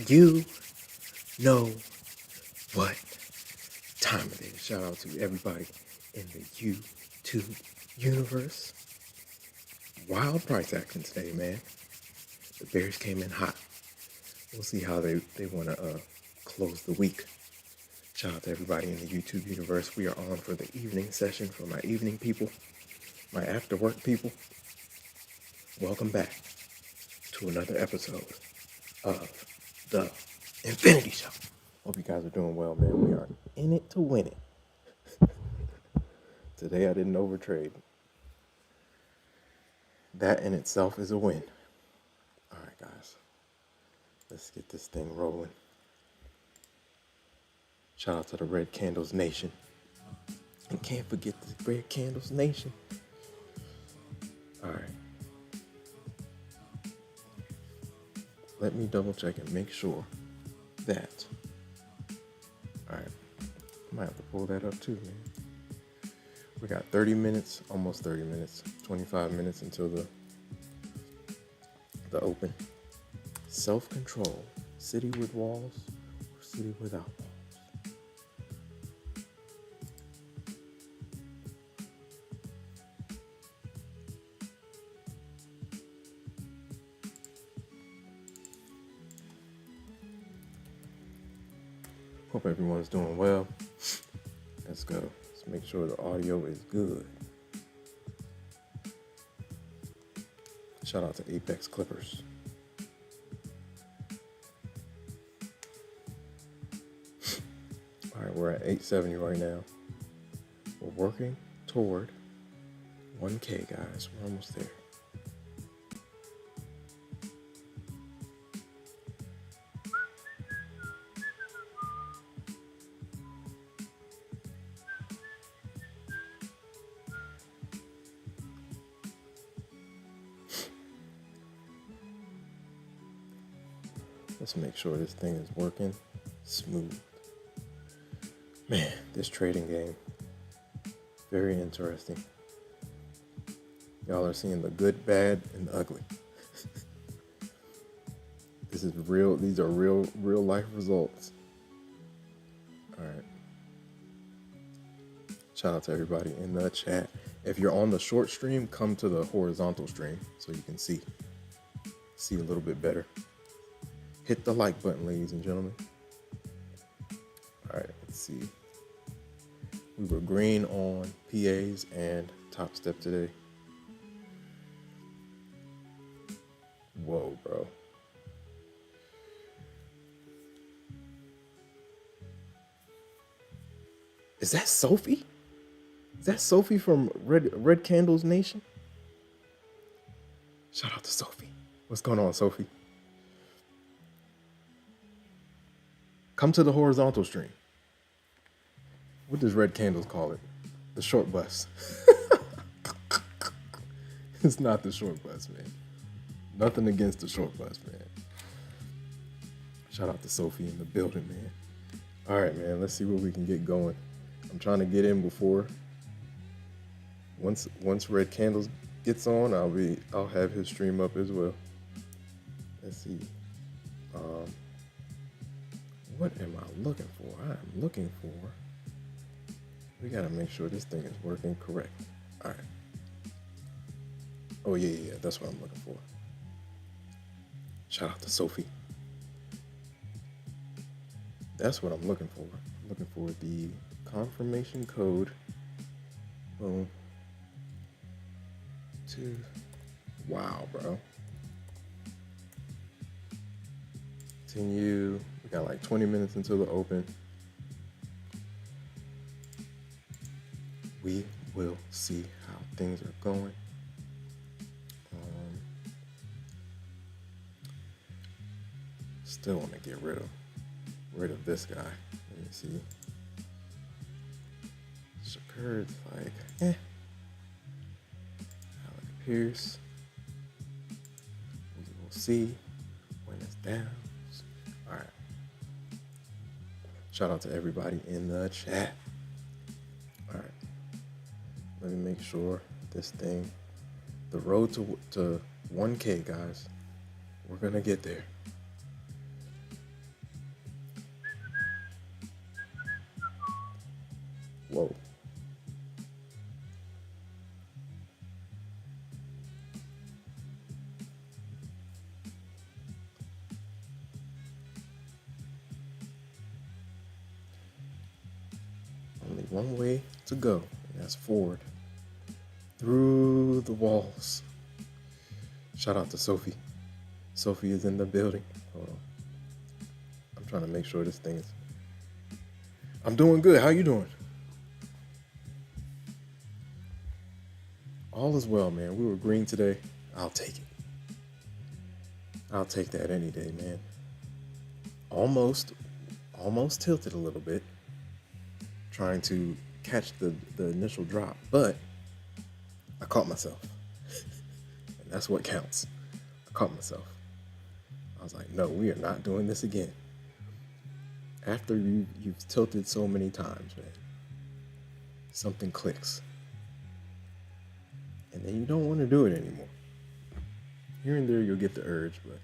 You know what time it is. Shout out to everybody in the YouTube universe. Wild price action today, man. The Bears came in hot. We'll see how they want to close the week. Shout out to everybody in the YouTube universe. We are on for the evening session for my evening people, my after work people. Welcome back to another episode of the Infinity Show. Hope you guys are doing well, man. We are in it to win it. Today I didn't overtrade. That in itself is a win. All right, guys. Let's get this thing rolling. Shout out to the Red Candles Nation. And can't forget the Red Candles Nation. All right. Let me double check and make sure that. All right. I might have to pull that up too, man. We got 30 minutes, almost 30 minutes, 25 minutes until the open. Self-control, city with walls or city without walls? Hope everyone's doing well. Let's go. Let's make sure the audio is good. Shout out to Apex Clippers. All right, we're at 870 right now. We're working toward 1K, guys. We're almost there. Let's make sure this thing is working smooth. Man, this trading game, very interesting. Y'all are seeing the good, bad, and the ugly. This is real. These are real life results. All right. Shout out to everybody in the chat. If you're on the short stream, come to the horizontal stream so you can see a little bit better. Hit the like button, ladies and gentlemen. All right, let's see. We were green on PAs and Topstep today. Whoa, bro. Is that Sophie? Is that Sophie from Red Candles Nation? Shout out to Sophie. What's going on, Sophie? Come to the horizontal stream. What does Red Candles call it? The short bus. It's not the short bus, man. Nothing against the short bus, man. Shout out to Sophie in the building, man. All right, man. Let's see where we can get going. I'm trying to get in before. Once Red Candles gets on, I'll have his stream up as well. Let's see. What am I looking for? I'm looking for. We gotta make sure this thing is working correct. All right. Oh yeah. That's what I'm looking for. Shout out to Sophie. That's what I'm looking for. I'm looking for the confirmation code. Boom. Wow, bro. Continue. We got like 20 minutes until the open. We will see how things are going. Still want to get rid of this guy. Let me see. Shakur is like, Alec Pierce. We will see when it's down. All right. Shout out to everybody in the chat. All right. Let me make sure this thing, the road to 1K, guys. We're going to get there. Whoa. Only one way to go, and that's forward. Through the walls. Shout out to Sophie. Sophie is in the building. Hold on. I'm trying to make sure this thing is... I'm doing good. How you doing? All is well, man. We were green today. I'll take it. I'll take that any day, man. Almost tilted a little bit, trying to catch the initial drop, but I caught myself. And that's what counts. I caught myself. I was like, no, we are not doing this again. After you've tilted so many times, man, something clicks. And then you don't want to do it anymore. Here and there you'll get the urge, but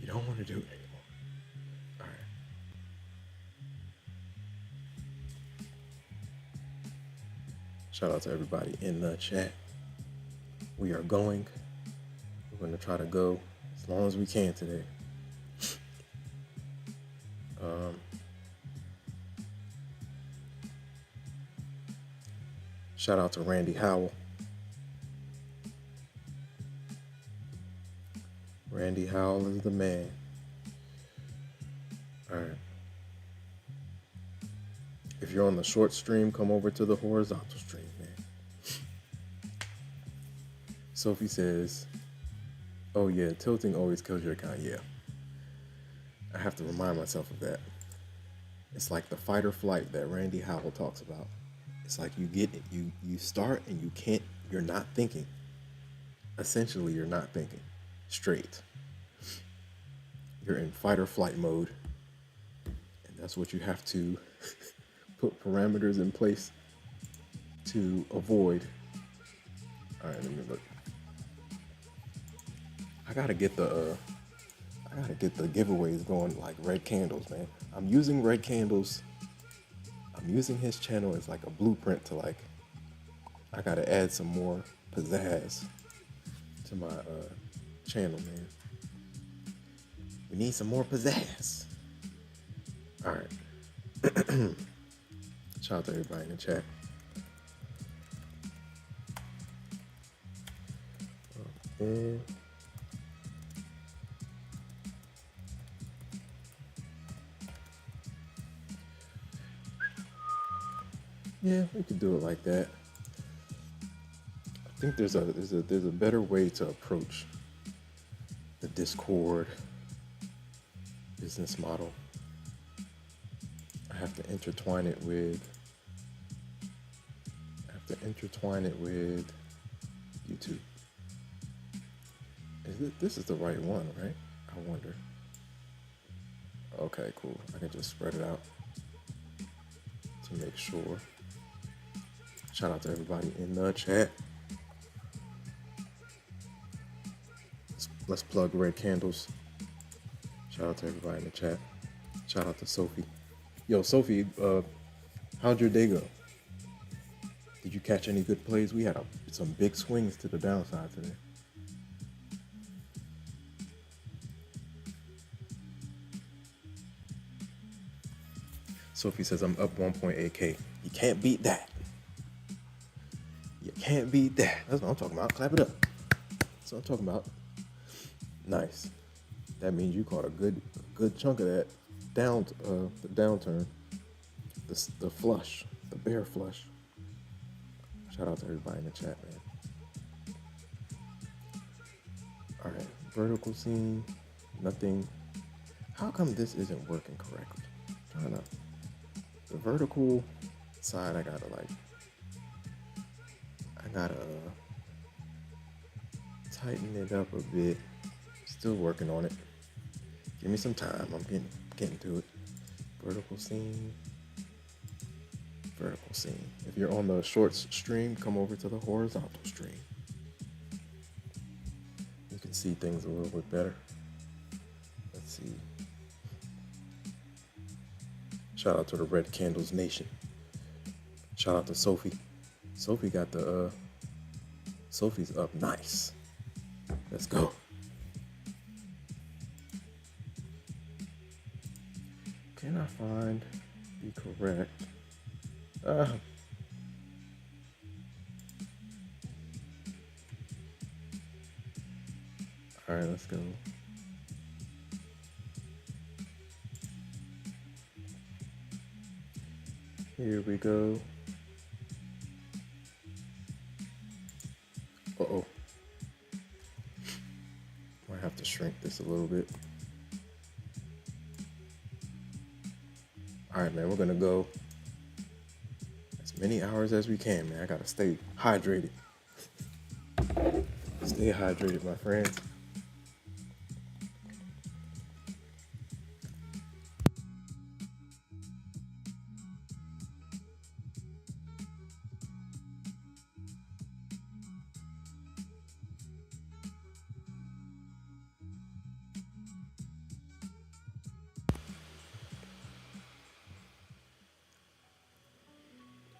you don't want to do it anymore. All right. Shout out to everybody in the chat. We are going. We're going to try to go as long as we can today. Shout out to Randy Howell. Randy Howell is the man. All right. If you're on the short stream, come over to the horizontal stream, man. Sophie says, oh yeah, tilting always kills your account. Yeah. I have to remind myself of that. It's like the fight or flight that Randy Howell talks about. It's like you get it, you start and you're not thinking. Essentially, you're not thinking straight. You're in fight or flight mode. And that's what you have to put parameters in place to avoid. All right, let me look. I gotta get the giveaways going, like red candles, man. I'm using red candles. I'm using his channel as like a blueprint to like, I gotta add some more pizzazz to my channel, man. We need some more pizzazz. All right. Shout out to everybody in the chat. Okay. Yeah, we could do it like that. I think there's a better way to approach the Discord business model. I have to intertwine it with YouTube. This is the right one, right? I wonder. Okay, cool. I can just spread it out to make sure. Shout out to everybody in the chat. Let's plug red candles. Shout out to everybody in the chat. Shout out to Sophie. Yo, Sophie, how'd your day go? Did you catch any good plays? We had some big swings to the downside today. Sophie says, I'm up 1.8K. You can't beat that. You can't beat that. That's what I'm talking about. Clap it up. That's what I'm talking about. Nice. That means you caught a good chunk of that the downturn, the flush, the bear flush. Shout out to everybody in the chat, man. All right, vertical scene, nothing. How come this isn't working correctly? Trying to. The vertical side, I gotta tighten it up a bit. Still working on it. Give me some time. I'm getting to it. Vertical scene. If you're on the short stream, come over to the horizontal stream. You can see things a little bit better. Let's see. Shout out to the Red Candles Nation. Shout out to Sophie. Sophie got the Sophie's up nice. Let's go. Can I find the correct? All right, let's go. Here we go. Uh-oh. Might have to shrink this a little bit. All right, man, we're gonna go as many hours as we can, man. I gotta stay hydrated. Stay hydrated, my friends.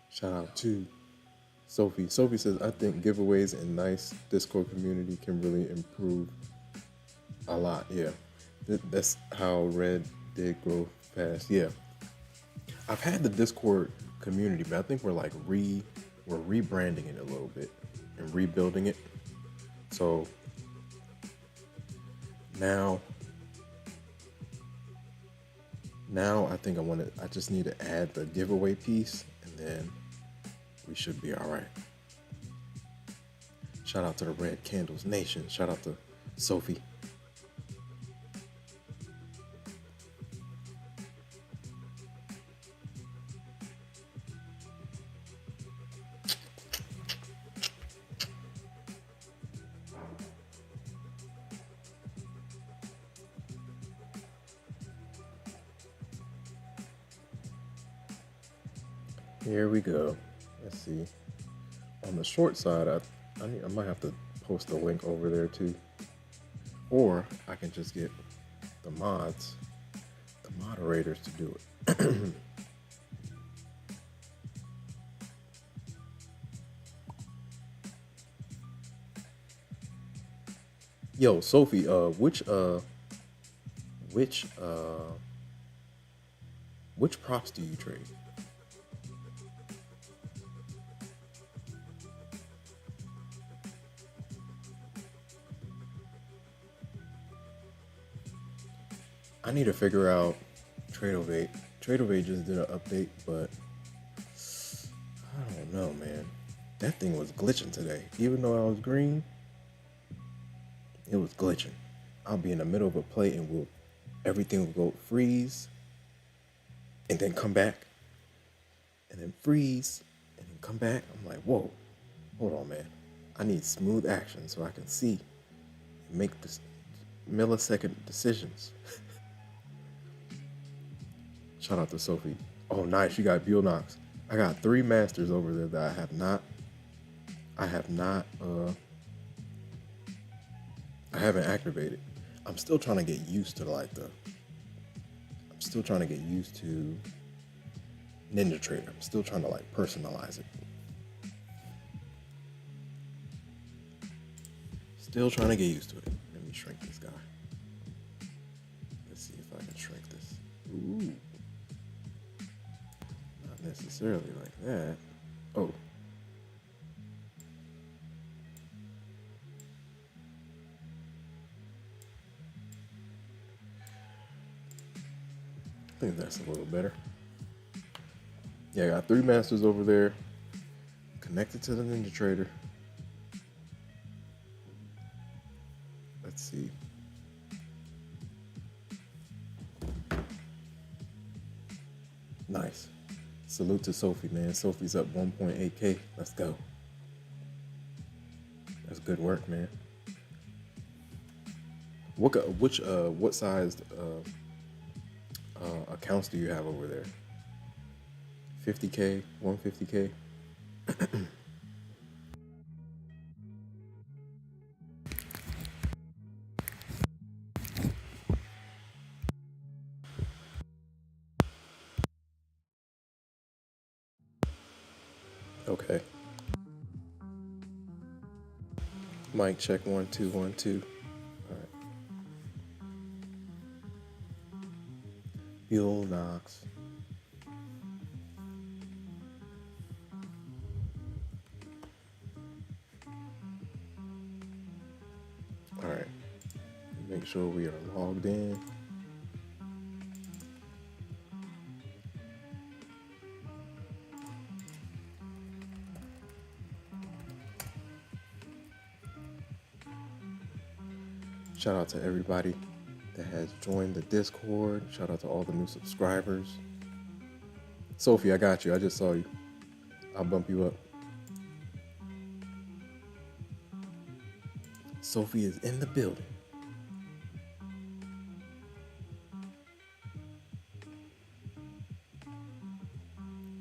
Shout out to Sophie. Sophie says, I think giveaways and nice Discord community can really improve a lot. Yeah, that's how Red did grow fast. Yeah, I've had the Discord community, but I think we're like we're rebranding it a little bit and rebuilding it. So now I think I just need to add the giveaway piece, and then we should be all right. Shout out to the Red Candles Nation. Shout out to Sophie. Here we go. Let's see. On the short side, I might have to post a link over there too, or I can just get the moderators to do it. Yo, Sophie, which props do you trade? I need to figure out Tradeovate. Tradeovate just did an update, but I don't know, man. That thing was glitching today. Even though I was green, it was glitching. I'll be in the middle of a play and everything will go freeze and then come back and then freeze and then come back. I'm like, whoa, hold on, man. I need smooth action so I can see and make this millisecond decisions. Shout out to Sophie. Oh, nice. You got Buell Knox. I got 3 masters over there that I haven't activated. I'm still trying to get used to I'm still trying to get used to Ninja Trader. I'm still trying to personalize it. Still trying to get used to it. Let me shrink this guy. Let's see if I can shrink this. Ooh. Not necessarily like that. Oh. I think that's a little better. Yeah, I got 3 masters over there connected to the Ninja Trader. Let's see. Nice. Salute to Sophie, man. Sophie's up 1.8K. Let's go. That's good work, man. What sized accounts do you have over there? 50K, 150K? Okay. Mic check 1 2 1 2. All right. Fuel Knox. All right. Make sure we are logged in. Shout out to everybody that has joined the Discord. Shout out to all the new subscribers. Sophie, I got you. I just saw you. I'll bump you up. Sophie is in the building.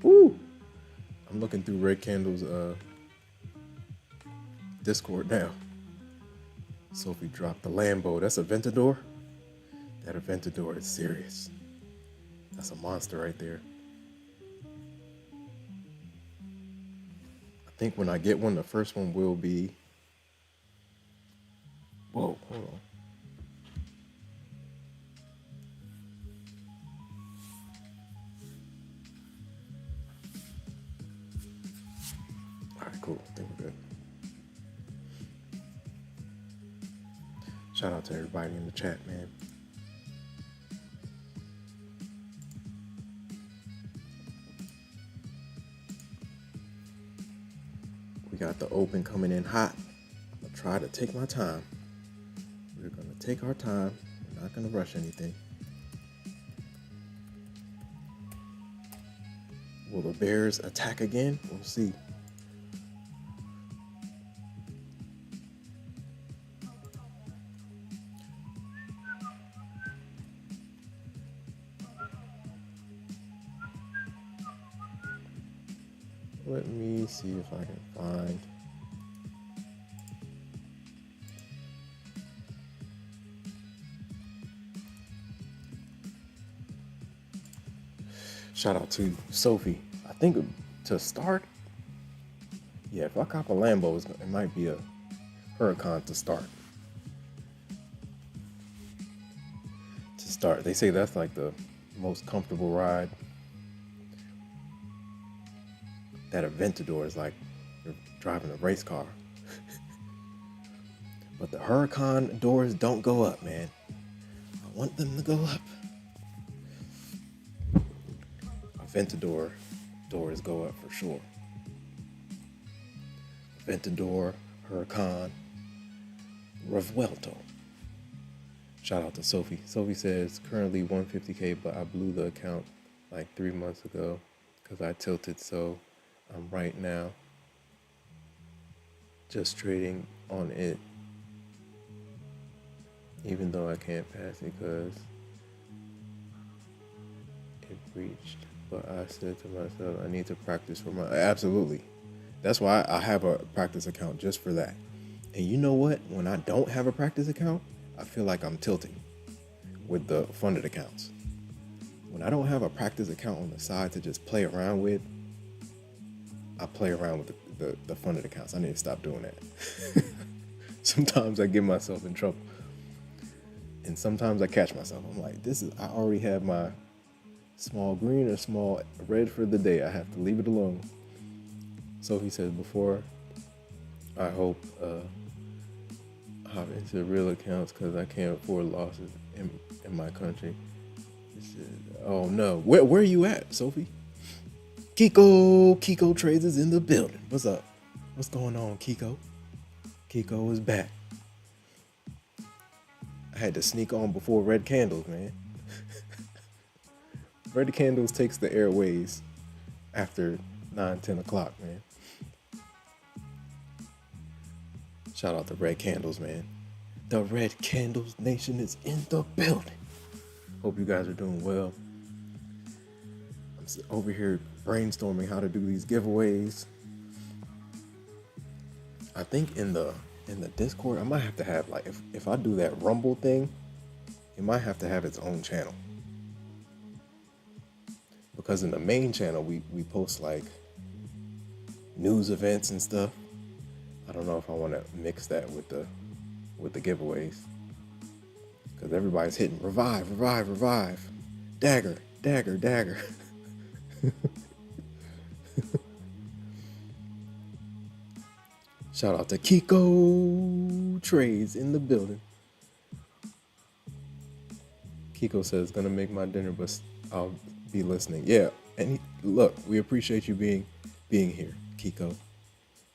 Woo! I'm looking through Red Candle's Discord now. Sophie dropped the Lambo. That's a Aventador? That Aventador is serious. That's a monster right there. I think when I get one, the first one will be... Whoa, hold on. All right, cool. I think we're good. Shout out to everybody in the chat, man. We got the open coming in hot. I'm gonna try to take my time. We're gonna take our time. We're not gonna rush anything. Will the Bears attack again? We'll see. Let me see if I can find. Shout out to Sophie. I think to start, yeah, if I cop a Lambo, it might be a Huracan to start. To start, they say that's like the most comfortable ride. That Aventador is like you're driving a race car. But the Huracan doors don't go up, man. I want them to go up. Aventador doors go up for sure. Aventador, Huracan, Revuelto. Shout out to Sophie. Sophie says currently 150K, but I blew the account like 3 months ago because I tilted, so I'm right now just trading on it, even though I can't pass it because it breached. But I said to myself, I need to practice for my... Absolutely. That's why I have a practice account just for that. And you know what? When I don't have a practice account, I feel like I'm tilting with the funded accounts. When I don't have a practice account on the side to just play around with, I play around with the funded accounts. I need to stop doing that. Sometimes I get myself in trouble. And sometimes I catch myself. I'm like, I already have my small green or small red for the day. I have to leave it alone. So he says, before I hope hop into real accounts because I can't afford losses in my country. He said, oh no. Where are you at, Sophie? Kiko Trades is in the building. What's up? What's going on, Kiko? Kiko is back. I had to sneak on before Red Candles, man. Red Candles takes the airways after 9-10 o'clock, man. Shout out to Red Candles, man. The Red Candles Nation is in the building. Hope you guys are doing well. I'm over here brainstorming how to do these giveaways. I think in the Discord, I might have to have, like, if I do that Rumble thing, it might have to have its own channel. Because in the main channel, we post like news events and stuff. I don't know if I want to mix that with the giveaways, because everybody's hitting revive, revive, revive, dagger, dagger, dagger. Shout out to Kiko Trades in the building. Kiko says, gonna make my dinner, but I'll be listening. Yeah, and look, we appreciate you being here, Kiko.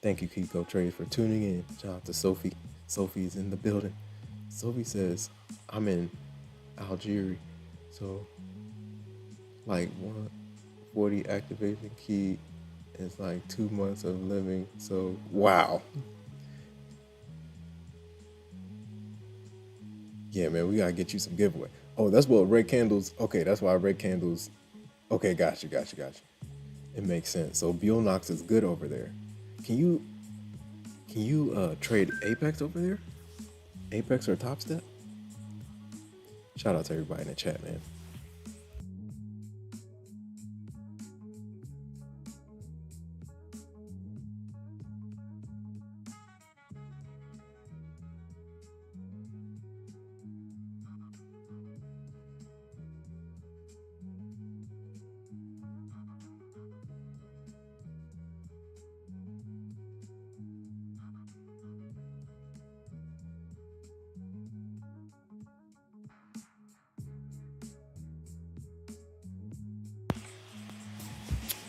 Thank you, Kiko Trades, for tuning in. Shout out to Sophie. Sophie's in the building. Sophie says, I'm in Algeria, so like 140 activation key is like 2 months of living. So wow. Yeah, man, we gotta get you some giveaway. Oh, that's what red candles. Okay, that's why red candles. Okay, gotcha. It makes sense. So Bionox is good over there. Can you trade Apex over there? Apex or Topstep? Shout out to everybody in the chat, man.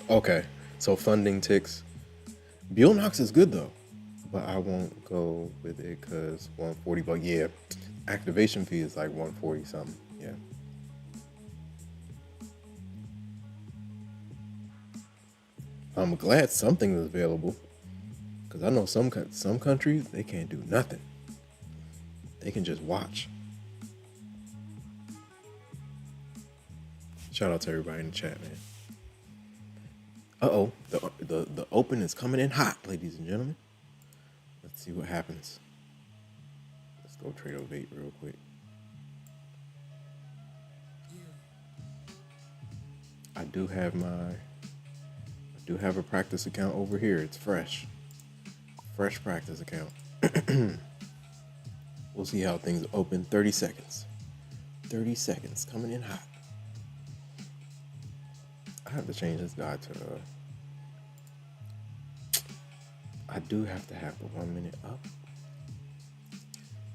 Okay, so funding ticks. Bionox is good though, but I won't go with it because 140. But yeah, activation fee is like 140 something. Yeah. I'm glad something is available, because I know some countries they can't do nothing. They can just watch. Shout out to everybody in the chat, man. Uh-oh, the open is coming in hot, ladies and gentlemen. Let's see what happens. Let's go trade ovate real quick. I do have a practice account over here. It's fresh practice account. We'll see how things open. 30 seconds. 30 seconds coming in hot. I have to change this guy to I do have to have the 1 minute up.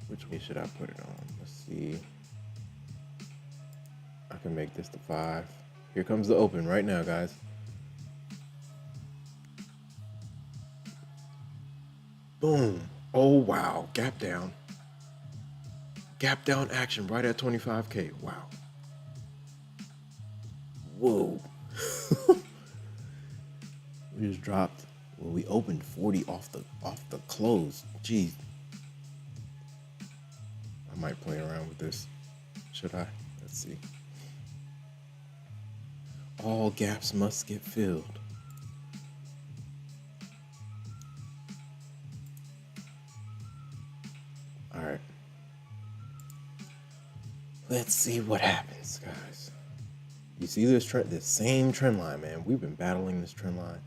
Which way should I put it on? Let's see. I can make this to 5. Here comes the open right now, guys. Boom. Oh, wow. Gap down. Gap down action right at 25K. Wow. Whoa. We just dropped. Well, we opened 40 off the close. Geez. I might play around with this. Should I? Let's see. All gaps must get filled. All right. Let's see what happens, guys. You see this same trend line, man. We've been battling this trend line.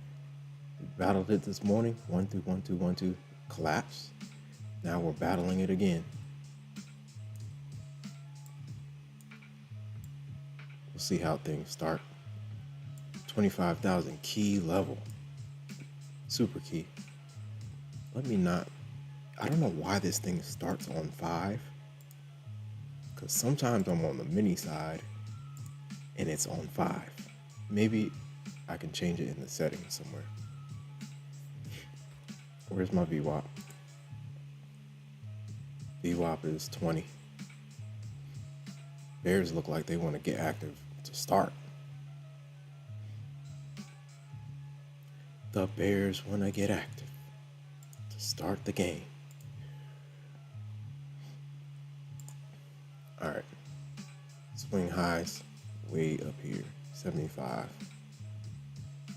We battled it this morning. 1 2 1 2 1 2 collapse. Now we're battling it again. We'll see how things start. 25,000 key level. Super key. I don't know why this thing starts on 5. Because sometimes I'm on the mini side and it's on 5. Maybe I can change it in the settings somewhere. Where's my VWAP? VWAP is 20. Bears look like they want to get active to start. The Bears want to get active to start the game. All right. Swing highs way up here. 75 to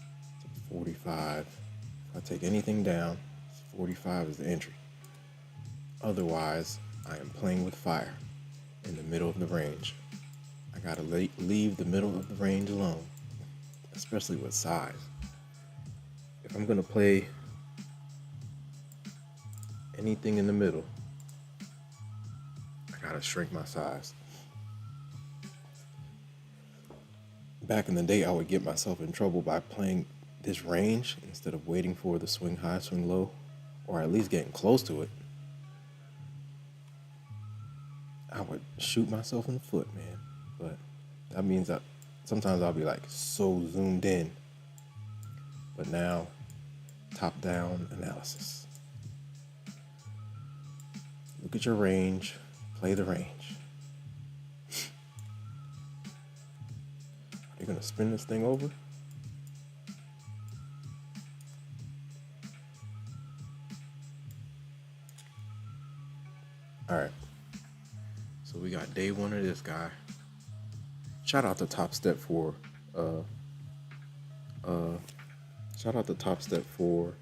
45. If I take anything down, 45 is the entry. Otherwise, I am playing with fire in the middle of the range. I gotta leave the middle of the range alone, especially with size. if I'm gonna play anything in the middle, I gotta shrink my size. Back in the day, I would get myself in trouble by playing this range instead of waiting for the swing high, swing low, or at least getting close to it. I would shoot myself in the foot, man. But that means that sometimes I'll be like so zoomed in. But now, top-down analysis. Look at your range, play the range. Are you gonna spin this thing over? All right. So we got day one of this guy. Shout out to Topstep for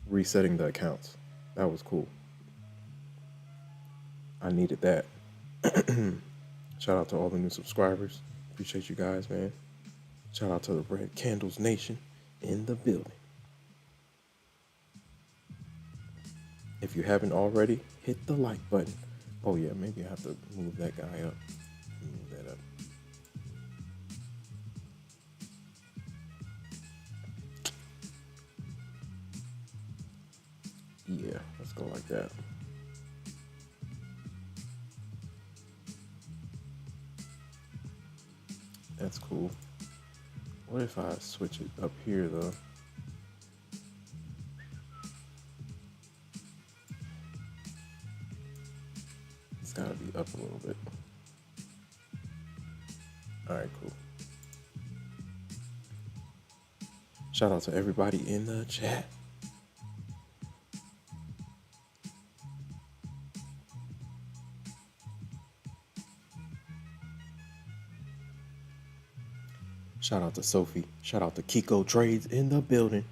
resetting the accounts. That was cool. I needed that. Shout out to all the new subscribers. Appreciate you guys, man. Shout out to the Red Candles Nation in the building. If you haven't already, hit the like button. Oh yeah, maybe I have to move that guy up. Move that up. Yeah, let's go like that. That's cool. What if I switch it up here though? It's gotta be up a little bit. All right, cool. Shout out to everybody in the chat. Shout out to Sophie. Shout out to Kiko Trades in the building.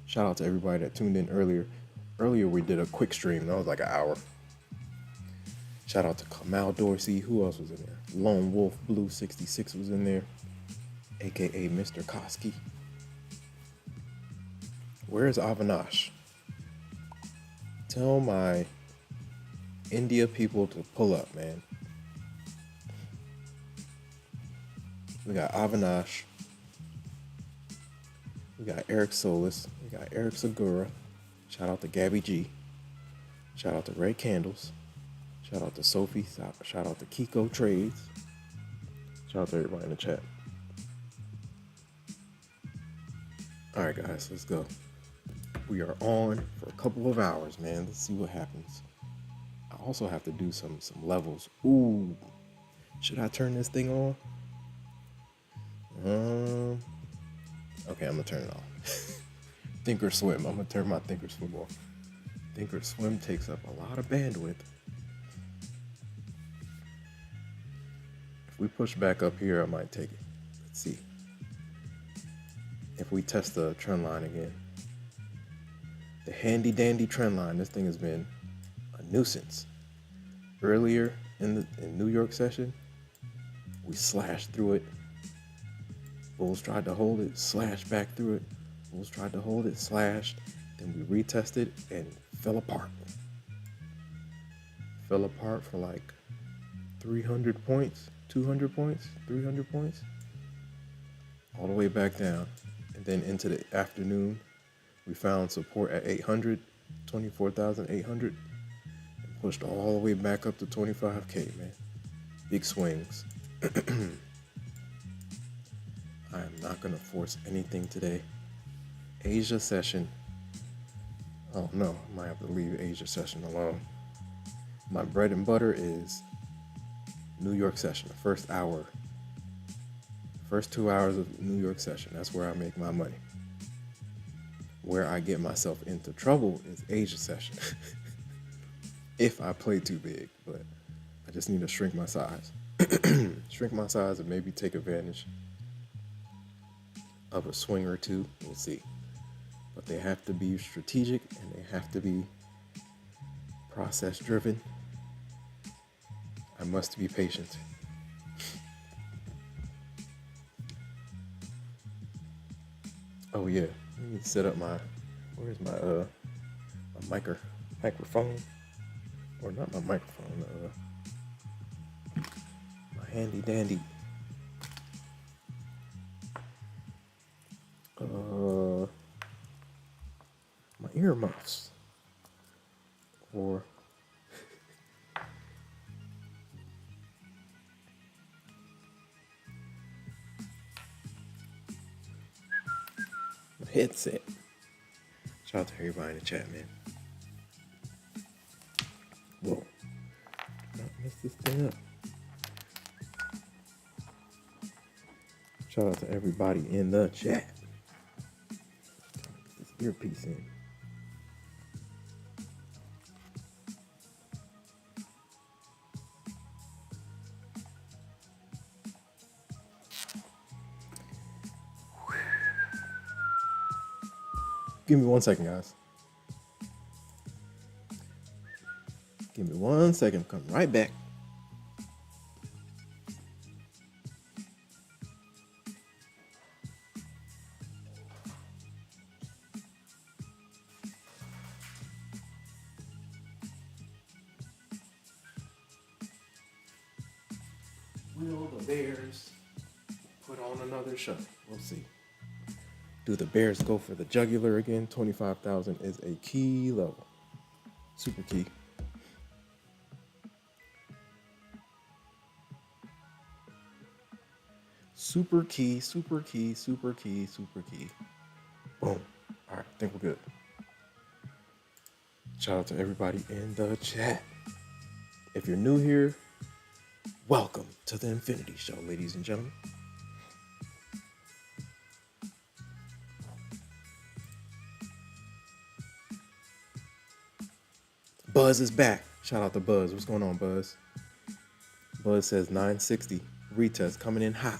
Shout out to everybody that tuned in earlier. Earlier we did a quick stream. That was like an hour. Shout out to Kamal Dorsey. Who else was in there? Lone Wolf Blue 66 was in there, aka Mr. Koski. Where's Avinash? Tell my India people to pull up, man. We got Avinash. We got Eric Solis. We got Eric Segura. Shout out to Gabby G. Shout out to Red Candles. Shout out to Sophie. Shout out to Kiko Trades. Shout out to everybody in the chat. All right, guys, let's go. We are on for a couple of hours, man. Let's see what happens. I also have to do some levels. Ooh, should I turn this thing on? Okay, I'm gonna turn it off. Thinkorswim. I'm gonna turn my Thinkorswim off. Thinkorswim takes up a lot of bandwidth. If we push back up here, I might take it. Let's see. If we test the trend line again. The handy dandy trend line, this thing has been a nuisance. Earlier in New York session, we slashed through it. Bulls tried to hold it, slashed back through it. Bulls tried to hold it, slashed. Then we retested and fell apart. Fell apart for like 300 points, 200 points, 300 points. All the way back down. And then into the afternoon, we found support at 800, 24,800, and pushed all the way back up to 25K, man. Big swings. I am not going to force anything today. Asia session. Oh no, I might have to leave Asia session alone. My bread and butter is New York session, the first hour. First 2 hours of New York session. That's where I make my money. Where I get myself into trouble is Asia session. If I play too big, but I just need to shrink my size. Shrink my size and maybe take advantage of a swing or two. We'll see. But they have to be strategic and they have to be process driven. I must be patient. Oh yeah, Let me set up my, where's my microphone, or not my microphone, my handy dandy my earmuffs, or my headset. Shout out to everybody in the chat, man. Whoa, do not mess this thing up. Shout out to everybody in the chat. Get this earpiece in. Give me 1 second, guys. Give me 1 second. Come right back. Will the Bears put on another show? We'll see. Do the Bears go for the jugular again? 25,000 is a key level. Super key. Super key, super key, super key, super key. Boom. All right, I think we're good. Shout out to everybody in the chat. If you're new here, welcome to the Infinity Show, ladies and gentlemen. Buzz is back. Shout out to Buzz. What's going on, Buzz? Buzz says 960 retest coming in hot.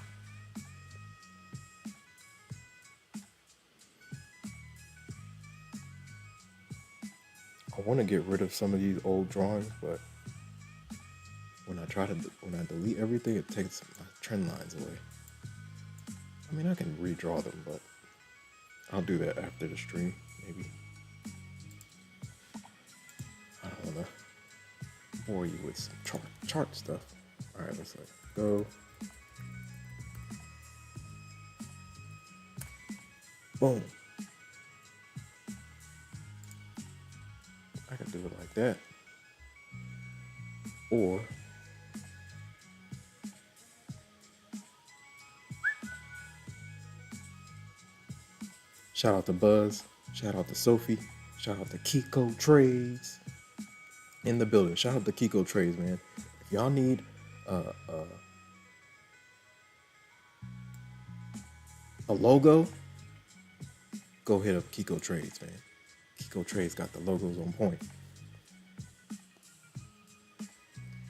I want to get rid of some of these old drawings, but when I delete everything, it takes my trend lines away. I mean, I can redraw them, but I'll do that after the stream, maybe. I don't want to bore you with some chart stuff. All right, let's go. Boom. I could do it like that. Or shout out to Buzz. Shout out to Sophie. Shout out to Kiko Trades in the building. Shout out to Kiko Trades, man. If y'all need a logo, go hit up Kiko Trades, man. Kiko Trades got the logos on point.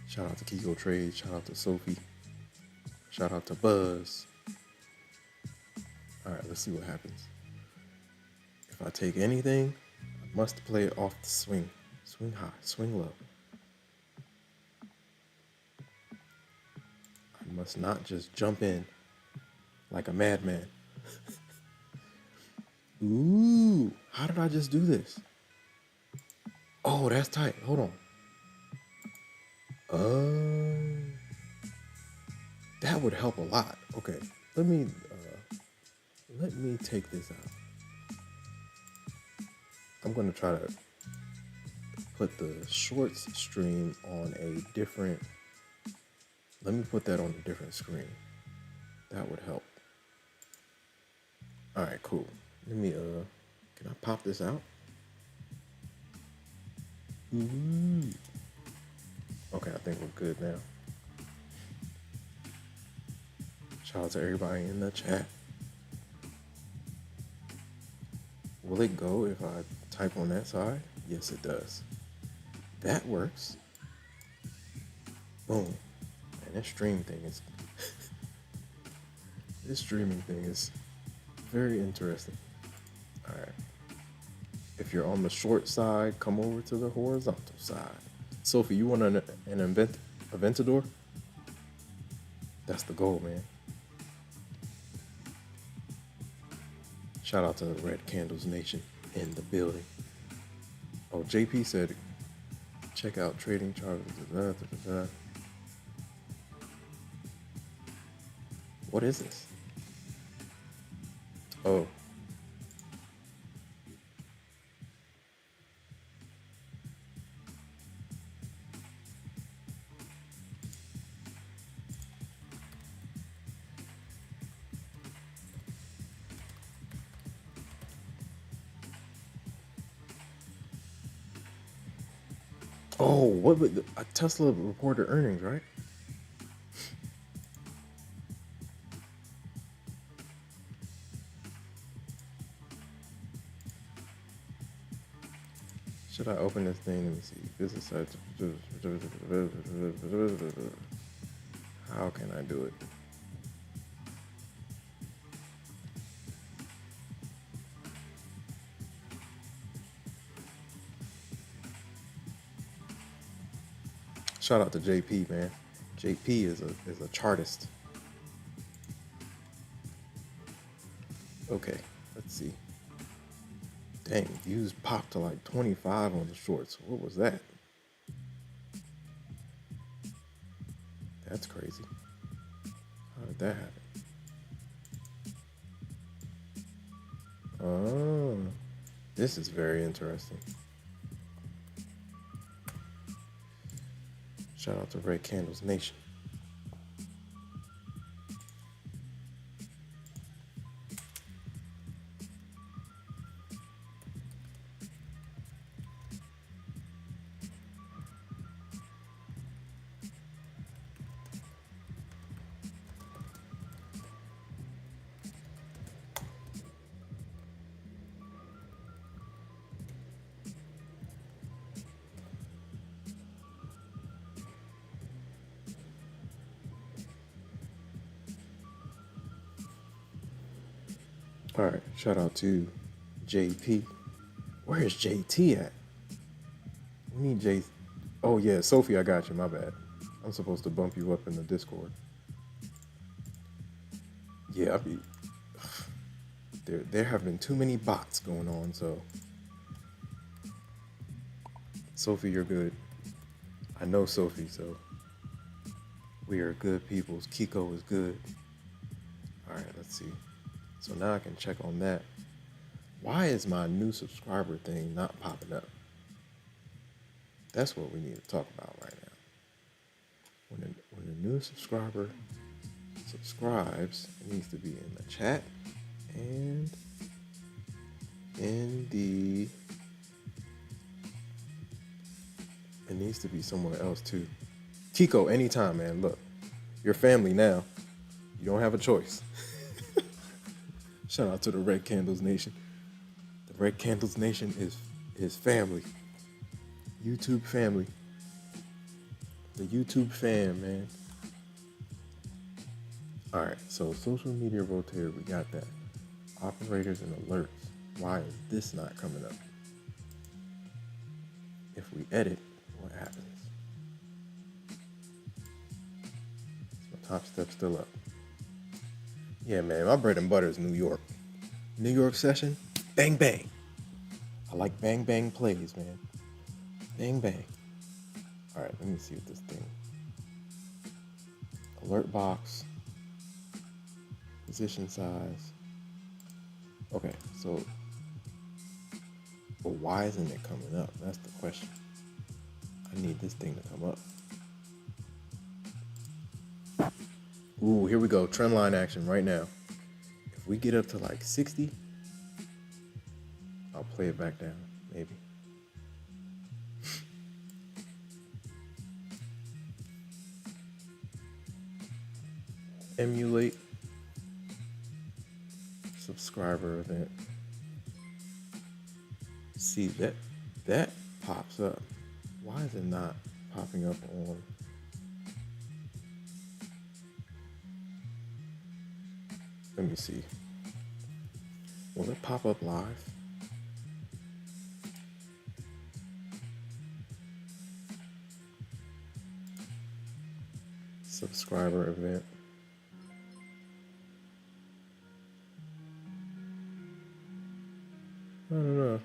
Shout out to Kiko Trades. Shout out to Sophie. Shout out to Buzz. All right, let's see what happens. If I take anything, I must play it off the swing. Swing high, swing low. I must not just jump in like a madman. Ooh, how did I just do this? Oh, that's tight. Hold on. That would help a lot. Okay, let me take this out. I'm gonna try to put the shorts stream on a different. Let me put that on a different screen. That would help. All right, cool. Let me can I pop this out? Ooh. Okay, I think we're good now. Shout out to everybody in the chat. Will it go if I type on that side? Yes, it does. That works. Boom. And this stream thing is this streaming thing is very interesting. All right. If you're on the short side, come over to the horizontal side. Sophie, you want an Aventador? That's the goal, man. Shout out to the Red Candles Nation in the building. Oh, JP said, check out trading charts. What is this? Oh. Oh, what would Tesla reported earnings, right? Should I open this thing? Let me see. Business sites. How can I do it? Shout out to JP, man. JP is a chartist. Okay, let's see. Dang, views popped to like 25 on the shorts. What was that? That's crazy. How did that happen? Oh, this is very interesting. Shout out to Red Candles Nation. All right, shout out to JP. Where is JT at? We need J. Oh yeah, Sophie, I got you. My bad. I'm supposed to bump you up in the Discord. Yeah, there have been too many bots going on, so Sophie, you're good. I know Sophie, so we are good peoples. Kiko is good. All right, let's see. So now I can check on that. Why is my new subscriber thing not popping up? That's what we need to talk about right now. When a new subscriber subscribes, it needs to be in the chat and in the... It needs to be somewhere else too. Kiko, anytime, man. Look, you're family now. You don't have a choice. Shout out to the Red Candles Nation. The Red Candles Nation is family. YouTube family. The YouTube fam, man. All right, so social media rotator, we got that. Operators and alerts. Why is this not coming up? If we edit, what happens? So Topstep still up. Yeah, man, my bread and butter is New York. New York session, bang, bang. I like bang, bang plays, man. Bang, bang. All right, let me see what this thing. Alert box. Position size. Okay, so, but why isn't it coming up? That's the question. I need this thing to come up. Ooh, here we go. Trendline action right now. If we get up to like 60, I'll play it back down, maybe. Emulate subscriber event. See that pops up. Why is it not popping up on? Let me see. Will it pop up live? Subscriber event. I don't know.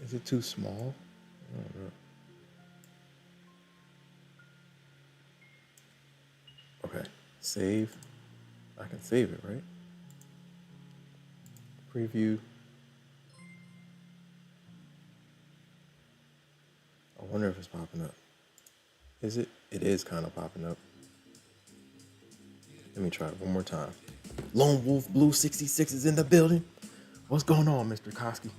Is it too small? I don't know. Okay, save. I can save it, right? Preview. I wonder if it's popping up. Is it? It is kind of popping up. Let me try it one more time. Lone Wolf Blue 66 is in the building. What's going on, Mr. Koski?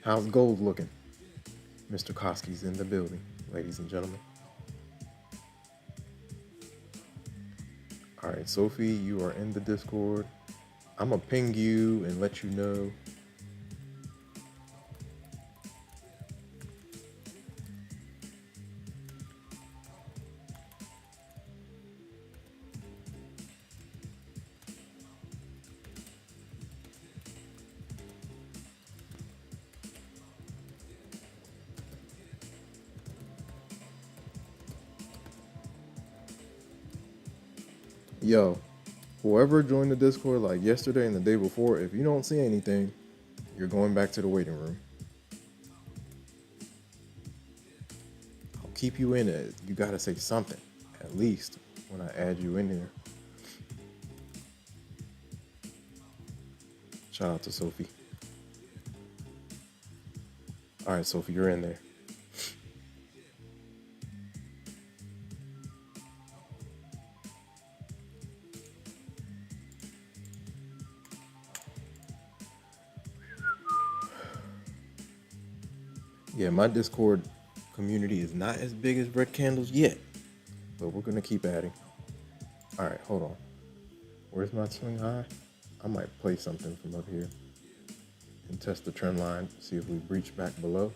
How's gold looking? Mr. Koski's in the building, ladies and gentlemen. All right, Sophie, you are in the Discord. I'm going to ping you and let you know. Yo, whoever joined the Discord like yesterday and the day before, if you don't see anything, you're going back to the waiting room. I'll keep you in it. You got to say something, at least, when I add you in here. Shout out to Sophie. All right, Sophie, you're in there. Yeah, my Discord community is not as big as Red Candles yet, but we're going to keep adding. All right, hold on. Where's my swing high? I might play something from up here and test the trend line, see if we breach back below.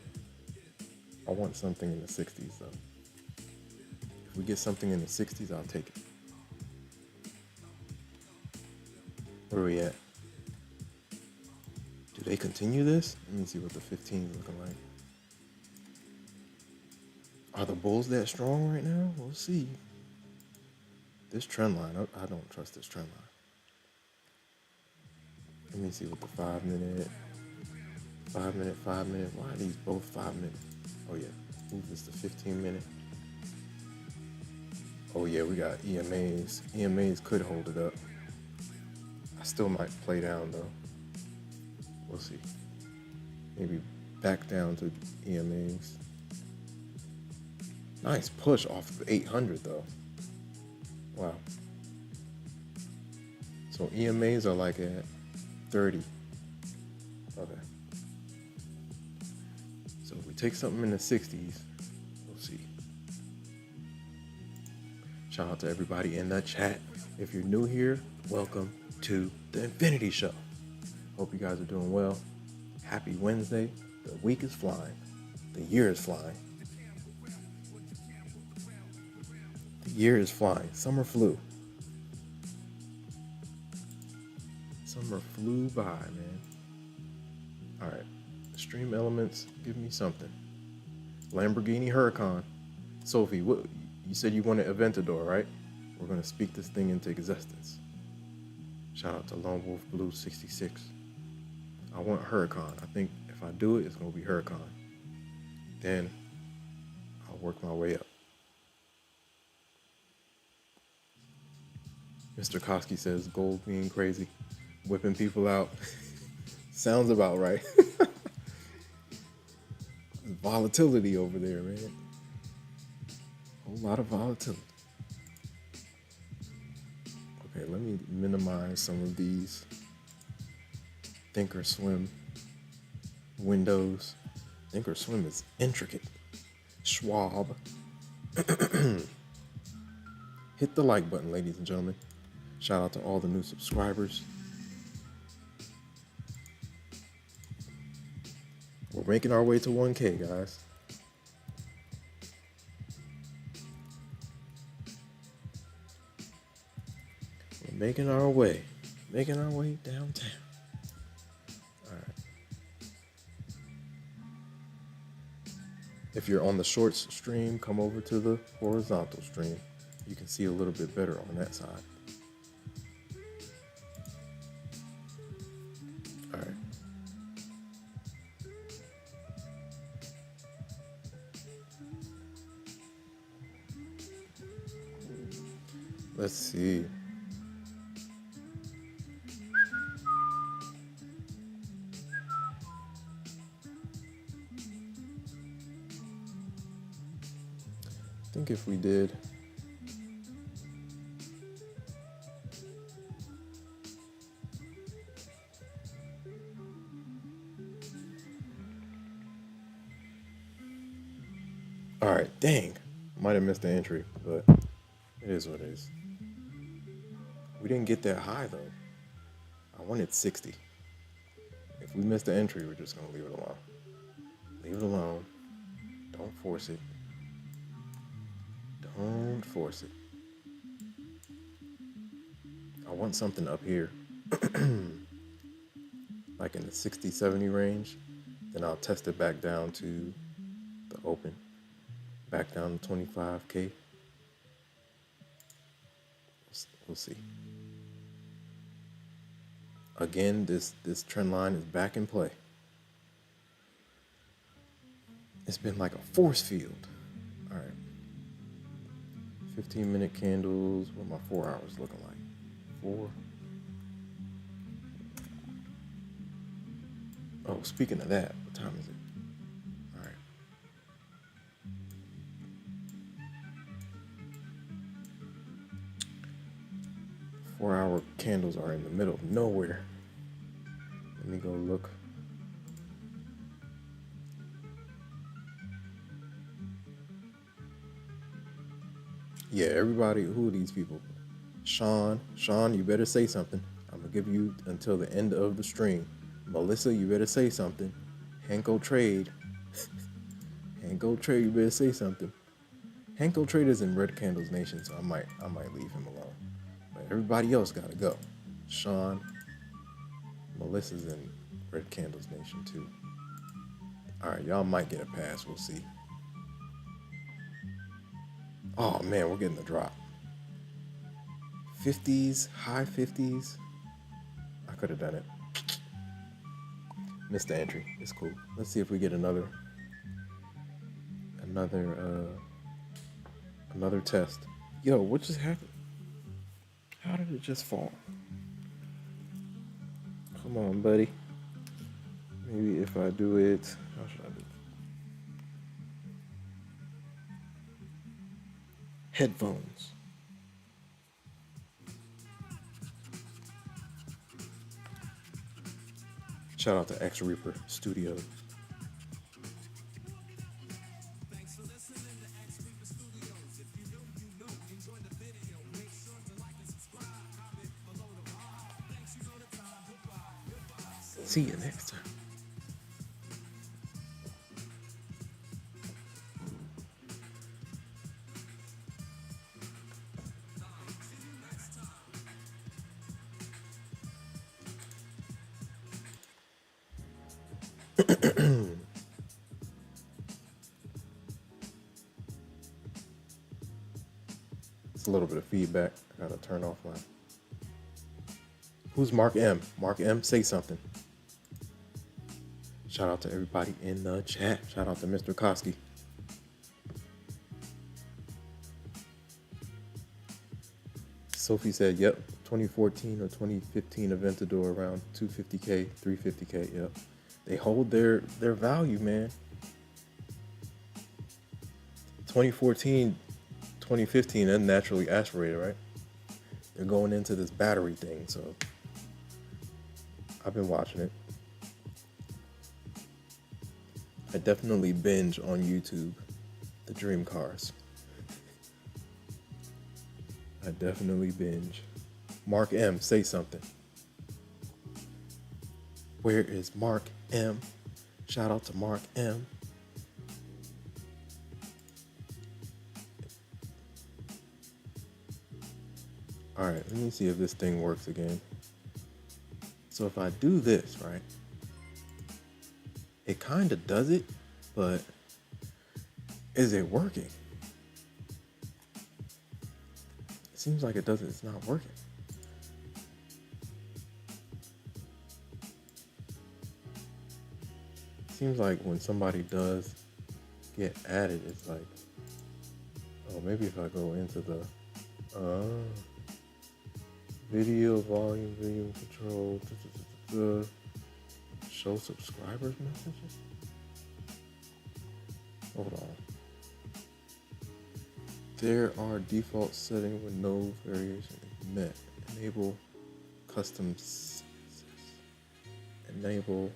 I want something in the 60s, though. If we get something in the 60s, I'll take it. Where are we at? Do they continue this? Let me see what the 15 is looking like. Are the bulls that strong right now? We'll see. This trend line, I don't trust this trend line. Let me see what the 5 minute. Why are these both 5 minutes? Oh yeah, move this to 15 minute. Oh yeah, we got EMAs. EMAs could hold it up. I still might play down though. We'll see. Maybe back down to EMAs. Nice push off of 800 though. Wow. So EMAs are like at 30. Okay. So if we take something in the 60s, we'll see. Shout out to everybody in the chat. If you're new here, welcome to the Infinity Show. Hope you guys are doing well. Happy Wednesday. The week is flying. The year is flying. The year is flying. Summer flew. Summer flew by, man. All right. Stream elements, give me something. Lamborghini Huracan. Sophie, what you said you wanted Aventador, right? We're gonna speak this thing into existence. Shout out to Lone Wolf Blue 66. I want Huracan. I think if I do it, it's gonna be Huracan. Then I'll work my way up. Mr. Koski says gold being crazy, whipping people out. Sounds about right. Volatility over there, man. Whole lot of volatility. Okay, let me minimize some of these Thinkorswim windows. Thinkorswim is intricate. Schwab. Hit the like button, ladies and gentlemen. Shout out to all the new subscribers. We're making our way to 1K, guys. We're making our way downtown. All right. If you're on the shorts stream, come over to the horizontal stream. You can see a little bit better on that side. All right. Let's see. I think if we did, all right, dang, might have missed the entry, but it is what it is. We didn't get that high though. I wanted 60. If we missed the entry, we're just gonna leave it alone. Leave it alone. Don't force it. Don't force it. I want something up here, like in the 60, 70 range. Then I'll test it back down to the open, back down to 25K. We'll see. Again, this trend line is back in play. It's been like a force field. All right. 15-minute candles. What my 4 hours looking like? 4. Oh, speaking of that, what time is it? All right. 4-hour candles are in the middle of nowhere. Let me go look. Yeah, everybody, who are these people? Sean, you better say something. I'm gonna give you until the end of the stream. Melissa, you better say something. Henko Trade. Henko Trade, you better say something. Henko Trade is in Red Candles Nation, so I might leave him alone. But everybody else gotta go. Sean, Melissa's in Red Candles Nation too. All right, y'all might get a pass. We'll see. Oh man, we're getting the drop. 50s, high 50s. I could have done it. Missed the entry. It's cool. Let's see if we get another test. Yo, what just happened? How did it just fall? Come on, buddy. Maybe if I do it, how should I do it? Headphones. Shout out to X Reaper Studio. See you next time. It's a little bit of feedback. I gotta turn off my. Who's Mark M? Mark M, say something. Shout out to everybody in the chat. Shout out to Mr. Koski. Sophie said, yep, 2014 or 2015 Aventador around 250K, 350K, yep. They hold their value, man. 2014, 2015 unnaturally aspirated, right? They're going into this battery thing, so I've been watching it. I definitely binge on YouTube the dream cars. I definitely binge. Mark M, say something. Where is Mark M? Shout out to Mark M. All right, let me see if this thing works again. So if I do this, right, it kind of does it, but is it working? It seems like it doesn't, it's not working. seems like when somebody does get added, it's like, oh, maybe if I go into the video volume, video control, show subscribers messages. Hold on. There are default settings with no variation met. Enable custom enable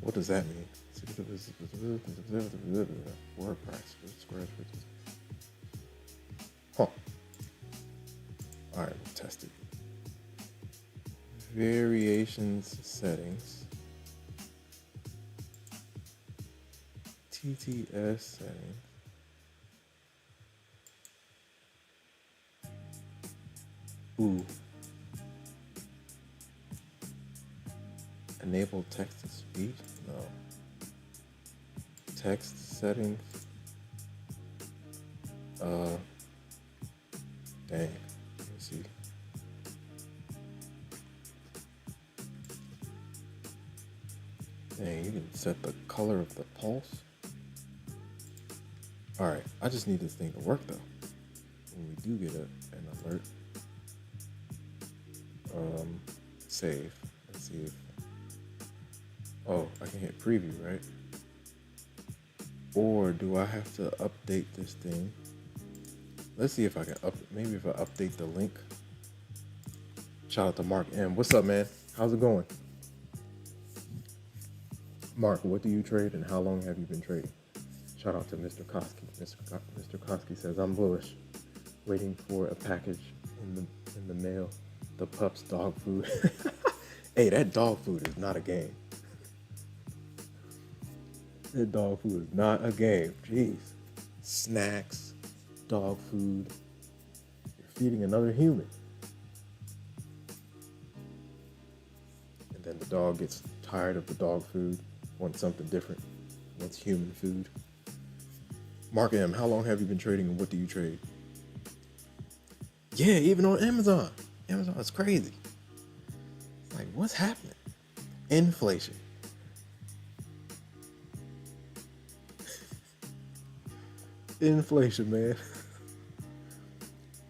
what does that mean? WordPress. Huh. Alright, we'll test it. Variations settings. TTS settings. Ooh. Enable text to speech? No. Text settings. Dang. Let me see. Dang, you can set the color of the pulse. Alright, I just need this thing to work though. When we do get an alert. Save. Let's see if. Oh, I can hit preview, right? Or do I have to update this thing? Let's see if I can maybe if I update the link. Shout out to Mark M. What's up, man? How's it going? Mark, what do you trade and how long have you been trading? Shout out to Mr. Koski. Mr. Koski says, I'm bullish. Waiting for a package in the mail. The pup's dog food. Hey, that dog food is not a game. That dog food is not a game. Jeez. Snacks, dog food. You're feeding another human. And then the dog gets tired of the dog food, wants something different, wants human food. Mark M, how long have you been trading and what do you trade? Yeah, even on Amazon. Amazon is crazy. It's like, what's happening? Inflation. Inflation, man.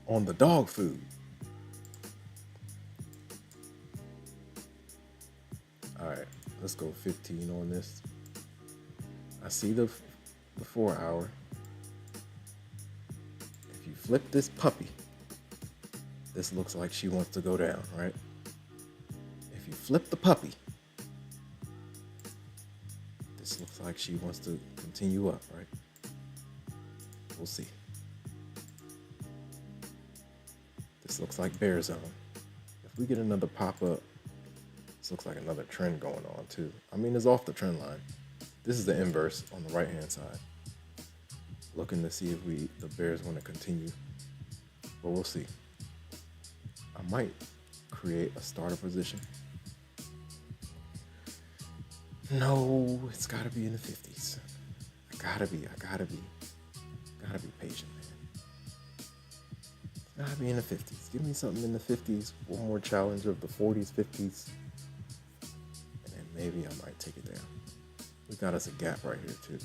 On the dog food. All right, let's go 15 on this. I see the 4 hour. If you flip this puppy, this looks like she wants to go down, right? If you flip the puppy, this looks like she wants to continue up, right? We'll see. This looks like bear zone. If we get another pop-up, this looks like another trend going on too. I mean, it's off the trend line. This is the inverse on the right-hand side. Looking to see if the bears want to continue, but we'll see. I might create a starter position. No, it's gotta be in the 50s. I gotta be patient, man. It's gotta be in the 50s. Give me something in the 50s. One more challenge of the 40s, 50s. And then maybe I might take it down. We got us a gap right here too.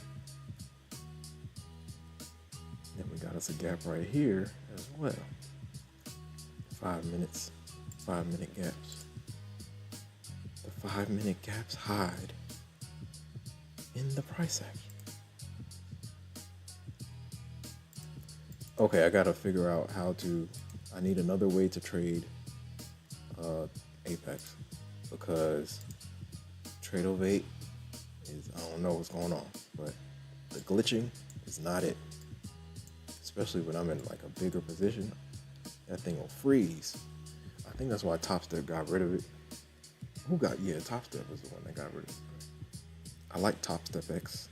Then we got us a gap right here as well. 5 minutes, 5 minute gaps. The 5 minute gaps hide in the price action. Okay, I gotta figure out I need another way to trade Apex because Trade08 I don't know what's going on, but the glitching is not it. Especially when I'm in like a bigger position, that thing will freeze. I think that's why Topstep got rid of it. Topstep was the one that got rid of it. I like Topstep X,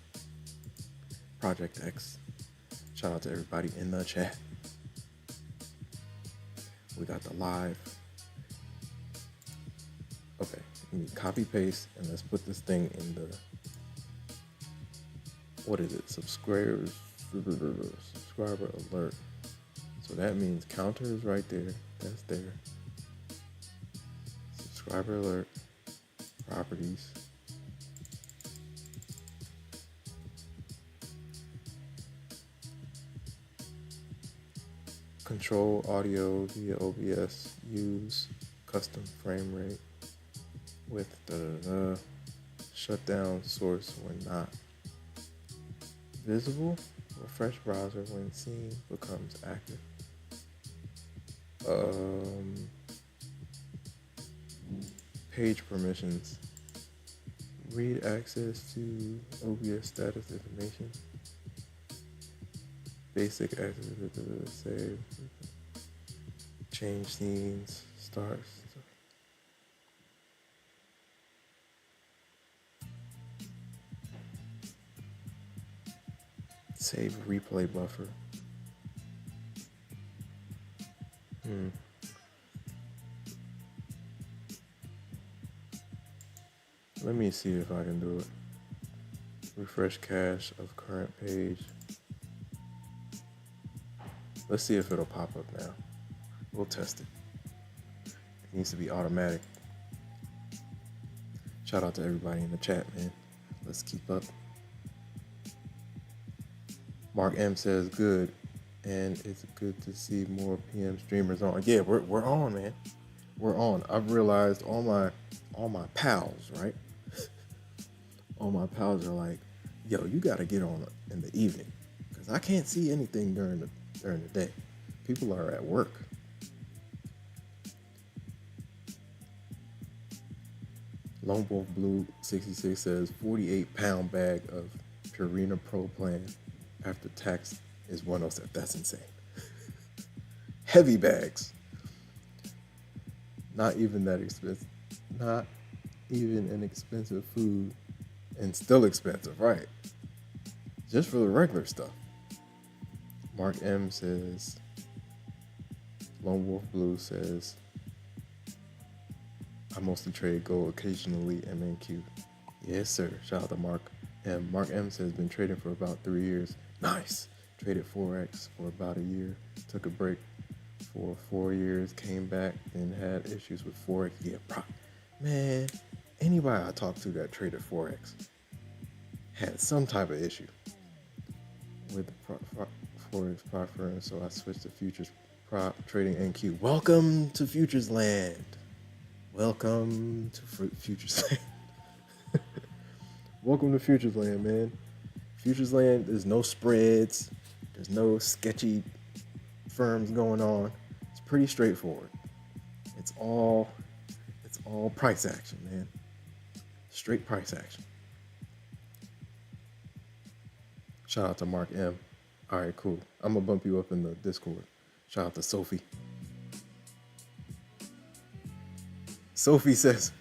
Project X. Shout out to everybody in the chat. We got the live. Okay, let me copy paste and let's put this thing in the what is it? Subscriber alert. So that means counter is right there. That's there. Subscriber alert. Properties. Control audio via OBS. Use custom frame rate with the shut down source when not visible. Refresh browser when scene becomes active. Page permissions. Read access to OBS status information. Basic access, save. Change scenes. Start. Save replay buffer. Let me see if I can do it. Refresh cache of current page. Let's see if it'll pop up now. We'll test it. It needs to be automatic. Shout out to everybody in the chat, man. Let's keep up. Mark M says good, and it's good to see more PM streamers on. Yeah, we're on, man. We're on. I've realized all my pals, right? All my pals are like, yo, you gotta get on in the evening, because I can't see anything during the day. People are at work. Lone Wolf Blue 66 says 48-pound bag of Purina Pro Plan after tax is 107. That's insane. Heavy bags. Not even that expensive. Not even an expensive food, and still expensive, right? Just for the regular stuff. Mark M says, Lone Wolf Blue says, I mostly trade gold, occasionally MNQ. Yes, sir. Shout out to Mark M. Mark M says, been trading for about 3 years. Nice. Traded Forex for about a year. Took a break for 4 years. Came back and had issues with Forex. Yeah, man, anybody I talked to that traded Forex had some type of issue with the Forex prop firm. So I switched to futures prop trading NQ. Welcome to Futures Land. Welcome to Futures Land. Welcome to Futures Land, man. Futures Land, there's no spreads. There's no sketchy firms going on. It's pretty straightforward. It's all price action, man. Straight price action. Shout out to Mark M. All right, cool. I'm going to bump you up in the Discord. Shout out to Sophie. Sophie says,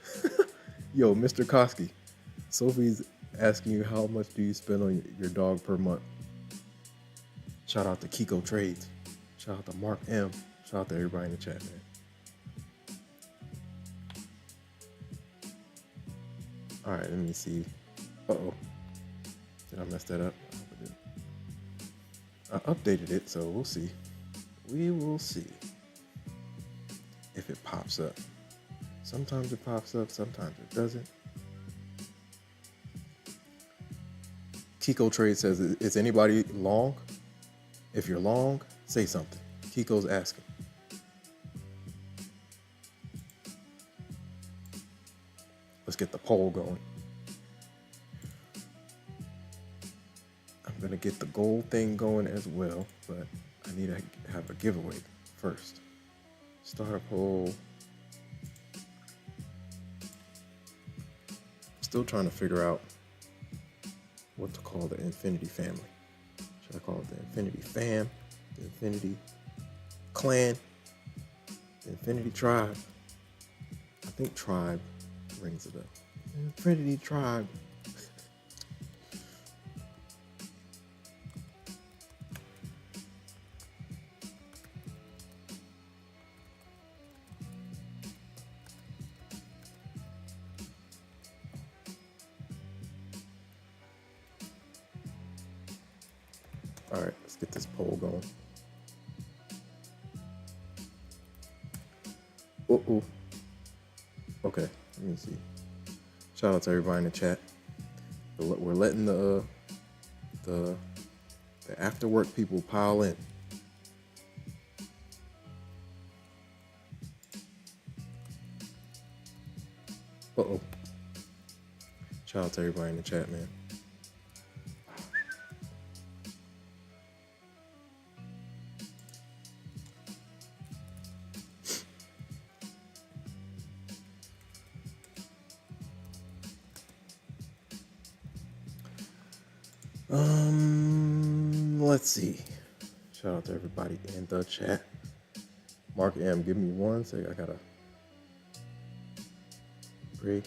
yo, Mr. Koski, Sophie's asking you how much do you spend on your dog per month. Shout out to Kiko Trades. Shout out to Mark M. Shout out to everybody in the chat, man. All right, let me see. Uh-oh. Did I mess that up? I updated it, so we'll see. We will see if it pops up. Sometimes it pops up, sometimes it doesn't. Kiko Trade says, is anybody long? If you're long, say something. Kiko's asking. Let's get the poll going. I'm going to get the gold thing going as well, but I need to have a giveaway first. Start a poll. Still trying to figure out what to call the Infinity family. Should I call it the Infinity fam, the Infinity clan, the Infinity tribe? I think tribe rings it up. Infinity tribe. All right, let's get this poll going. Oh, okay. Let me see. Shout out to everybody in the chat. We're letting the after work people pile in. Shout out to everybody in the chat, man. Let's see. Shout out to everybody in the chat. Mark M, give me one second. I gotta break.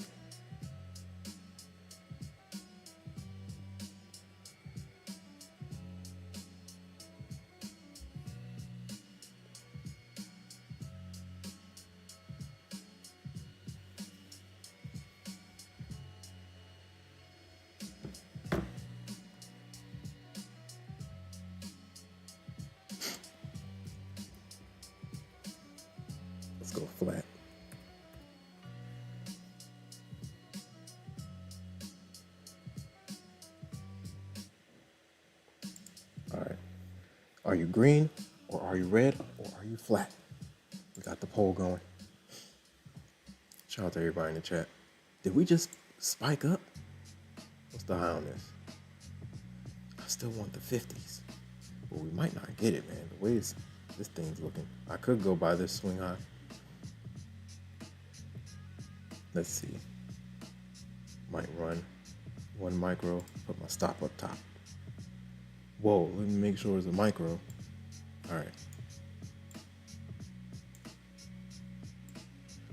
Let's go flat. All right. Are you green or are you red or are you flat? We got the poll going. Shout out to everybody in the chat. Did we just spike up? What's the high on this? I still want the 50s, but we might not get it, man. The way this thing's looking. I could go by this swing high. Let's see. Might run one micro, put my stop up top. Whoa, let me make sure it's a micro. All right.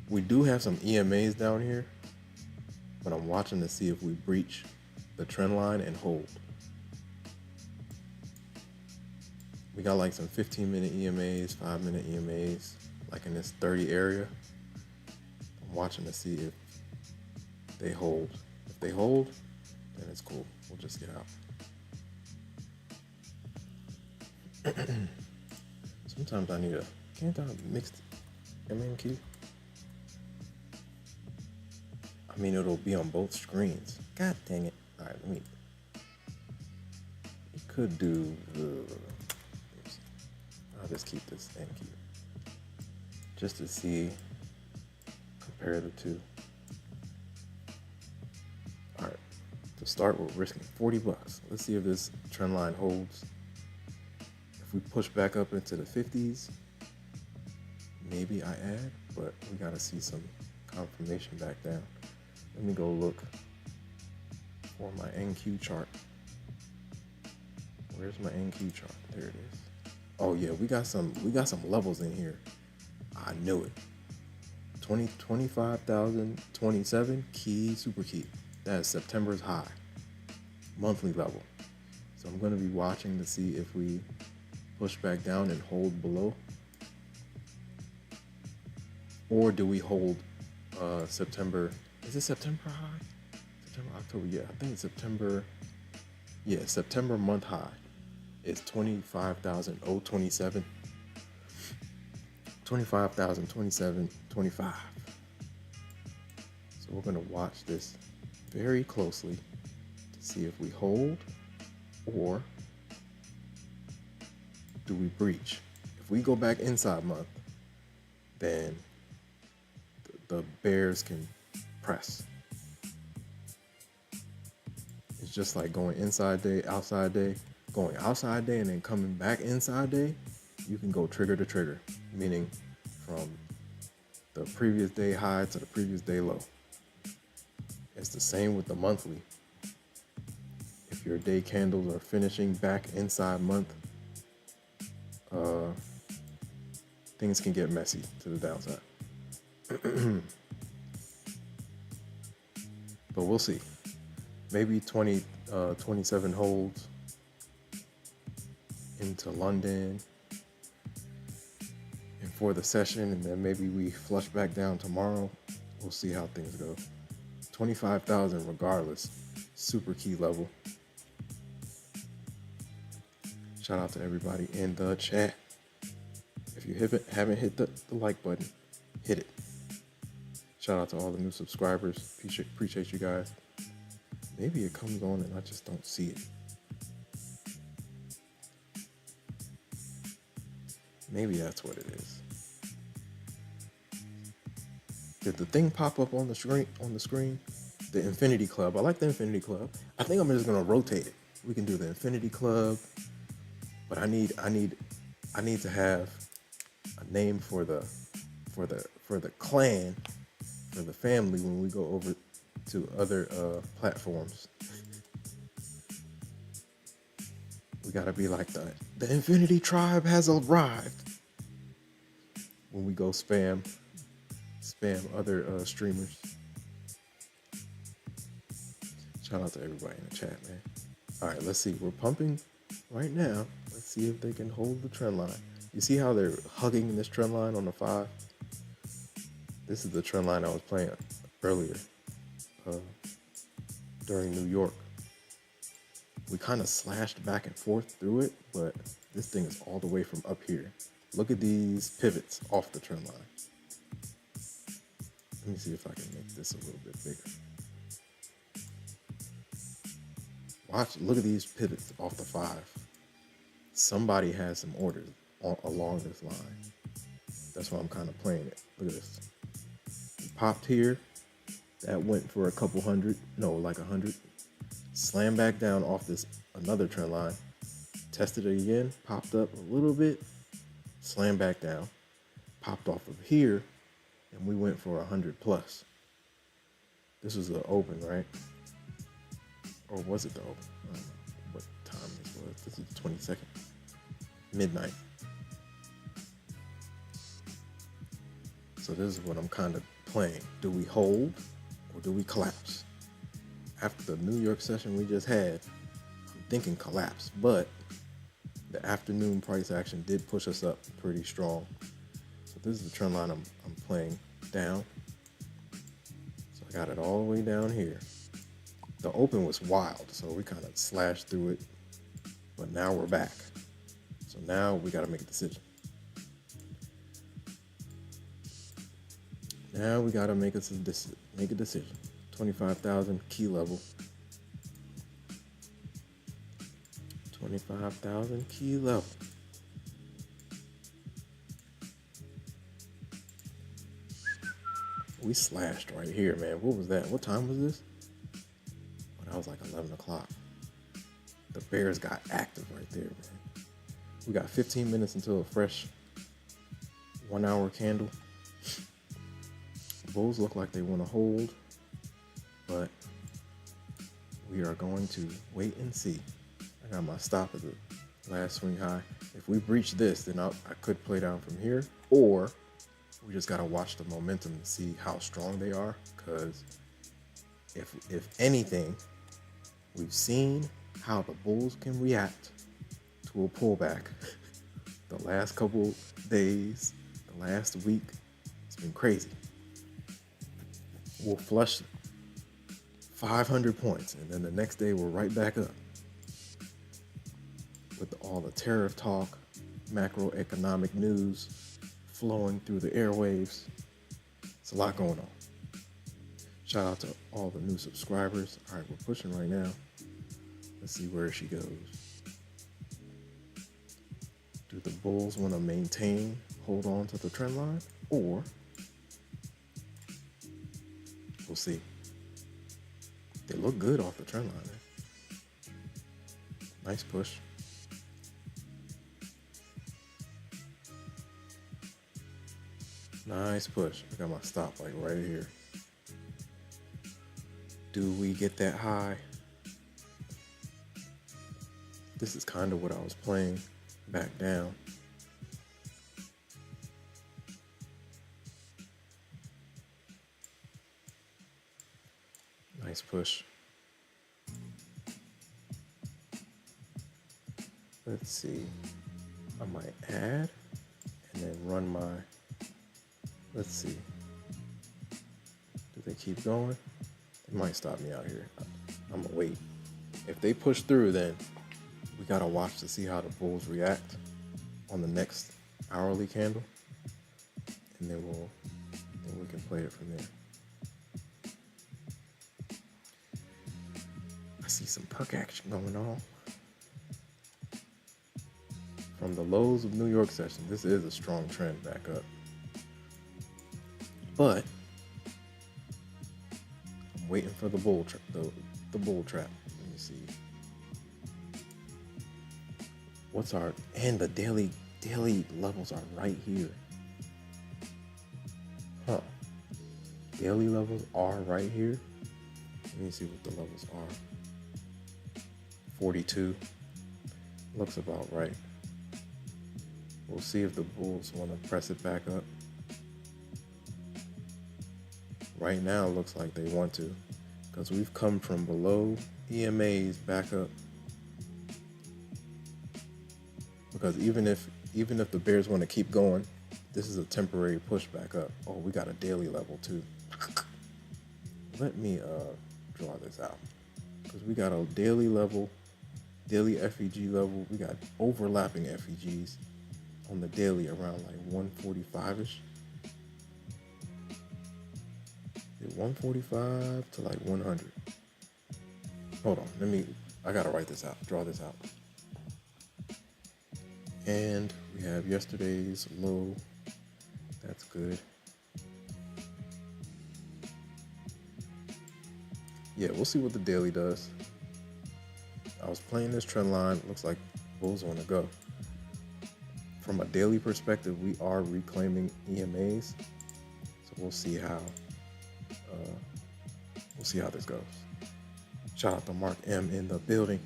We do have some EMAs down here, but I'm watching to see if we breach the trend line and hold. We got like some 15-minute EMAs, 5-minute EMAs, like in this 30 area. I'm watching to see if they hold. If they hold, then it's cool. We'll just get out. Sometimes I need can't I mix MNQ? I mean, it'll be on both screens. God dang it. All right, you could do I'll just keep this NQ. Just to see, compare the two. All right, to start, we're risking $40. Let's see if this trend line holds. If we push back up into the 50s, maybe I add, but we gotta see some confirmation back down. Let me go look for my NQ chart. Where's my NQ chart? There it is. Oh yeah, we got some levels in here. I knew it. 25,027 key, super key. That is September's high, monthly level. So I'm going to be watching to see if we push back down and hold below, or do we hold September? Is it September high? September, October? Yeah, I think it's September. Yeah, September month high is 25,027. 25,027.25. So we're going to watch this very closely to see if we hold or do we breach. If we go back inside month, then the bears can press. It's just like going inside day, outside day, going outside day and then coming back inside day. You can go trigger to trigger, meaning from the previous day high to the previous day low. It's the same with the monthly. If your day candles are finishing back inside month, things can get messy to the downside. But we'll see. Maybe 27 holds into London and for the session, and then maybe we flush back down tomorrow. We'll see how things go. 25,000 regardless, super key level. Shout out to everybody in the chat. If you haven't hit the like button, hit it. Shout out to all the new subscribers. Appreciate you guys. Maybe it comes on and I just don't see it. Maybe that's what it is. Did the thing pop up on the screen? The Infinity Club. I like the Infinity Club. I think I'm just gonna rotate it. We can do the Infinity Club, but I need to have a name for the clan, for the family when we go over to other platforms. We gotta be like the Infinity Tribe has arrived when we go spam other streamers. Shout out to everybody in the chat, man. All right, let's see. We're pumping right now. Let's see if they can hold the trend line. You see how they're hugging this trend line on the 5? This is the trend line I was playing earlier during New York. We kind of slashed back and forth through it, but this thing is all the way from up here. Look at these pivots off the trend line. Let me see if I can make this a little bit bigger. Watch, look at these pivots off the 5. Somebody has some orders along this line. That's why I'm kind of playing it. Look at this. It popped here. That went for a couple hundred. No, like 100. Slammed back down off this another trend line. Tested it again. Popped up a little bit. Slammed back down. Popped off of here. And we went for 100 plus. This was the open, right? Or was it the open? I don't know what time this was. This is the 22nd. Midnight. So this is what I'm kind of playing. Do we hold or do we collapse? After the New York session we just had, I'm thinking collapse, but the afternoon price action did push us up pretty strong. So this is the trend line I'm playing down. So I got it all the way down here. The open was wild, so we kind of slashed through it, but now we're back. So now we got to make a decision. Now we got to make a decision. 25,000 key level. 25,000 key level. We slashed right here, man. What was that? What time was this? That was like 11 o'clock. The bears got active right there, man. We got 15 minutes until a fresh 1 hour candle. The bulls look like they want to hold, but we are going to wait and see. I got my stop at the last swing high. If we breach this, then I could play down from here, or we just got to watch the momentum and see how strong they are, because if anything, we've seen how the bulls can react to a pullback. The last couple days, the last week, it's been crazy. We'll flush 500 points, and then the next day we're right back up. With all the tariff talk, macroeconomic news flowing through the airwaves. It's a lot going on. Shout out to all the new subscribers. All right, we're pushing right now. Let's see where she goes. Do the bulls want to maintain, hold on to the trend line, or we'll see. They look good off the trend line. Man. Nice push. Nice push. I got my stop like right here. Do we get that high? This is kind of what I was playing back down. Nice push. Let's see. I might add and then run my, let's see. Do they keep going? They might stop me out here. I'm gonna wait. If they push through, then We gotta watch to see how the bulls react on the next hourly candle, and then we can play it from there. I see some puck action going on. From the lows of New York session, this is a strong trend back up. But I'm waiting for the bull trap. The bull trap. Let me see. What's our and the daily levels are right here. Huh. Daily levels are right here. Let me see what the levels are. 42. Looks about right. We'll see if the bulls want to press it back up. Right now, it looks like they want to, because we've come from below EMAs back up. Because even if the bears want to keep going, this is a temporary push back up. Oh, we got a daily level too. Let me draw this out, because we got a daily level, daily FEG level. We got overlapping FEGs on the daily around like 145-ish. 145 to like 100. Hold on, I gotta write this out, draw this out. And we have yesterday's low. That's good. Yeah, we'll see what the daily does. I was playing this trend line. Looks like bulls want to go. From a daily perspective, we are reclaiming EMAs. So we'll see how this goes. Shout out to Mark M in the building.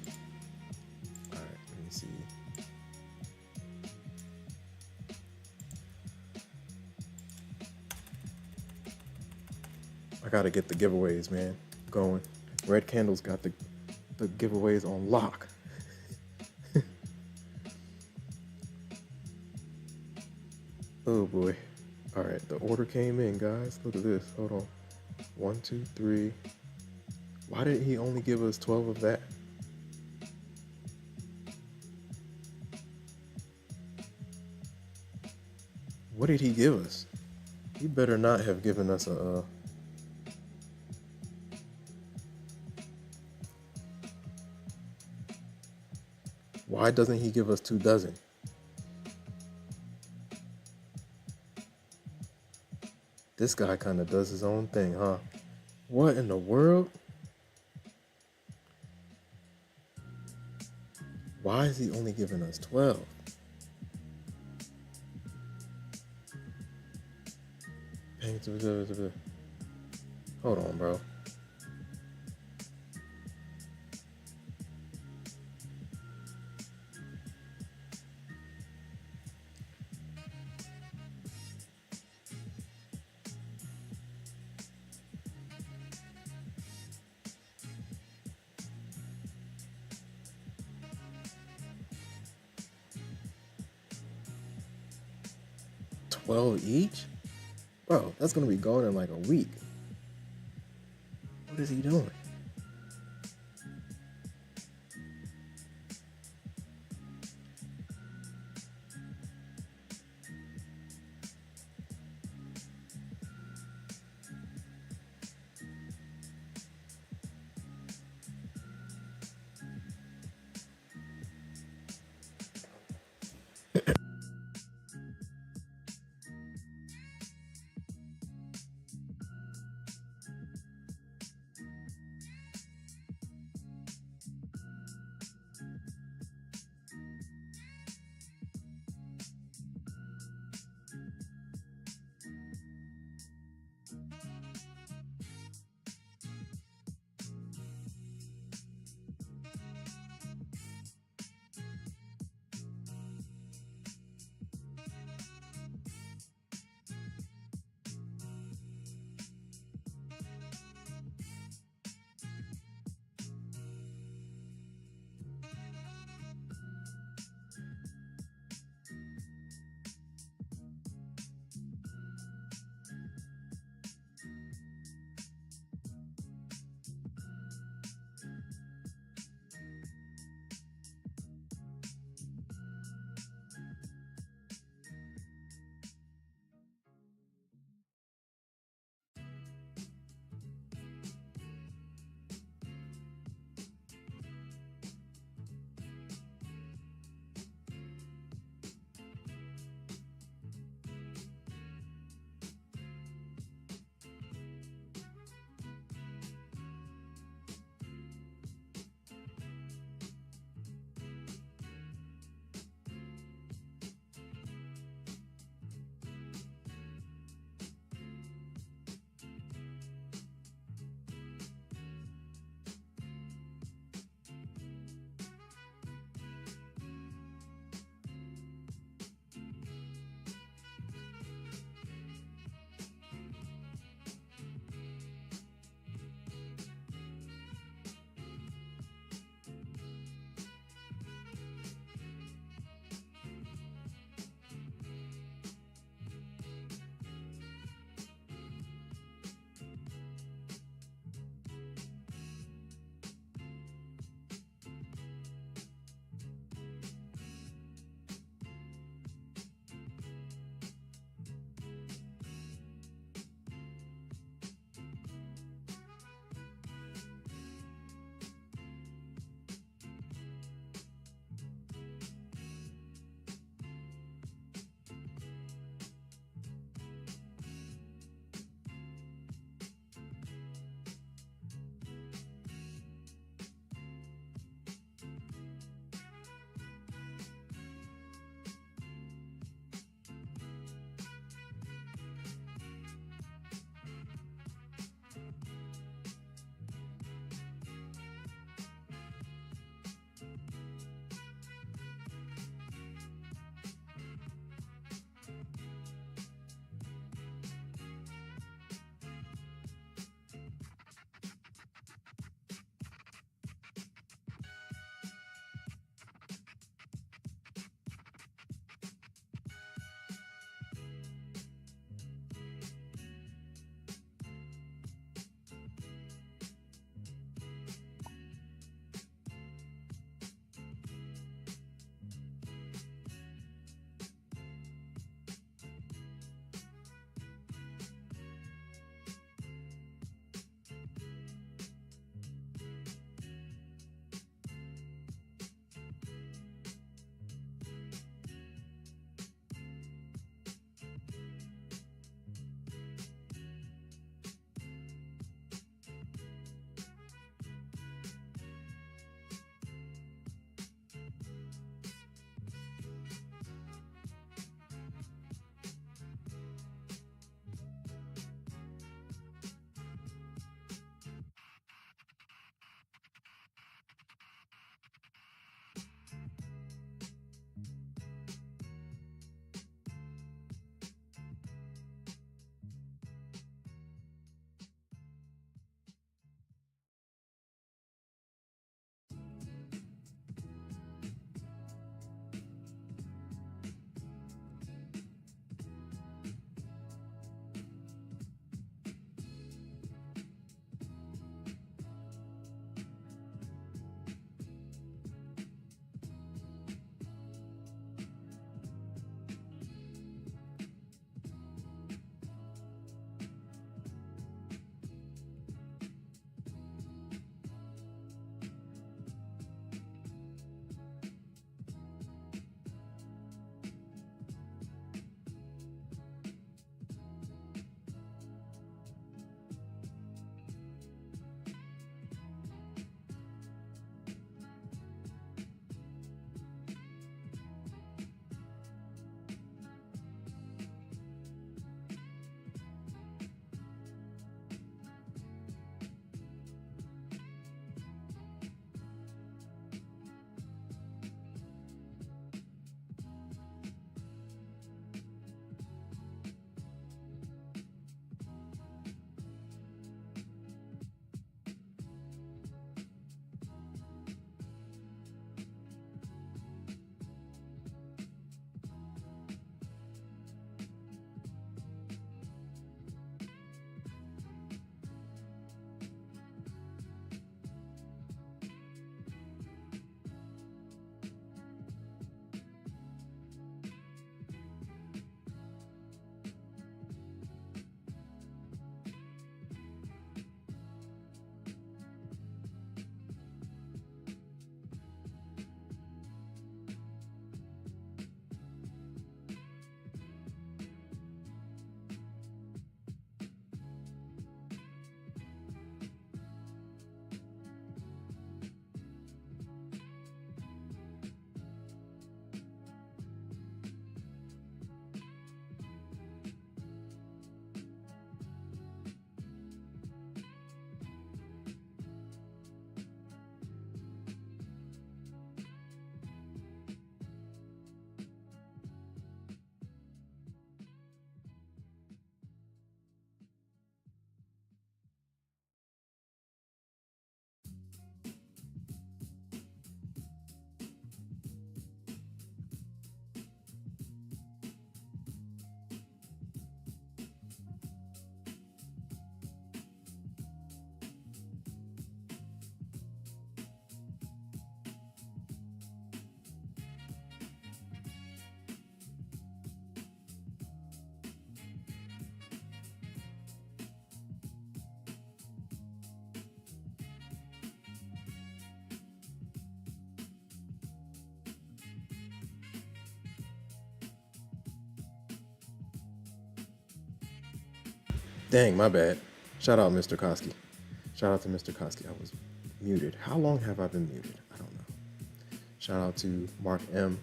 All right, let me see. I gotta get the giveaways, man, going. Red Candle's got the giveaways on lock. Oh boy. All right, the order came in, guys. Look at this. Hold on. 1, 2, 3. Why did he only give us 12 of that? What did he give us? He better not have given us a Why doesn't he give us 2 dozen? This guy kind of does his own thing, huh? What in the world? Why is he only giving us 12? Hold on, bro. $12 each? Bro, that's gonna be gone in like a week. What is he doing? Dang, my bad. Shout out Mr. Koski. Shout out to Mr. Koski. I was muted. How long have I been muted? I don't know. Shout out to Mark M.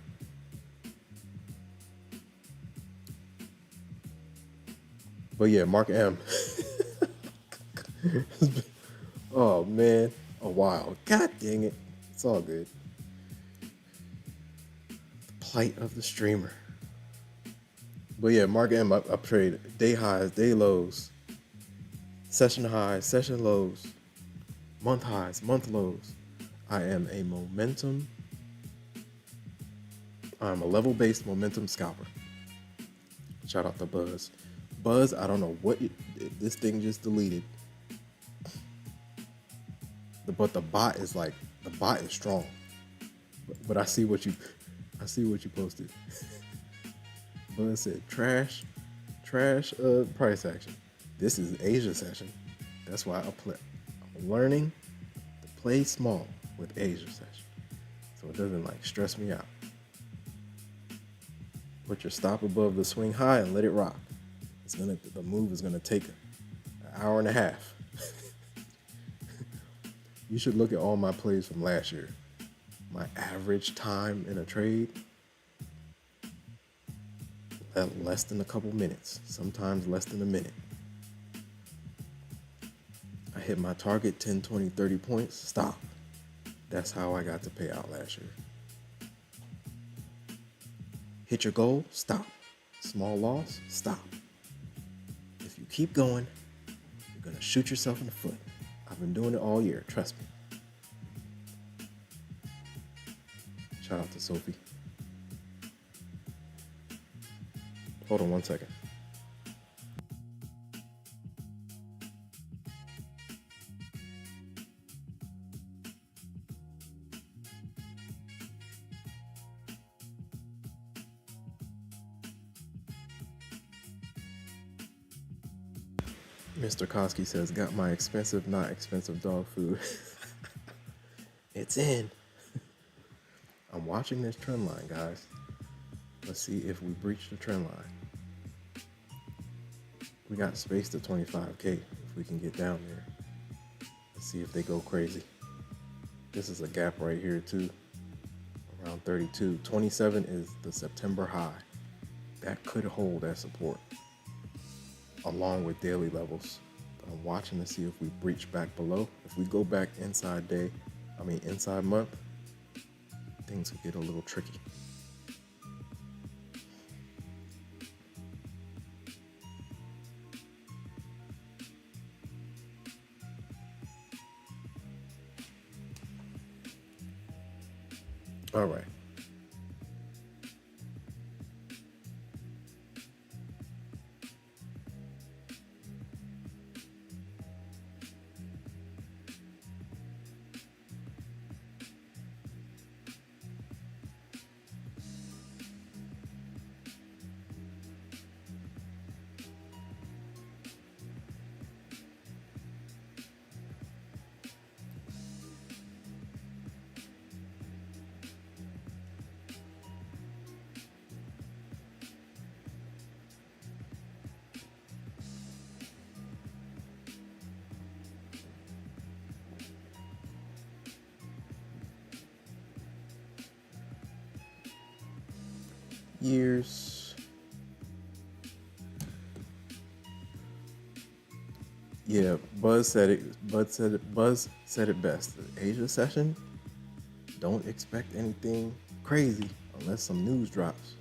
But yeah, Mark M. Oh man, a while. God dang it. It's all good. The plight of the streamer. But yeah, Mark M. Up trade. Day highs, day lows. Session highs, session lows. Month highs, month lows. I'm a level-based momentum scalper. Shout out to Buzz. Buzz, I don't know what this thing just deleted. But the bot is strong. But I see what you posted. Buzz said trash price action. This is Asia session. That's why I'm learning to play small with Asia session, so it doesn't stress me out. Put your stop above the swing high and let it rock. The move is gonna take an hour and a half. You should look at all my plays from last year. My average time in a trade, less than a couple minutes, sometimes less than a minute. I hit my target 10, 20, 30 points, stop. That's how I got to pay out last year. Hit your goal, stop. Small loss, stop. If you keep going, you're gonna shoot yourself in the foot. I've been doing it all year, trust me. Shout out to Sophie. Hold on one second. Mr. Koski says, got my expensive, not expensive dog food. It's in. I'm watching this trend line, guys. Let's see if we breach the trend line. We got space to 25K if we can get down there. Let's see if they go crazy. This is a gap right here too, around 32. 27 is the September high. That could hold as support, along with daily levels. I'm watching to see if we breach back below. If we go back inside month, things could get a little tricky. All right. Years. Yeah, Buzz said it best. The Asia session, don't expect anything crazy unless some news drops.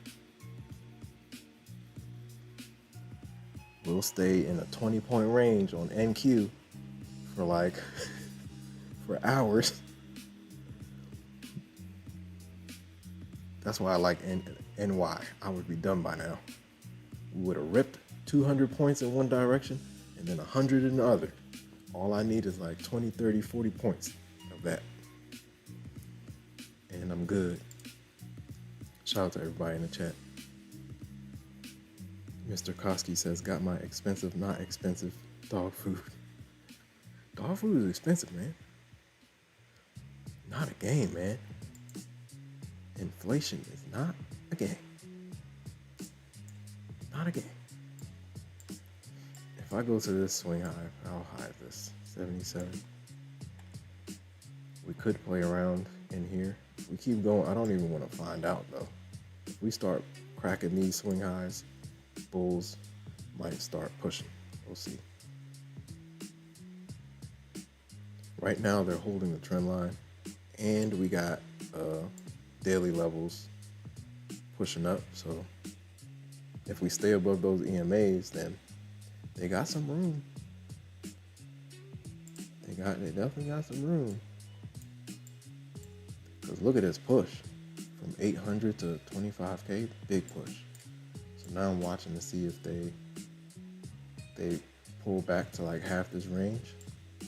We'll stay in a 20-point range on NQ for for hours. That's why I like NY. I would be done by now. We would have ripped 200 points in one direction and then 100 in the other. All I need is 20, 30, 40 points of that. And I'm good. Shout out to everybody in the chat. Mr. Koski says, got my expensive, not expensive dog food. Dog food is expensive, man. Not a game, man. Inflation is not a game. Not a game. if I go to this swing high, how high is this? 77. We could play around in here. If we keep going, I don't even want to find out though. If we start cracking these swing highs, bulls might start pushing. We'll see. Right now they're holding the trend line, and we got daily levels pushing up. So if we stay above those EMAs, then they got some room. They definitely got some room. Because look at this push from 800 to 25K, big push. So now I'm watching to see if they pull back to like half this range,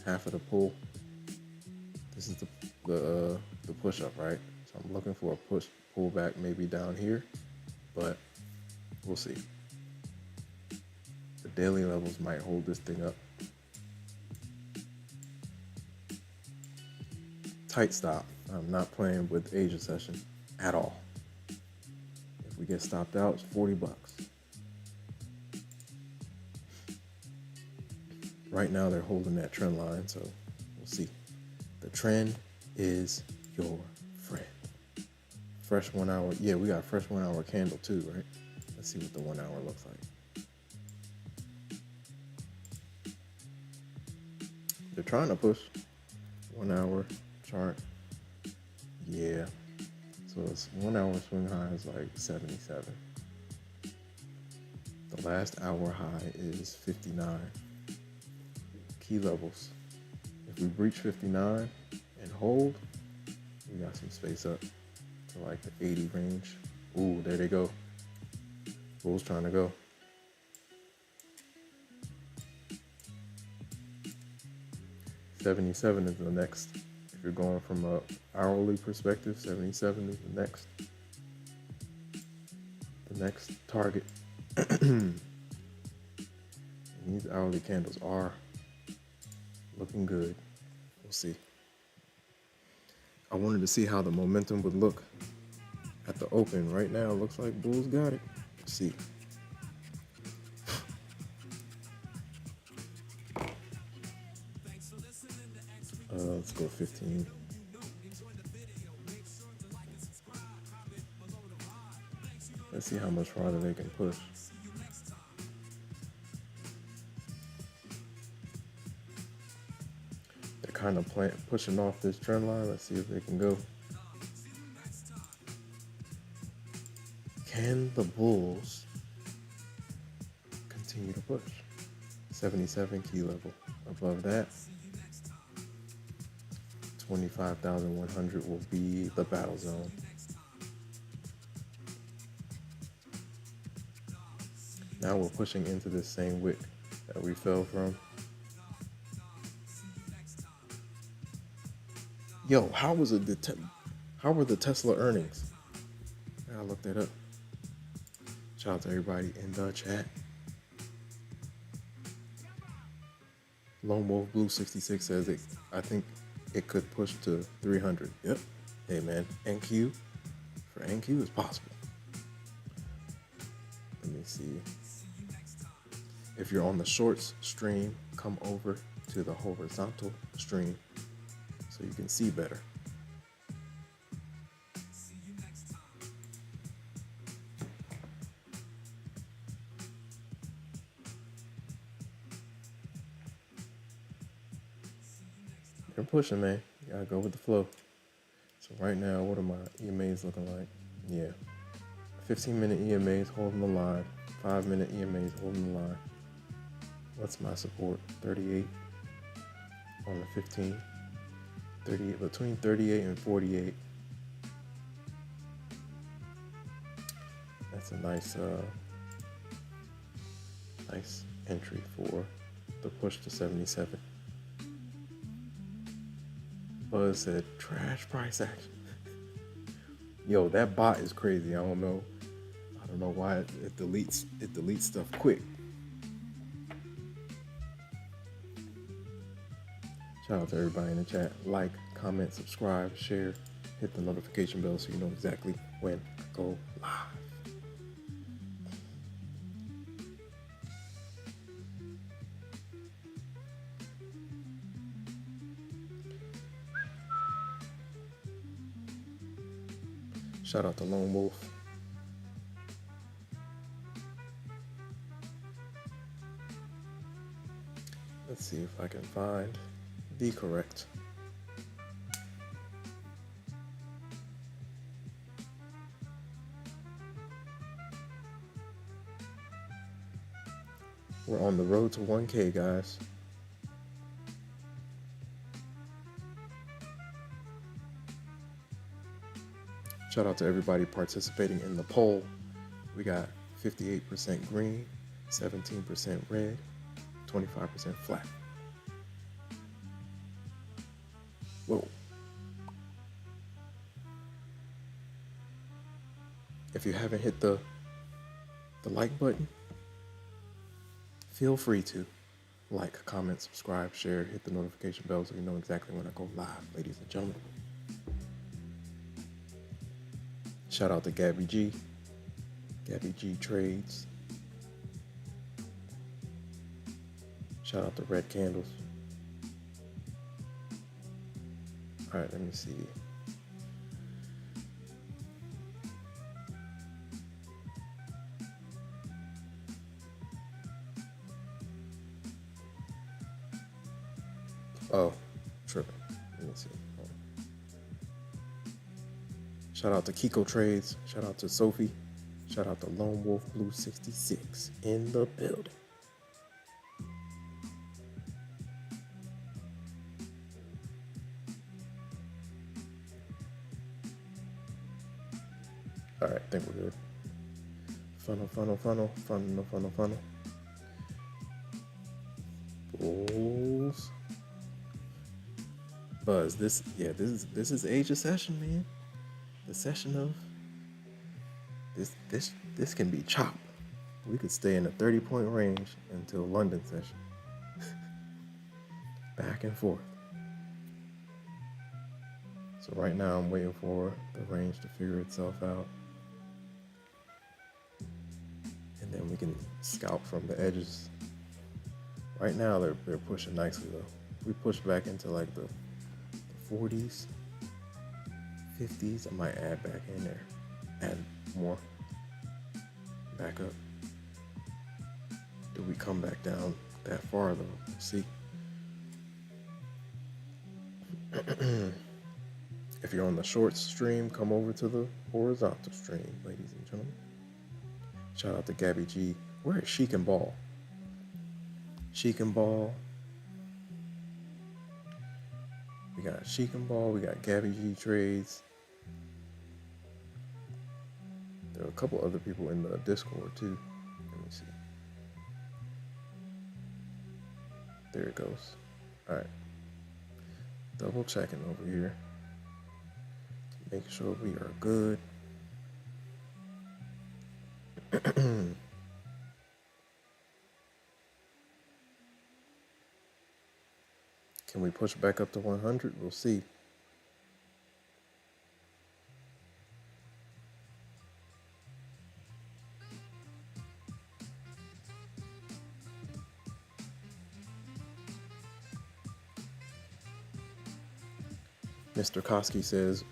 half of the pull. This is the push up, right? So I'm looking for a pull back maybe down here, but we'll see. The daily levels might hold this thing up. Tight stop. I'm not playing with Asia session at all. If we get stopped out, it's 40 bucks. Right now they're holding that trend line, so we'll see. The trend is your friend. Fresh 1 hour. Yeah, we got a fresh 1 hour candle too, right? Let's see what the 1 hour looks like. They're trying to push 1 hour chart. Yeah. So it's 1 hour swing high is like 77. The last hour high is 59. Key levels. If we breach 59 and hold, we got some space up to like the 80 range. Ooh, there they go. Bulls trying to go. $77 is the next. If you're going from a hourly perspective, 77 is the next target. And these hourly candles are looking good. We'll see. I wanted to see how the momentum would look at the open. Right now, it looks like bulls got it. Let's see. Let's go 15. Let's see how much farther they can push. They're kind of pushing off this trend line. Let's see if they can go. Can the bulls continue to push? 77 key level. Above that, 25,100 will be the battle zone. Now we're pushing into this same wick that we fell from. Yo, how were the Tesla earnings? I gotta look that up. Shout out to everybody in the chat. Lone Wolf Blue 66 says I think it could push to 300. Yep. Hey man, NQ for NQ is possible. Let me see. If you're on the shorts stream, come over to the horizontal stream so you can see better. They're pushing, man. You gotta go with the flow. So right now, what are my EMAs looking like? Yeah. 15-minute EMAs holding the line. 5-minute EMAs holding the line. What's my support? 38 on the 15. 38, between 38 and 48. That's a nice nice entry for the push to 77. Buzz said, trash price action. Yo, that bot is crazy. I don't know why it deletes stuff quick. Shout out to everybody in the chat. Like, comment, subscribe, share, hit the notification bell so you know exactly when I go live. Shout out to Lone Wolf. Let's see if I can find the correct. We're on the road to 1K, guys. Shout out to everybody participating in the poll. We got 58% green, 17% red, 25% flat. Whoa. If you haven't hit the like button, feel free to like, comment, subscribe, share, hit the notification bell so you know exactly when I go live, ladies and gentlemen. Shout out to Gabby G Trades. Shout out to Red Candles. All right, let me see. Oh, tripping. Let me see. Shout out to Kiko Trades. Shout out to Sophie. Shout out to Lone Wolf Blue 66 in the building. All right, I think we're good. Funnel. Bulls. Buzz, this is age of session, man. The session of this can be chopped. We could stay in a 30-point range until London session. Back and forth. So right now I'm waiting for the range to figure itself out. And then we can scalp from the edges. Right now they're pushing nicely though. We push back into like the 40s, 50s. I might add back in there. Add more. Back up. Do we come back down that far though? Let's see. If you're on the short stream, come over to the horizontal stream, ladies and gentlemen. Shout out to Gabby G. Where is Sheik and Ball? Sheik and Ball. We got Sheik and Ball. We got Gabby G Trades. There are a couple other people in the Discord too. Let me see. There it goes. All right. Double checking over here. Make sure we are good. Can we push back up to 100? We'll see. Mr. Koski says,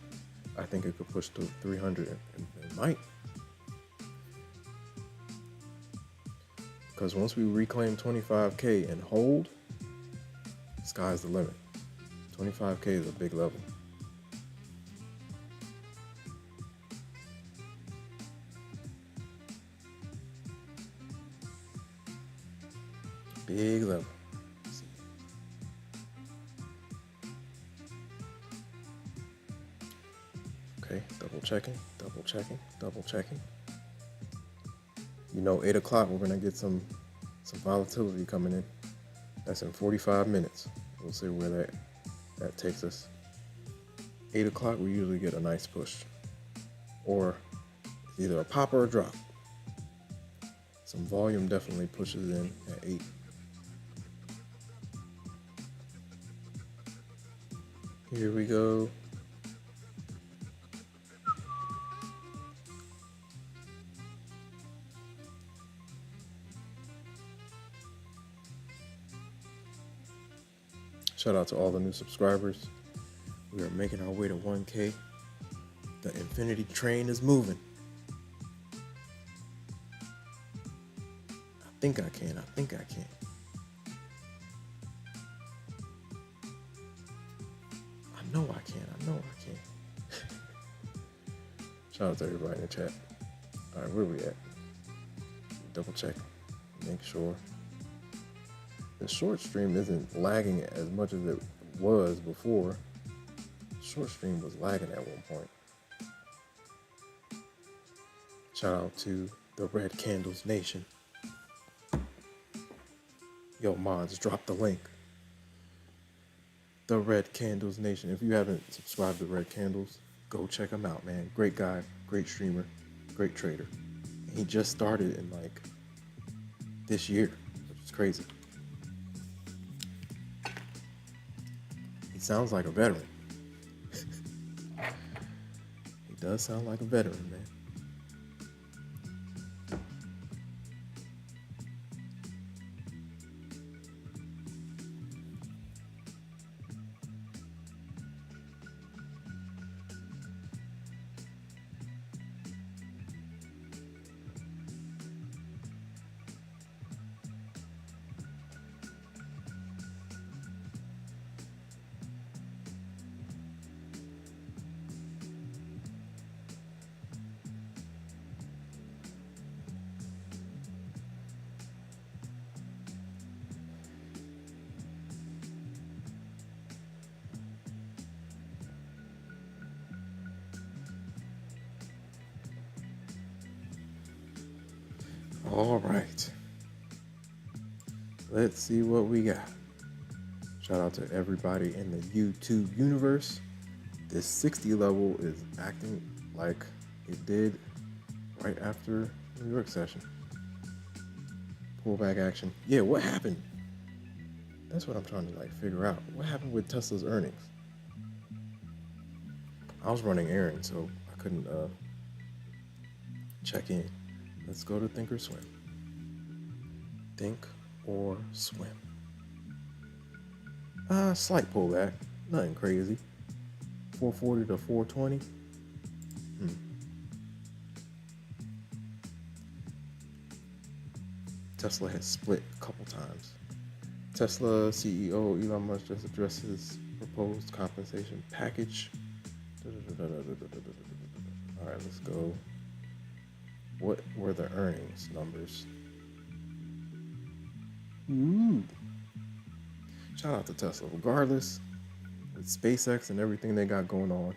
I think it could push to 300. It might. Because once we reclaim 25K and hold, sky's the limit. 25K is a big level. Big level. Okay, double checking. You know, 8 o'clock, we're going to get some volatility coming in. That's in 45 minutes. We'll see where that takes us. 8 o'clock, we usually get a nice push. Or it's either a pop or a drop. Some volume definitely pushes in at 8. Here we go. Shout out to all the new subscribers. We are making our way to 1K. The infinity train is moving. I think I can. I know I can. Shout out to everybody in the chat. All right, where we at? Double check, make sure. The short stream isn't lagging as much as it was before. Short stream was lagging at one point. Shout out to the Red Candles Nation. Yo, mods, drop the link. The Red Candles Nation. If you haven't subscribed to Red Candles, go check him out, man. Great guy, great streamer, great trader. He just started in like this year, which is crazy. He sounds like a veteran. He does sound like a veteran, man. All right. Let's see what we got. Shout out to everybody in the YouTube universe. This 60 level is acting like it did right after New York session. Pullback action. Yeah, what happened? That's what I'm trying to figure out. What happened with Tesla's earnings? I was running errands, so I couldn't check in. Let's go to Think or Swim. Think or Swim. Slight pullback. Nothing crazy. 440 to 420. Tesla has split a couple times. Tesla CEO Elon Musk just addressed his proposed compensation package. All right, let's go. What were the earnings numbers? Ooh. Shout out to Tesla. Regardless, with SpaceX and everything they got going on,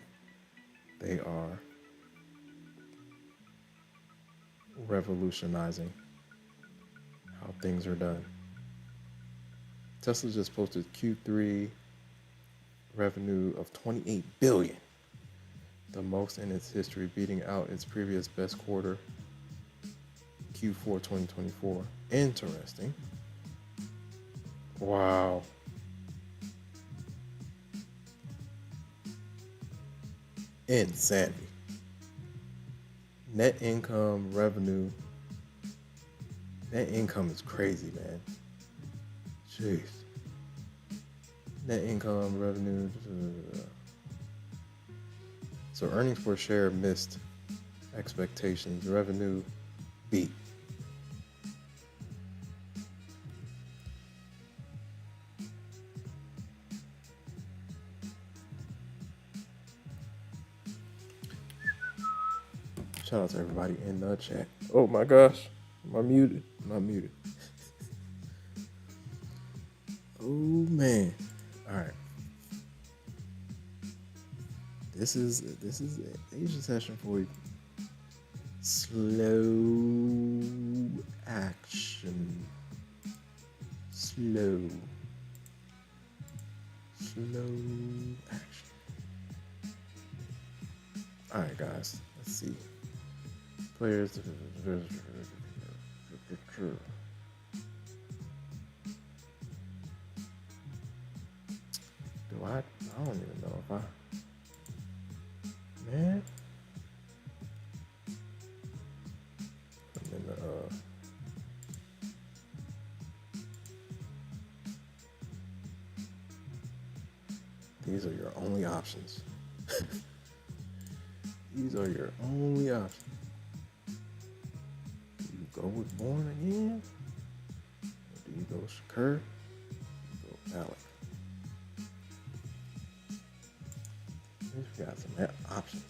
they are revolutionizing how things are done. Tesla just posted Q3 revenue of $28 billion, the most in its history, beating out its previous best quarter, Q4 2024. Interesting. Wow. Insanity. Net income, revenue. Net income is crazy, man. Jeez. Net income, revenue. So earnings per share missed expectations. Revenue beat. Shout out to everybody in the chat. Oh my gosh. Am I muted? I'm not muted. Oh man. All right. This is Asia session for you. Slow action. Slow action. All right, guys. Let's see. Players. Do I don't even know if man. I'm in the these are your only options. These are your only options. Do you go with Born again? Or do you go Shakur? You go Alec. We got some options.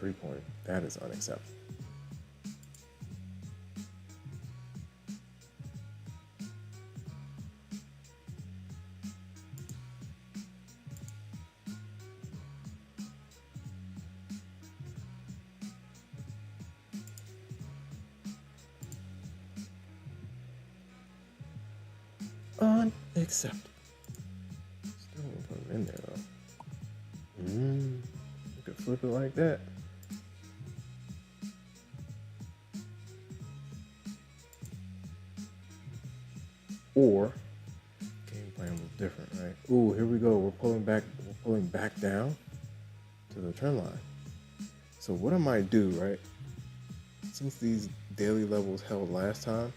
3-point. That is unacceptable. Unacceptable. Still gonna put them in there though. You could flip it like that. Or game plan was different, right? Ooh, here we go. We're pulling back down to the trend line. So what I might do, right? Since these daily levels held last time,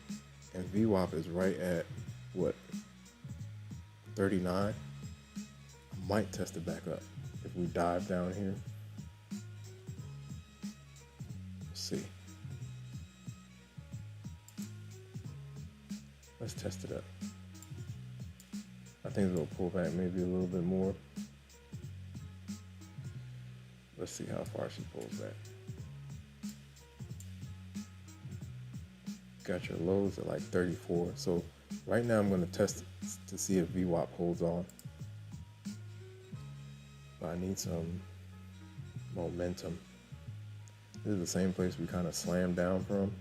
and VWAP is right at what, 39, I might test it back up if we dive down here. Let's see. Let's test it up. I think it'll pull back maybe a little bit more. Let's see how far she pulls back. Got your lows at like 34. So right now I'm going to test to see if VWAP holds on. But I need some momentum. This is the same place we kind of slammed down from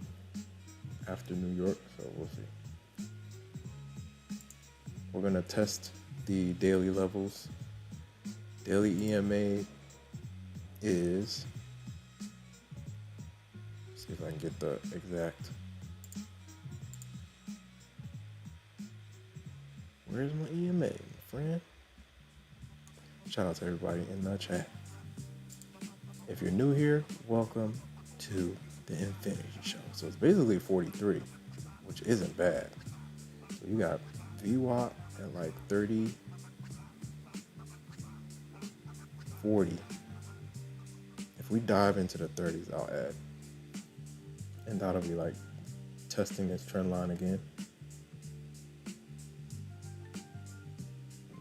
after New York, so we'll see. We're going to test the daily levels. Daily EMA is, see if I can get the exact. Where's my EMA, my friend? Shout out to everybody in the chat. If you're new here, welcome to the Infinity Show. So it's basically 43, which isn't bad. So you got VWAP at like 30, 40. If we dive into the 30s, I'll add. And that'll be like testing this trend line again.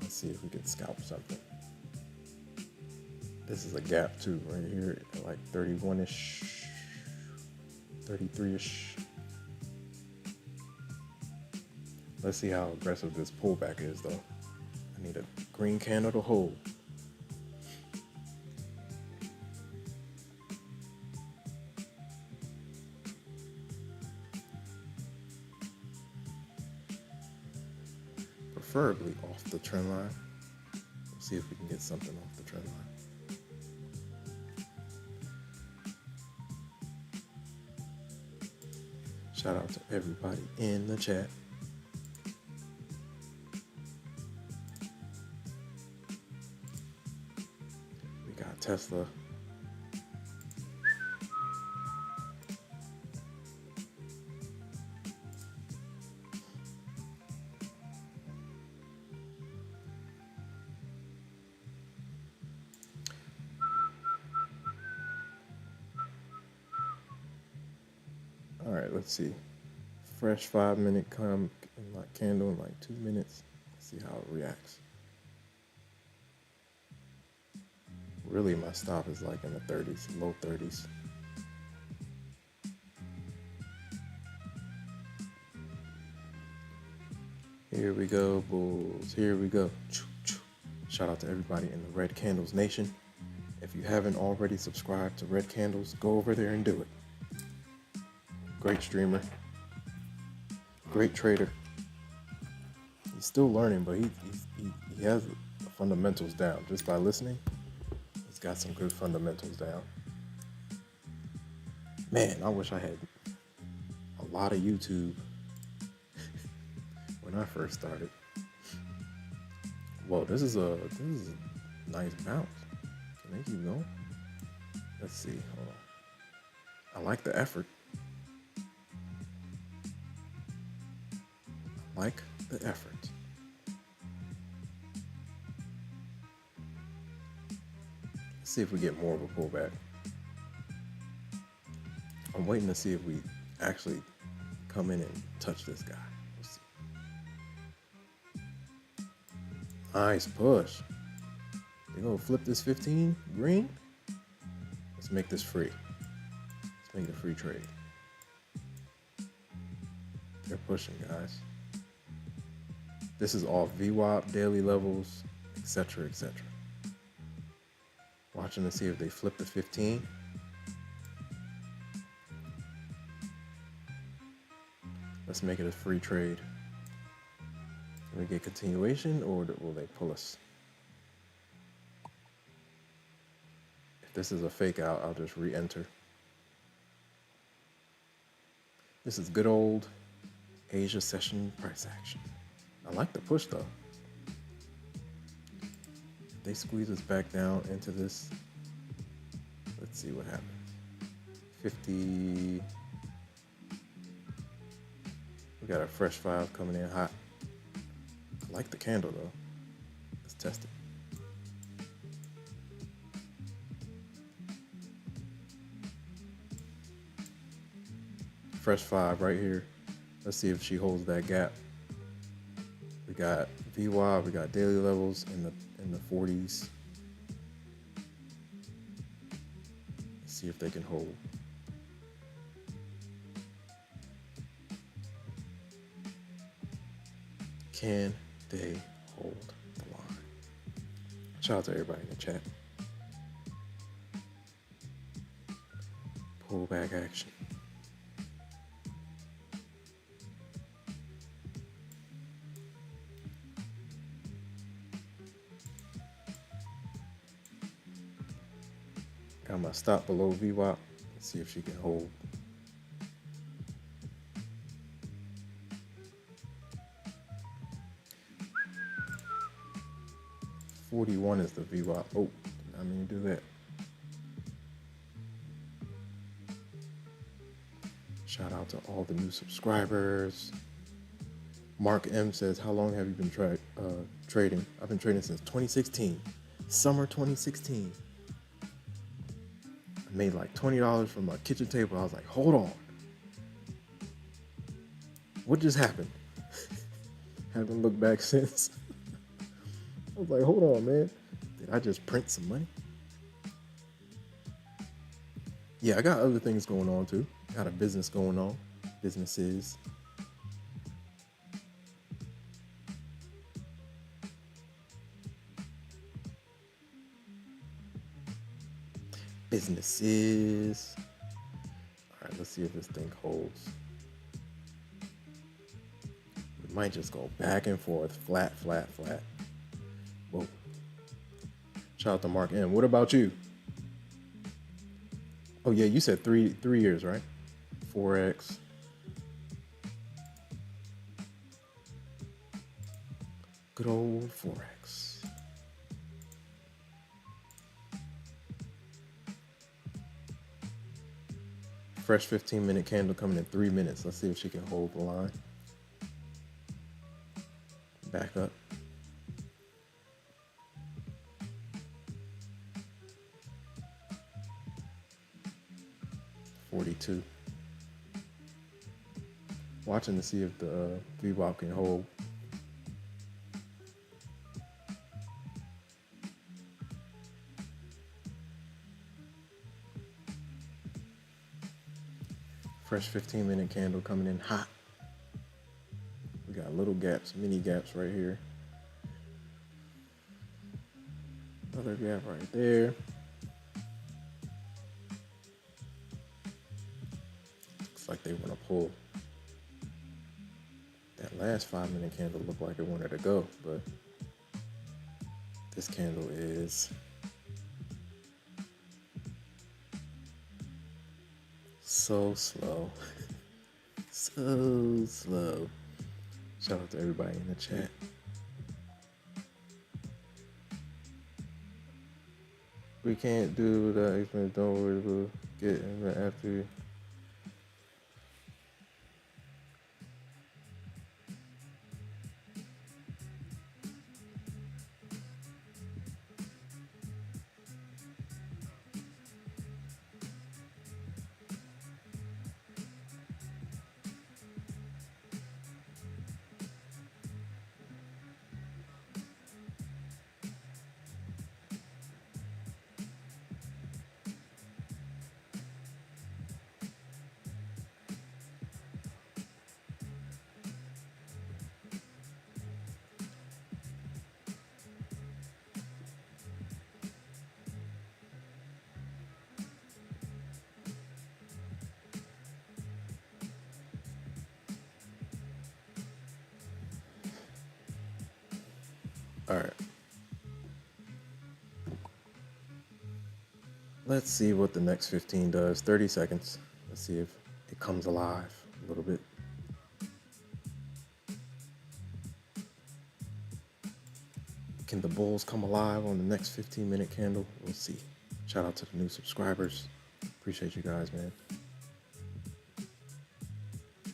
Let's see if we can scalp something. This is a gap too, right here at like 31-ish, 33-ish. Let's see how aggressive this pullback is though. I need a green candle to hold. Preferably off the trend line. Let's see if we can get something off the trend line. Shout out to everybody in the chat. We got Tesla. All right, let's see. Fresh 5-minute candle in like 2 minutes. Let's see how it reacts. Really, my stop is like in the 30s, low 30s. Here we go, bulls. Here we go. Shout out to everybody in the Red Candles Nation. If you haven't already subscribed to Red Candles, go over there and do it. Great streamer, great trader. He's still learning, but he has the fundamentals down. Just by listening, he's got some good fundamentals down. Man, I wish I had a lot of YouTube when I first started. Whoa, this is a nice bounce. Can they keep going? Let's see. Hold on. I like the effort. Like the effort. Let's Let's see if we get more of a pullback. I'm waiting to see if we actually come in and touch this guy. Let's see. Nice push. They're gonna flip this 15 green. Let's make this free. Let's make it a free trade. They're pushing, guys. This is off VWAP, daily levels, etc., etc. Watching to see if they flip the 15. Let's make it a free trade. Can we get continuation, or will they pull us? If this is a fake out, I'll just re-enter. This is good old Asia session price action. I like the push though. If they squeeze us back down into this, let's see what happens. 50. We got a fresh 5 coming in hot. I like the candle though. Let's test it. Fresh 5 right here. Let's see if she holds that gap. We got VWAP, we got daily levels in the 40s. Let's see if they can hold. Can they hold the line? Shout out to everybody in the chat. Pullback action. Got my stop below VWAP. Let's see if she can hold. $41 is the VWAP. Oh, I mean do that. Shout out to all the new subscribers. Mark M says, how long have you been trading? I've been trading since 2016, summer 2016. I made like $20 from my kitchen table. I was like, hold on. What just happened? Haven't looked back since. I was like, hold on, man. Did I just print some money? Yeah, I got other things going on too. Got a business going on. Businesses. Businesses. All right, let's see if this thing holds. We might just go back and forth, flat, flat, flat. Whoa. Shout out to Mark M. What about you? Oh yeah, you said three years, right? 4X. Good old 4X. Fresh 15-minute candle coming in 3 minutes. Let's see if she can hold the line. Back up. $42. Watching to see if the VWAP can hold. Fresh 15-minute candle coming in hot. We got little gaps, mini gaps right here. Another gap right there. Looks like they want to pull. That last 5-minute candle looked like it wanted to go, but this candle is so slow. So slow. Shout out to everybody in the chat. We can't do that. Don't worry about getting after you. All right. Let's see what the next 15 does. 30 seconds. Let's see if it comes alive a little bit. Can the bulls come alive on the next 15-minute candle? We'll see. Shout out to the new subscribers. Appreciate you guys, man.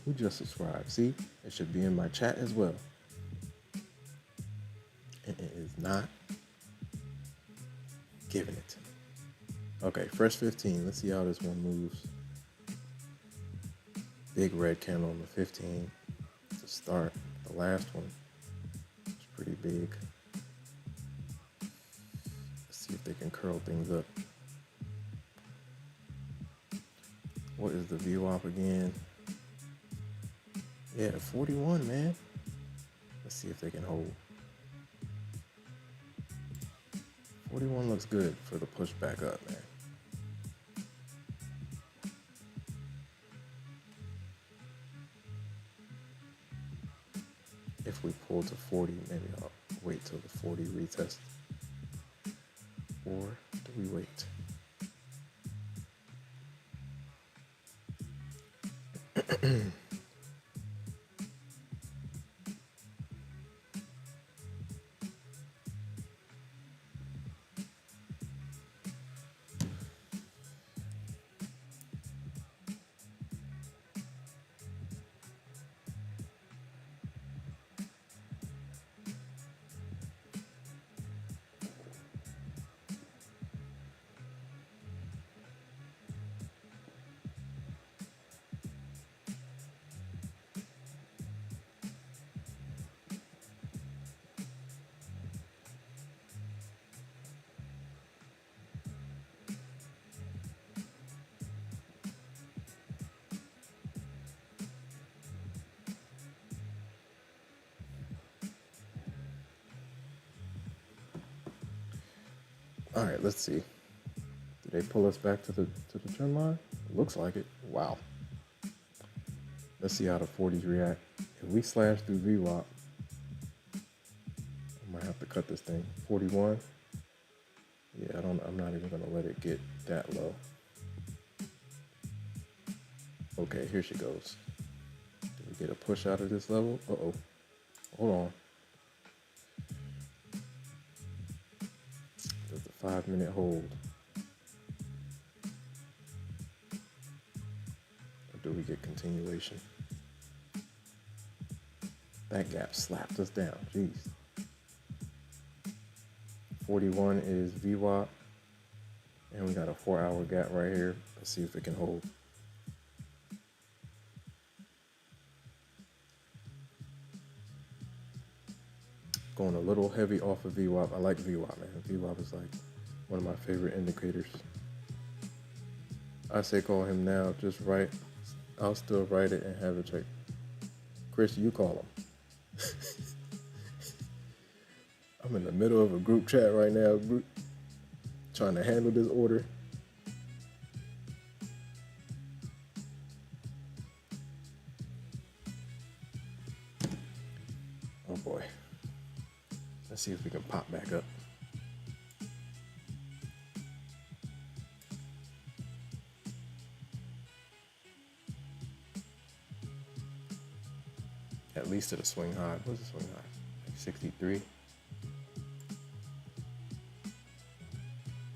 Who just subscribed? See, it should be in my chat as well. And it is not giving it to me. Okay, fresh 15. Let's see how this one moves. Big red candle on the 15 to start. The last one is pretty big. Let's see if they can curl things up. What is the VWAP again? Yeah, 41, man. Let's see if they can hold. 41 looks good for the push back up, man. If we pull to 40, maybe I'll wait till the 40 retest. Or do we wait? All right, let's see. Did they pull us back to the trend line? It looks like it. Wow. Let's see how the 40s react. If we slash through VWAP, I might have to cut this thing. 41. Yeah, I'm not even gonna let it get that low. Okay, here she goes. Did we get a push out of this level? Uh-oh. Hold on. Does the 5-minute hold? Or do we get continuation? That gap slapped us down. Jeez. 41 is VWAP. And we got a 4-hour gap right here. Let's see if it can hold. Going a little heavy off of VWAP. I like VWAP, man. VWAP is like one of my favorite indicators. I say call him now. Just write. I'll still write it and have it checked. Chris, you call him. I'm in the middle of a group chat right now, trying to handle this order. Oh boy. Let's see if we can pop back up. At least to the swing high. What's the swing high? Like 63?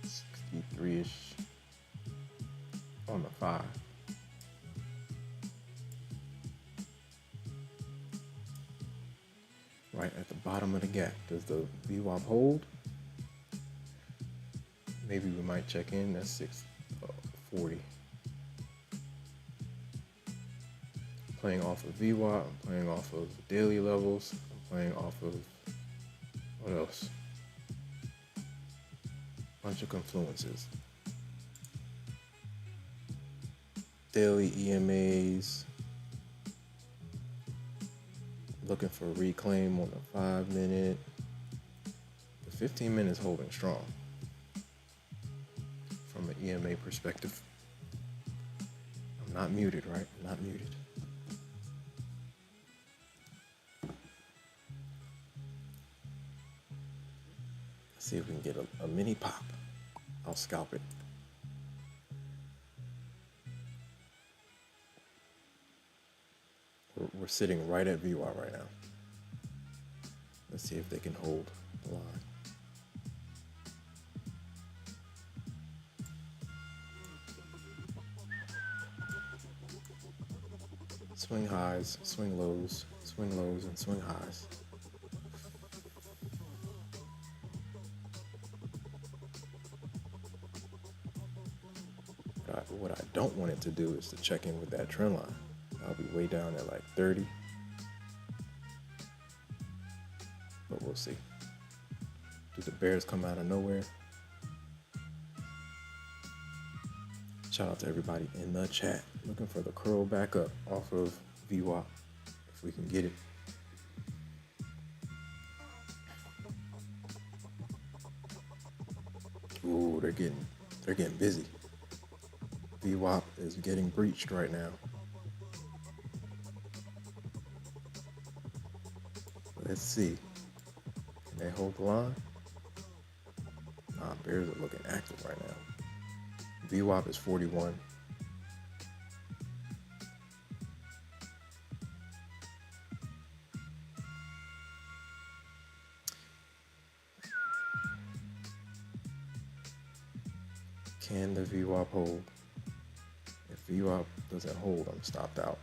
63-ish on the 5. Right at the bottom of the gap. Does the VWAP hold? Maybe we might check in. That's 640. Playing off of VWAP, I'm playing off of daily levels, I'm playing off of, what else? Bunch of confluences. Daily EMAs. Looking for a reclaim on the 5-minute. The 15 minutes holding strong from an EMA perspective. I'm not muted, right? I'm not muted. Let's see if we can get a mini pop. I'll scalp it. We're sitting right at VWAP right now. Let's see if they can hold the line. Swing highs, swing lows, and swing highs. What I don't want it to do is to check in with that trend line. I'll be way down at like 30. But we'll see. Do the bears come out of nowhere? Shout out to everybody in the chat. Looking for the curl back up off of VWAP, if we can get it. Ooh, they're getting busy. VWAP is getting breached right now. Let's see. Can they hold the line? Nah, bears are looking active right now. VWAP is 41. Can the VWAP hold? If VWAP doesn't hold, I'm stopped out.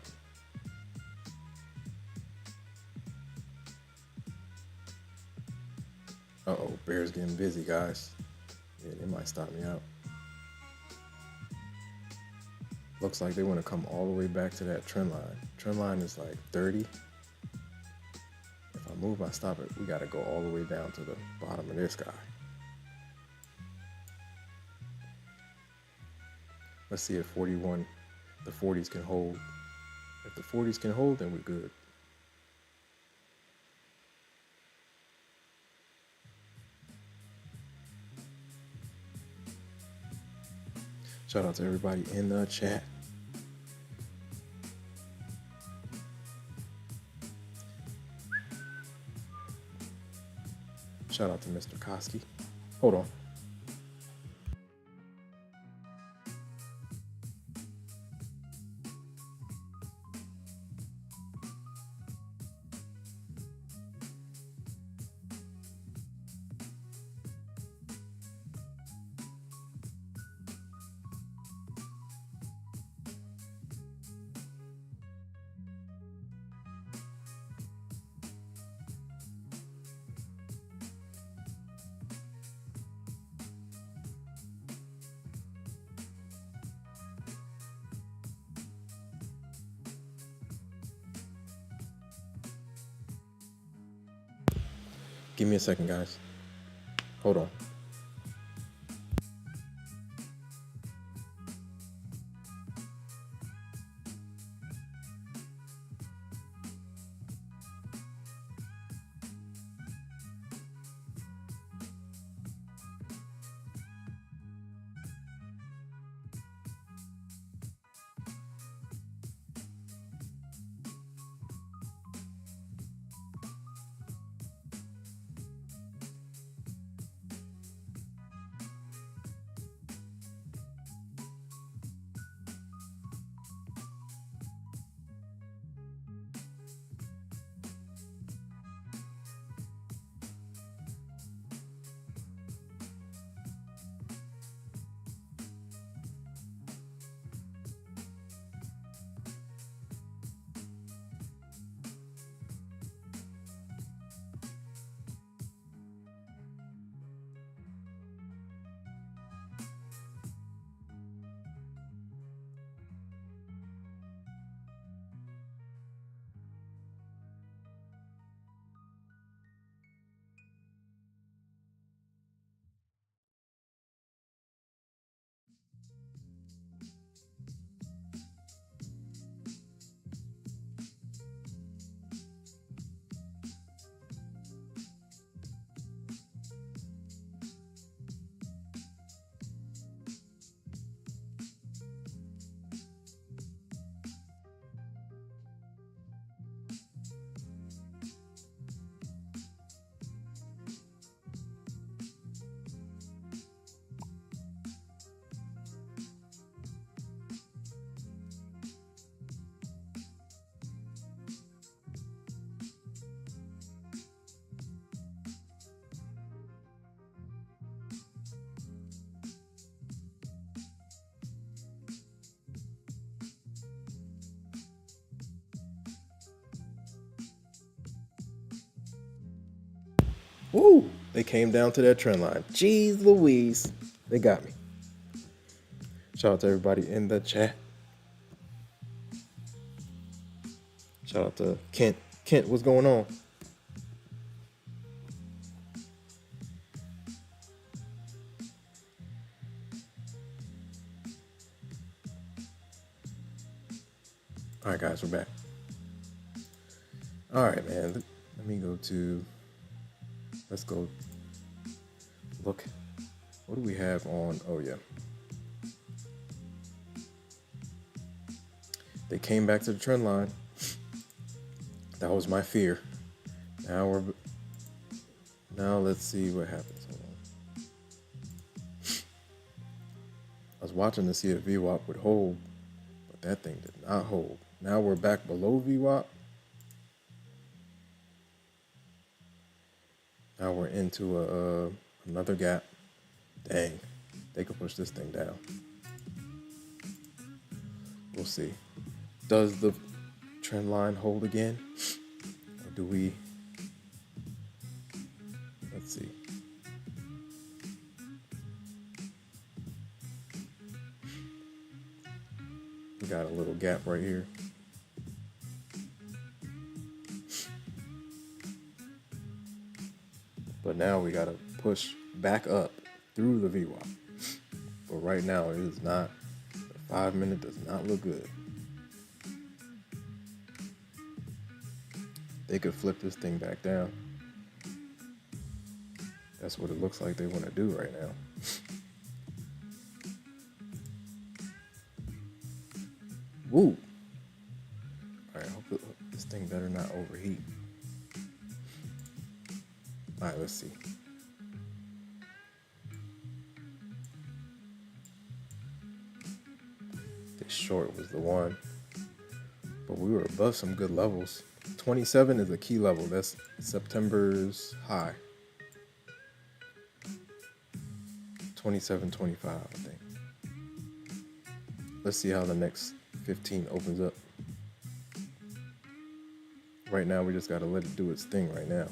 Uh-oh, bears getting busy, guys. Yeah, they might stop me out. Looks like they want to come all the way back to that trend line. Trend line is like 30. If I move my stop it, we got to go all the way down to the bottom of this guy. Let's see if 41, the 40s can hold. If the 40s can hold, then we're good. Shout out to everybody in the chat. Shout out to Mr. Koski. Hold on. Give me a second, guys. Hold on. Woo! They came down to that trend line. Jeez Louise. They got me. Shout out to everybody in the chat. Shout out to Kent. Kent, what's going on? All right, guys, we're back. All right, man. Let me go to. Let's go look. What do we have on? Oh, yeah. They came back to the trend line. That was my fear. Now let's see what happens. Hold on. I was watching to see if VWAP would hold, but that thing did not hold. Now we're back below VWAP. Now we're into another gap. Dang, they could push this thing down. We'll see. Does the trend line hold again? Or do we? Let's see. We got a little gap right here. But now we got to push back up through the VWAP. But right now it is not. The 5 minute does not look good. They could flip this thing back down. That's what it looks like they want to do right now. Woo! All right, hope this thing better not overheat. All right, let's see. This short was the one, but we were above some good levels. 27 is a key level. That's September's high. 27.25, I think. Let's see how the next 15 opens up. Right now, we just got to let it do its thing right now.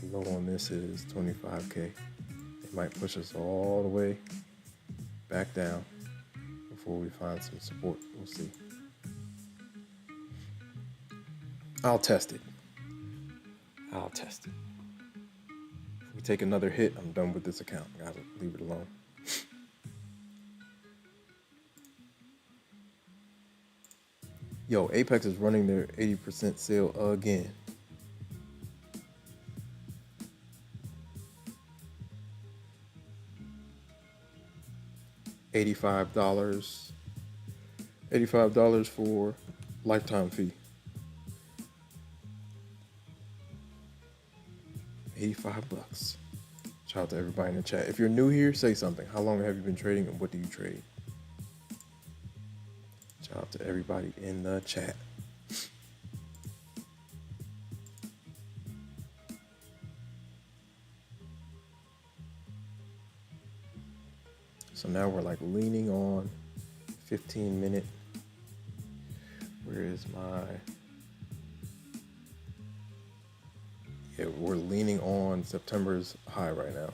The low on this is 25K. It might push us all the way back down before we find some support. We'll see. I'll test it. If we take another hit, I'm done with this account. I gotta leave it alone. Yo, Apex is running their 80% sale again. $85 for lifetime fee. 85 bucks. Shout out to everybody in the chat. If you're new here, say something. How long have you been trading and what do you trade? Shout out to everybody in the chat. So now we're like leaning on 15-minute. Where is my... Yeah, we're leaning on September's high right now.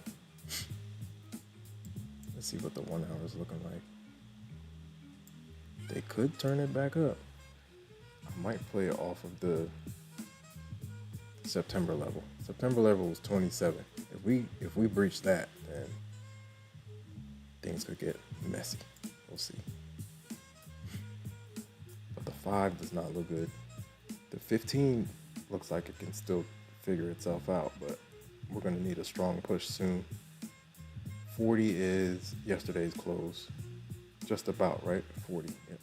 Let's see what the 1 hour is looking like. They could turn it back up. I might play it off of the September level. September level was 27. If we breach that, then things could get messy. We'll see. But the 5 does not look good. The 15 looks like it can still figure itself out, but we're going to need a strong push soon. 40 is yesterday's close. Just about, right? 40. Yep.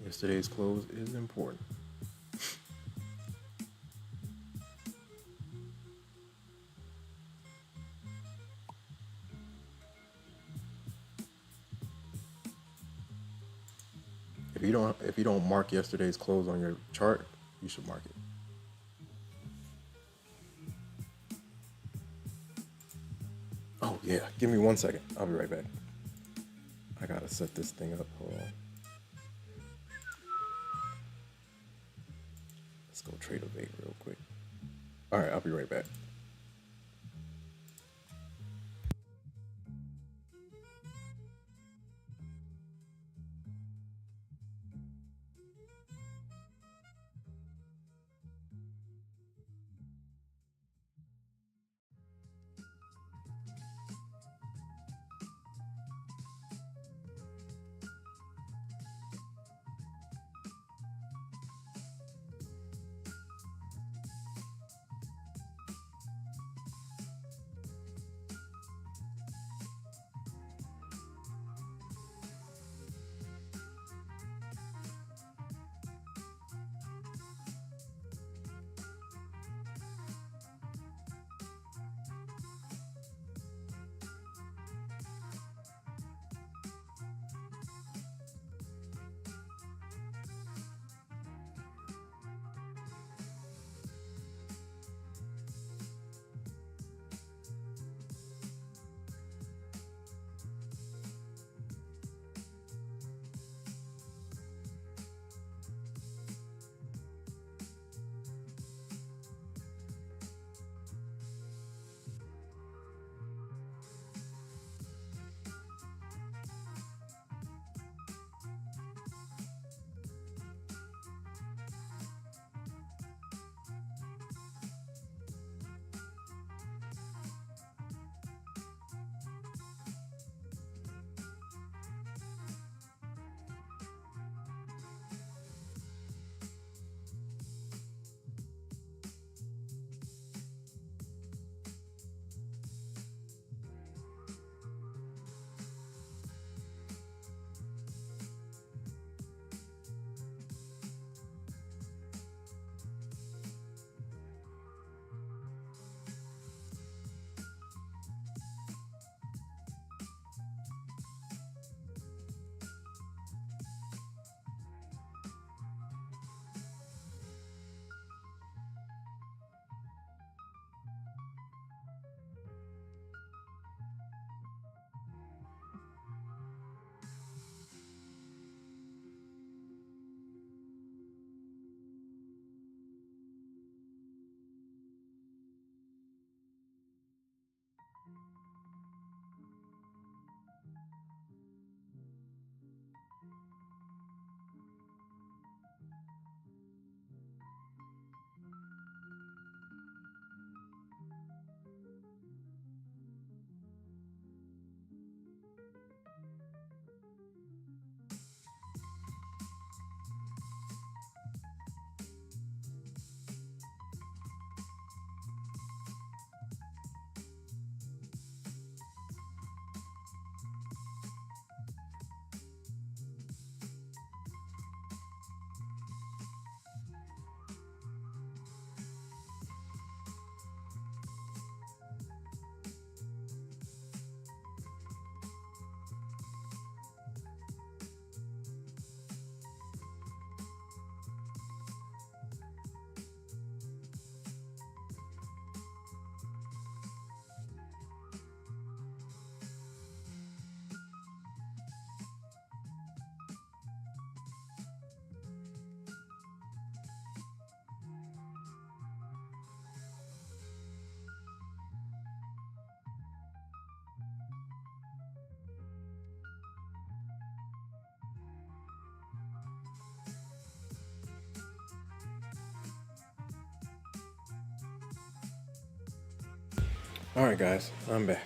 Yesterday's close is important. If you don't mark yesterday's close on your chart, you should mark it. Oh yeah, give me 1 second. I'll be right back. I gotta set this thing up. Hold on. Let's go trade a bait real quick. All right, I'll be right back. All right, guys, I'm back.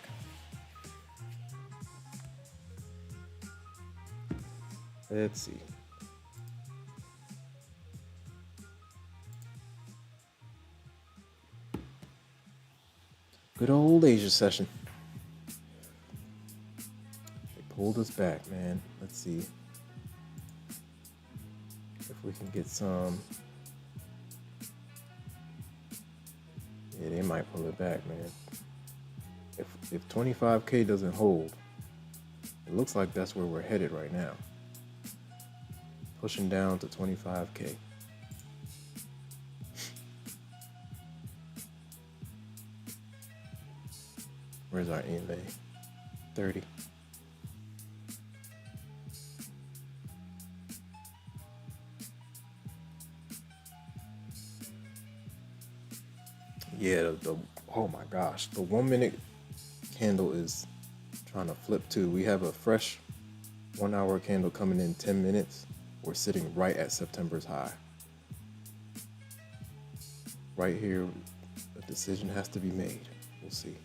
Let's see. Good old Asia session. They pulled us back, man. Let's see if we can get some. Yeah, they might pull it back, man. If 25K doesn't hold, it looks like that's where we're headed right now. Pushing down to 25K. Where's our EMA? 30. Yeah, oh my gosh, the 1 minute candle is trying to flip too. We have a fresh 1 hour candle coming in 10 minutes. We're sitting right at September's high. Right here, a decision has to be made. We'll see.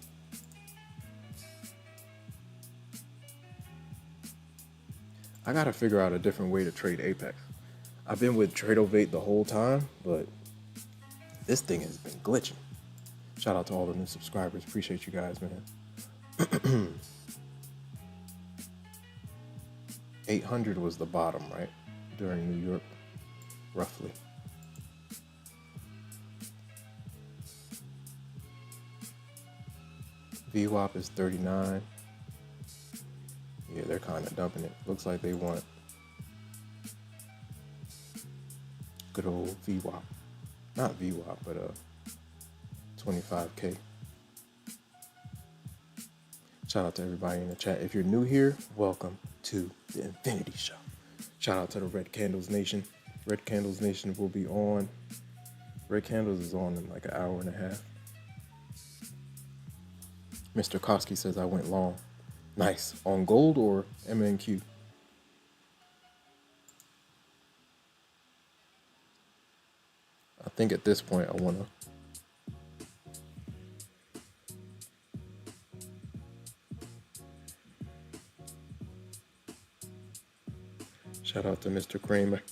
I gotta figure out a different way to trade Apex. I've been with Tradeovate the whole time, but this thing has been glitching. Shout out to all the new subscribers. Appreciate you guys, man. 800 was the bottom, right? During New York, roughly. VWAP is 39. Yeah, they're kind of dumping it. Looks like they want good old VWAP. Not VWAP, but 25K. Shout out to everybody in the chat. If you're new here, welcome to the Infinity Show. Shout out to the Red Candles Nation. Red Candles Nation will be on. Red Candles is on in like an hour and a half. Mr. Koski says I went long. Nice. On gold or MNQ? I think at this point I want to. Shout out to Mr. Kramer.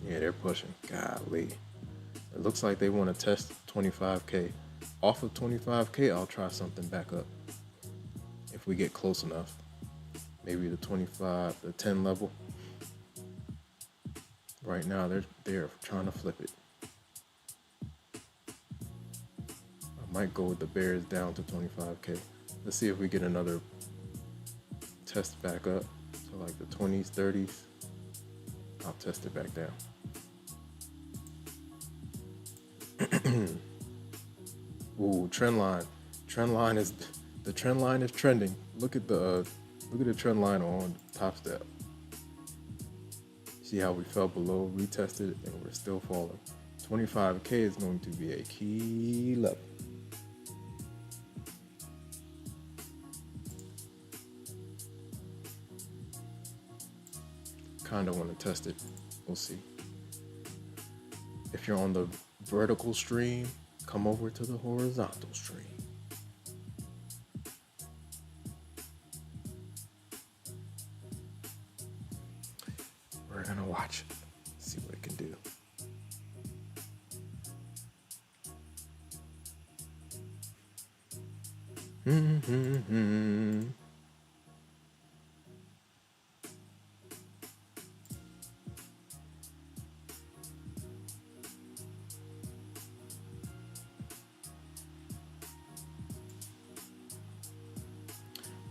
Yeah, they're pushing. Golly. It looks like they want to test 25K. Off of 25K, I'll try something back up. If we get close enough. Maybe the 25, the 10 level. Right now, they're trying to flip it. I might go with the bears down to 25K. Let's see if we get another test back up. So like the 20s, 30s. I'll test it back down. Ooh, trend line. The trend line is trending. Look at the trend line on Topstep. See how we fell below, retested, and we're still falling. 25K is going to be a key level. Kind of want to test it. We'll see. If you're on the vertical stream, come over to the horizontal stream. We're gonna watch it, see what it can do.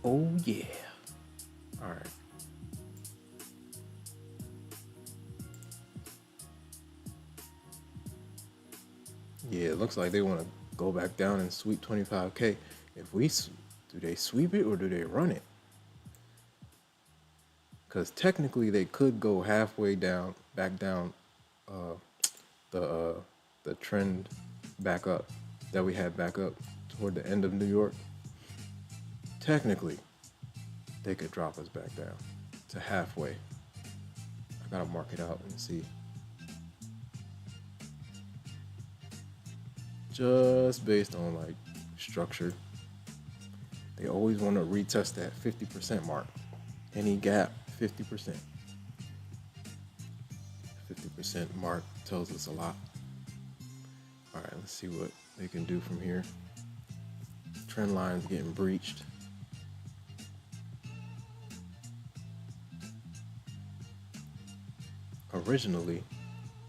Oh yeah. All right. Yeah, it looks like they want to go back down and sweep 25K. If we do they sweep it or do they run it? Because technically they could go halfway down, back down, the trend back up that we had back up toward the end of New York. Technically, they could drop us back down to halfway. I gotta mark it out and see. Just based on like structure, they always want to retest that 50% mark. Any gap, 50%. 50% mark tells us a lot. All right, let's see what they can do from here. Trend line's getting breached. Originally,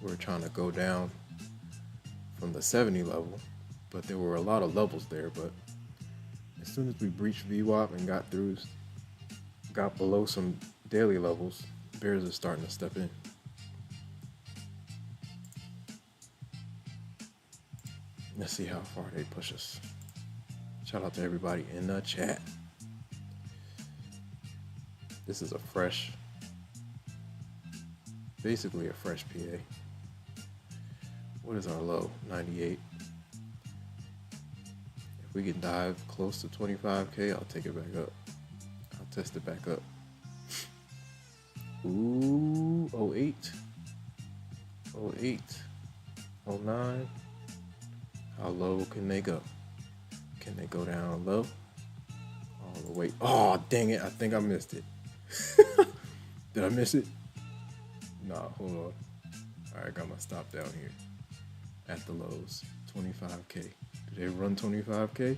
we were trying to go down from the 70 level, but there were a lot of levels there. But as soon as we breached VWAP and got below some daily levels, bears are starting to step in. Let's see how far they push us. Shout out to everybody in the chat. This is basically a fresh PA. What is our low? 98. If we can dive close to 25K, I'll take it back up. I'll test it back up. Ooh, 08. 08. 09. How low can they go? Can they go down low? All the way. Oh, dang it. I think I missed it. Did I miss it? Nah, hold on. All right, got my stop down here. At the lows. 25K. Do they run 25K?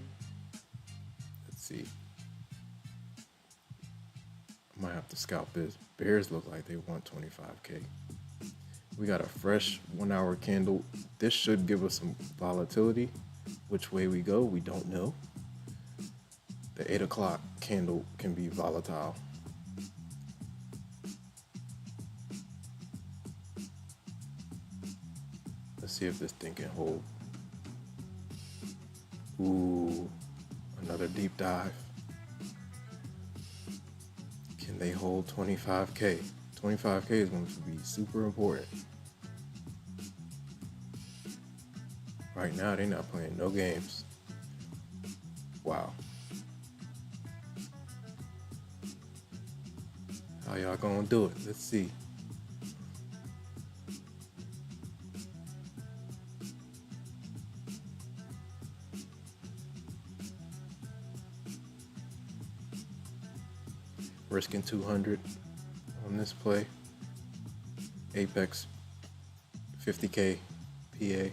Let's see. I might have to scalp this. Bears look like they want 25K. We got a fresh 1 hour candle. This should give us some volatility. Which way we go, we don't know. The 8 o'clock candle can be volatile. Let's see if this thing can hold. Ooh, another deep dive. Can they hold 25K? 25K is going to be super important. Right now, they're not playing no games. Wow. How y'all gonna do it? Let's see. Risking 200 on this play. Apex 50K PA.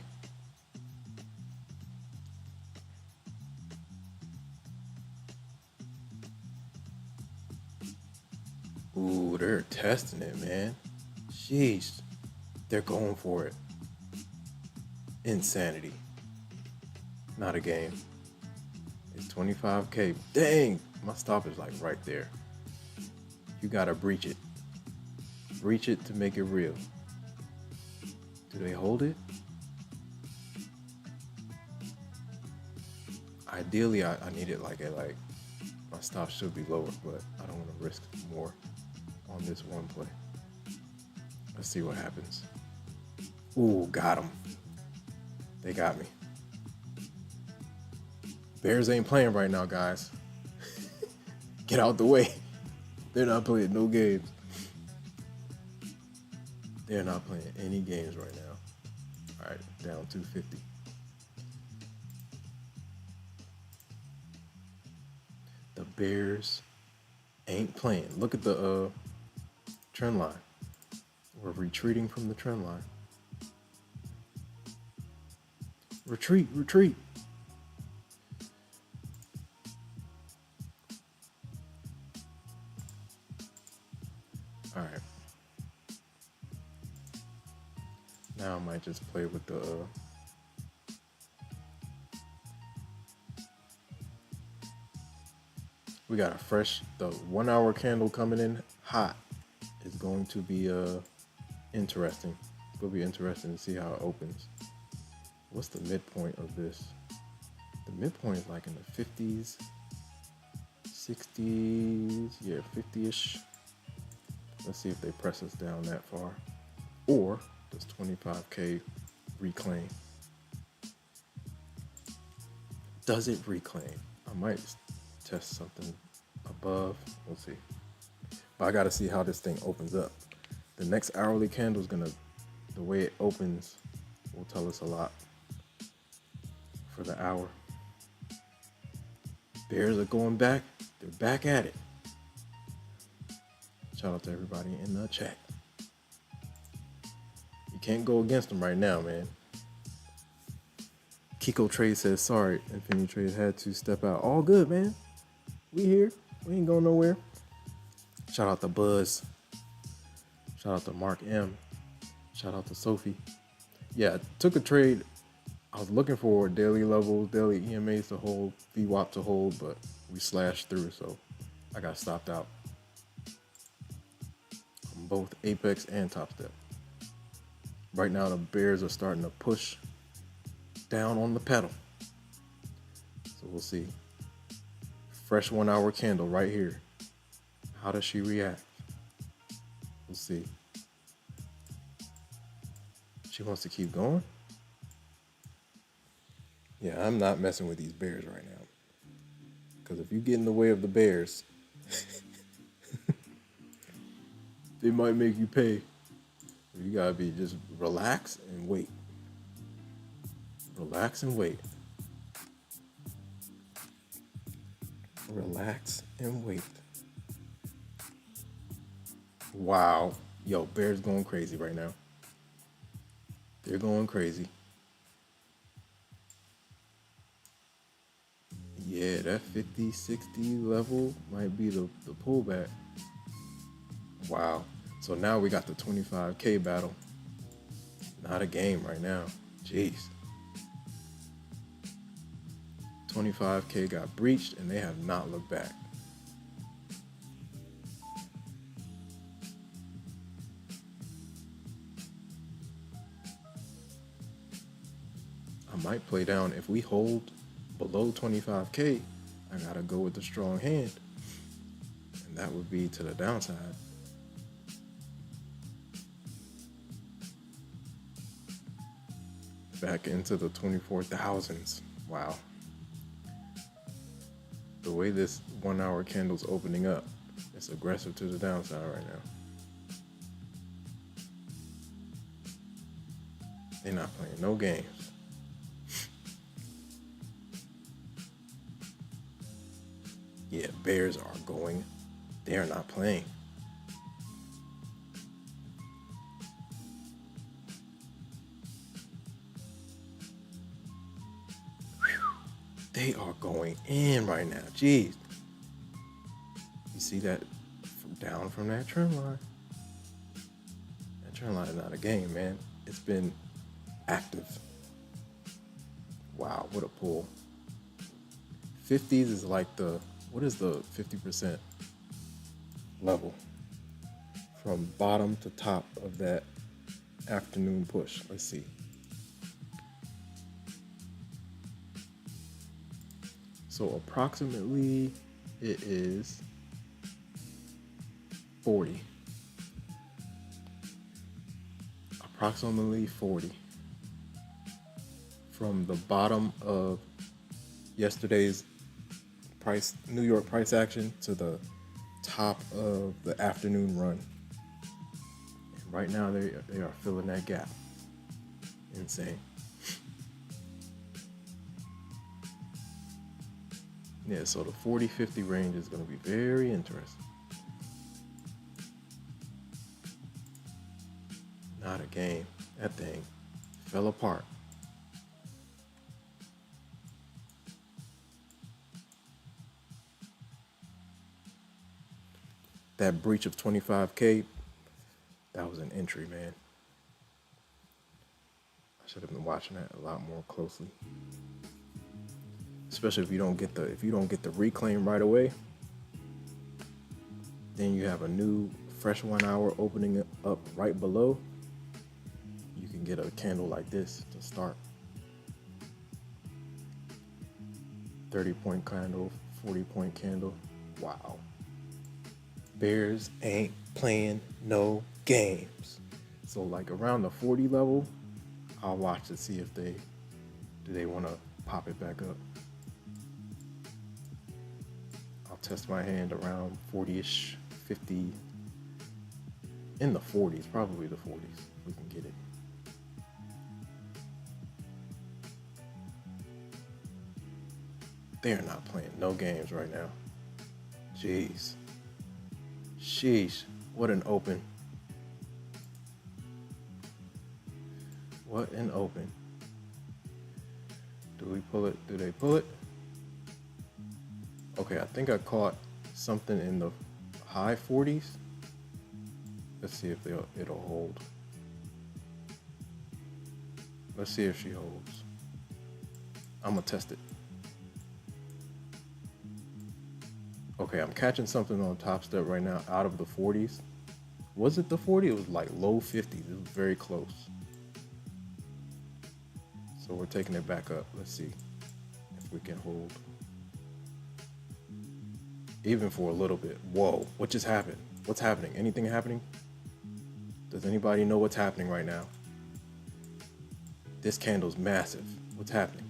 Ooh, they're testing it, man. Sheesh. They're going for it. Insanity. Not a game. It's 25K. Dang, my stop is like right there. You gotta breach it. Breach it to make it real. Do they hold it? Ideally, I need it like my stop should be lower, but I don't want to risk more on this one play. Let's see what happens. Ooh, got him. They got me. Bears ain't playing right now, guys. Get out the way. They're not playing no games. They're not playing any games right now. All right, down 250. The Bears ain't playing. Look at the trend line. We're retreating from the trend line. Retreat, retreat. All right. Now I might just play with the we got the 1 hour candle coming in hot is going to be interesting. It's going to be interesting to see how it opens. What's the midpoint of this? The midpoint is like in the 50s, 60s, yeah, 50-ish. Let's see if they press us down that far. Or does 25K reclaim? Does it reclaim? I might test something above. We'll see. But I got to see how this thing opens up. The next hourly candle is the way it opens will tell us a lot for the hour. Bears are going back. They're back at it. Shout out to everybody in the chat. You can't go against them right now, man. Kiko Trade says, sorry, Infinity Trade had to step out. All good, man. We here. We ain't going nowhere. Shout out to Buzz. Shout out to Mark M. Shout out to Sophie. Yeah, took a trade. I was looking for daily levels, daily EMAs to hold, VWAP to hold, but we slashed through, so I got stopped out on both Apex and Topstep. Right now, the Bears are starting to push down on the pedal. So we'll see. Fresh 1 hour candle right here. How does she react? We'll see. She wants to keep going. Yeah, I'm not messing with these bears right now. Because if you get in the way of the bears, they might make you pay. You gotta be just relax and wait. Relax and wait. Relax and wait. Wow. Yo, bears going crazy right now. They're going crazy. Yeah, that 50, 60 level might be the pullback. Wow. So now we got the 25K battle. Not a game right now. Jeez. 25K got breached and they have not looked back. I might play down. If we hold below 25K, I gotta go with the strong hand. And that would be to the downside. Back into the 24,000s. Wow. The way this 1 hour candle's opening up, it's aggressive to the downside right now. They're not playing no games. Yeah, bears are going. They are not playing. They are going in right now. Jeez. You see that down from that trend line? That trend line is not a game, man. It's been active. Wow, what a pull. 50s is like what is the 50% level? From bottom to top of that afternoon push. Let's see. So approximately it is 40. Approximately 40. From the bottom of yesterday's New York price action to the top of the afternoon run. And right now they are filling that gap. Insane. Yeah, so the 40-50 range is going to be very interesting. Not a game. That thing fell apart. That breach of 25K, that was an entry, man. I should have been watching that a lot more closely. Especially if you don't get the reclaim right away, then you have a new fresh 1 hour opening up right below. You can get a candle like this to start. 30-point candle, 40-point candle. Wow. Bears ain't playing no games. So like around the 40 level, I'll watch to see if do they want to pop it back up. Test my hand around 40-ish, 50, in the 40s, probably the 40s, if we can get it. They're not playing no games right now. Jeez. Sheesh, what an open. What an open. Do we pull it? Do they pull it? Okay, I think I caught something in the high 40s. Let's see if it'll hold. Let's see if she holds. I'm gonna test it. Okay, I'm catching something on Topstep right now out of the 40s. Was it the 40? It was like low 50s. It was very close. So we're taking it back up. Let's see if we can hold even for a little bit. Whoa, what just happened? What's happening? Anything happening? Does anybody know what's happening right now? This candle's massive. What's happening?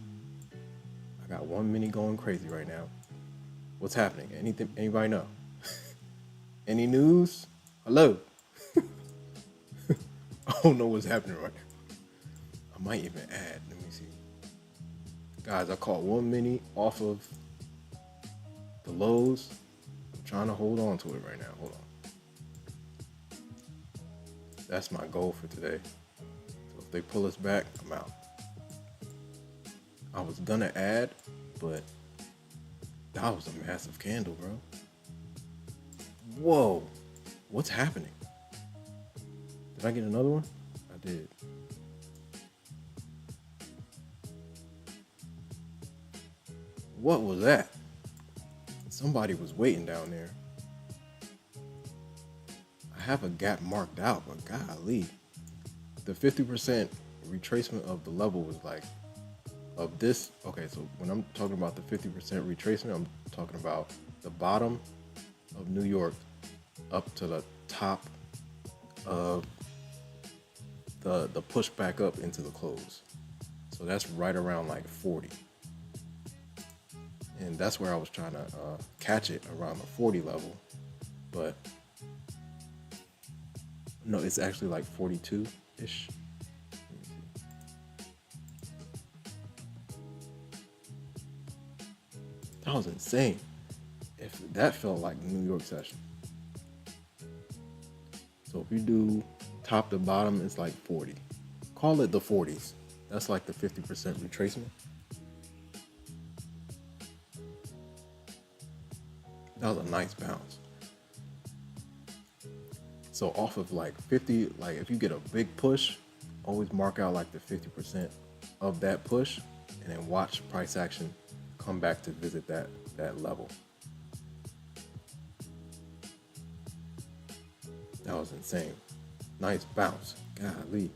I got one mini going crazy right now. What's happening? Anything? Anybody know? Any news? Hello? I don't know what's happening right now. I might even add. Let me see. Guys, I caught one mini off of the lows. I'm trying to hold on to it right now. Hold on. That's my goal for today. So if they pull us back, I'm out. I was gonna add, but that was a massive candle, bro. Whoa, what's happening? Did I get another one? I did. What was that? Somebody was waiting down there. I have a gap marked out, but golly. The 50% retracement of the level was like, of this. Okay, so when I'm talking about the 50% retracement, I'm talking about the bottom of New York up to the top of the push back up into the close. So that's right around like 40. And that's where I was trying to catch it, around the 40 level. But no, it's actually like 42-ish. That was insane. If that felt like New York session. So if you do top to bottom, it's like 40. Call it the 40s. That's like the 50% retracement. That was a nice bounce. So off of like 50, like if you get a big push, always mark out like the 50% of that push and then watch price action come back to visit that level. That was insane. Nice bounce. Golly.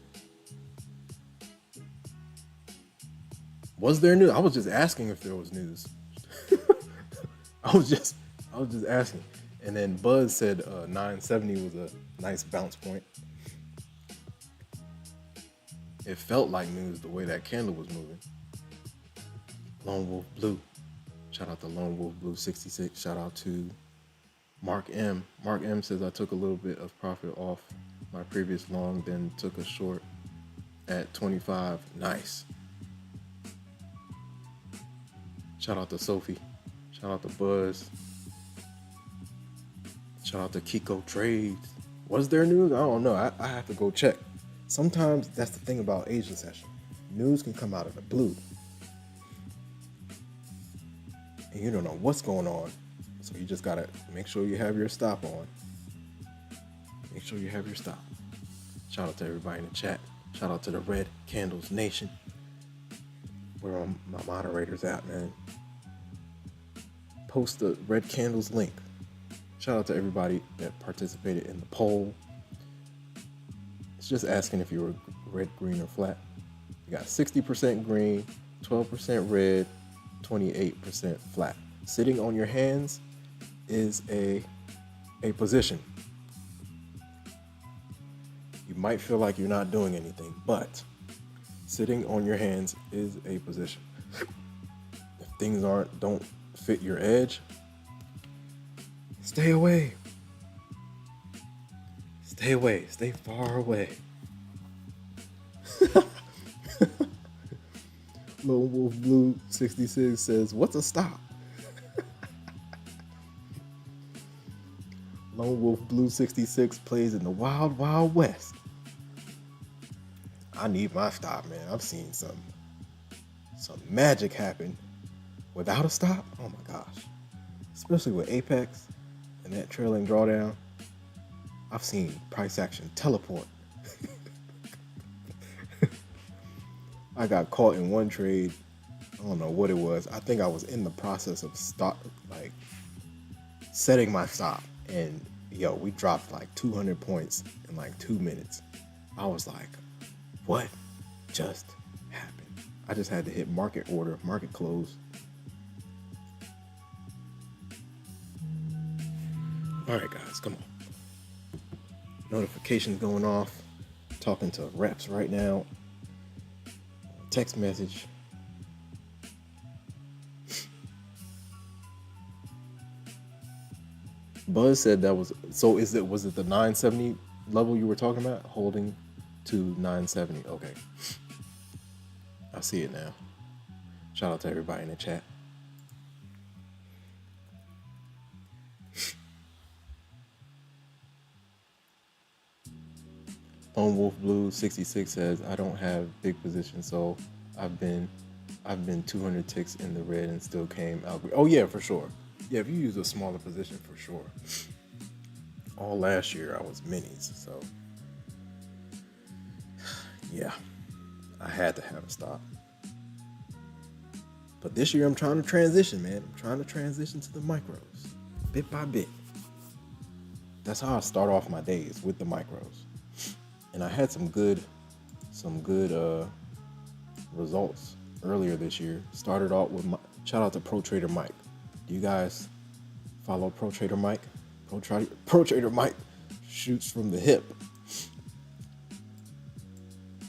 Was there news? I was just asking if there was news. I was just asking. And then Buzz said 970 was a nice bounce point. It felt like news the way that candle was moving. Lone Wolf Blue. Shout out to Lone Wolf Blue 66. Shout out to Mark M. Mark M says I took a little bit of profit off my previous long, then took a short at 25. Nice. Shout out to Sophie. Shout out to Buzz. Shout out to Kiko Trades. Was there news? I don't know. I have to go check. Sometimes that's the thing about Asian session. News can come out of the blue. And you don't know what's going on. So you just gotta make sure you have your stop on. Make sure you have your stop. Shout out to everybody in the chat. Shout out to the Red Candles Nation. Where are my moderators at, man? Post the Red Candles link. Shout out to everybody that participated in the poll. It's just asking if you were red, green, or flat. You got 60% green, 12% red, 28% flat. Sitting on your hands is a position. You might feel like you're not doing anything, but sitting on your hands is a position. If things don't fit your edge, stay away. Stay away. Stay far away. Lone Wolf Blue 66 says, what's a stop? Lone Wolf Blue 66 plays in the Wild Wild West. I need my stop, man. I've seen some magic happen without a stop. Oh my gosh. Especially with Apex and that trailing drawdown. I've seen price action teleport. I got caught in one trade. I don't know what it was. I think I was in the process of setting my stop, and we dropped like 200 points in like 2 minutes. I was like, what just happened? I just had to hit market order, market close. All right, guys, come on. Notifications going off. Talking to reps right now. Text message. Buzz said that was, so was it the 970 level you were talking about? Holding to 970. Okay. I see it now. Shout out to everybody in the chat. Lone Wolf Blue 66 says, I don't have big positions, so I've been 200 ticks in the red and still came out. Oh yeah, for sure. Yeah, if you use a smaller position, for sure. All last year I was minis, so yeah, I had to have a stop. But this year I'm trying to transition, man. I'm trying to transition to the micros, bit by bit. That's how I start off my days, with the micros. And I had some good results earlier this year. Started out with shout out to Pro Trader Mike. Do you guys follow Pro Trader Mike? Pro Trader Mike shoots from the hip,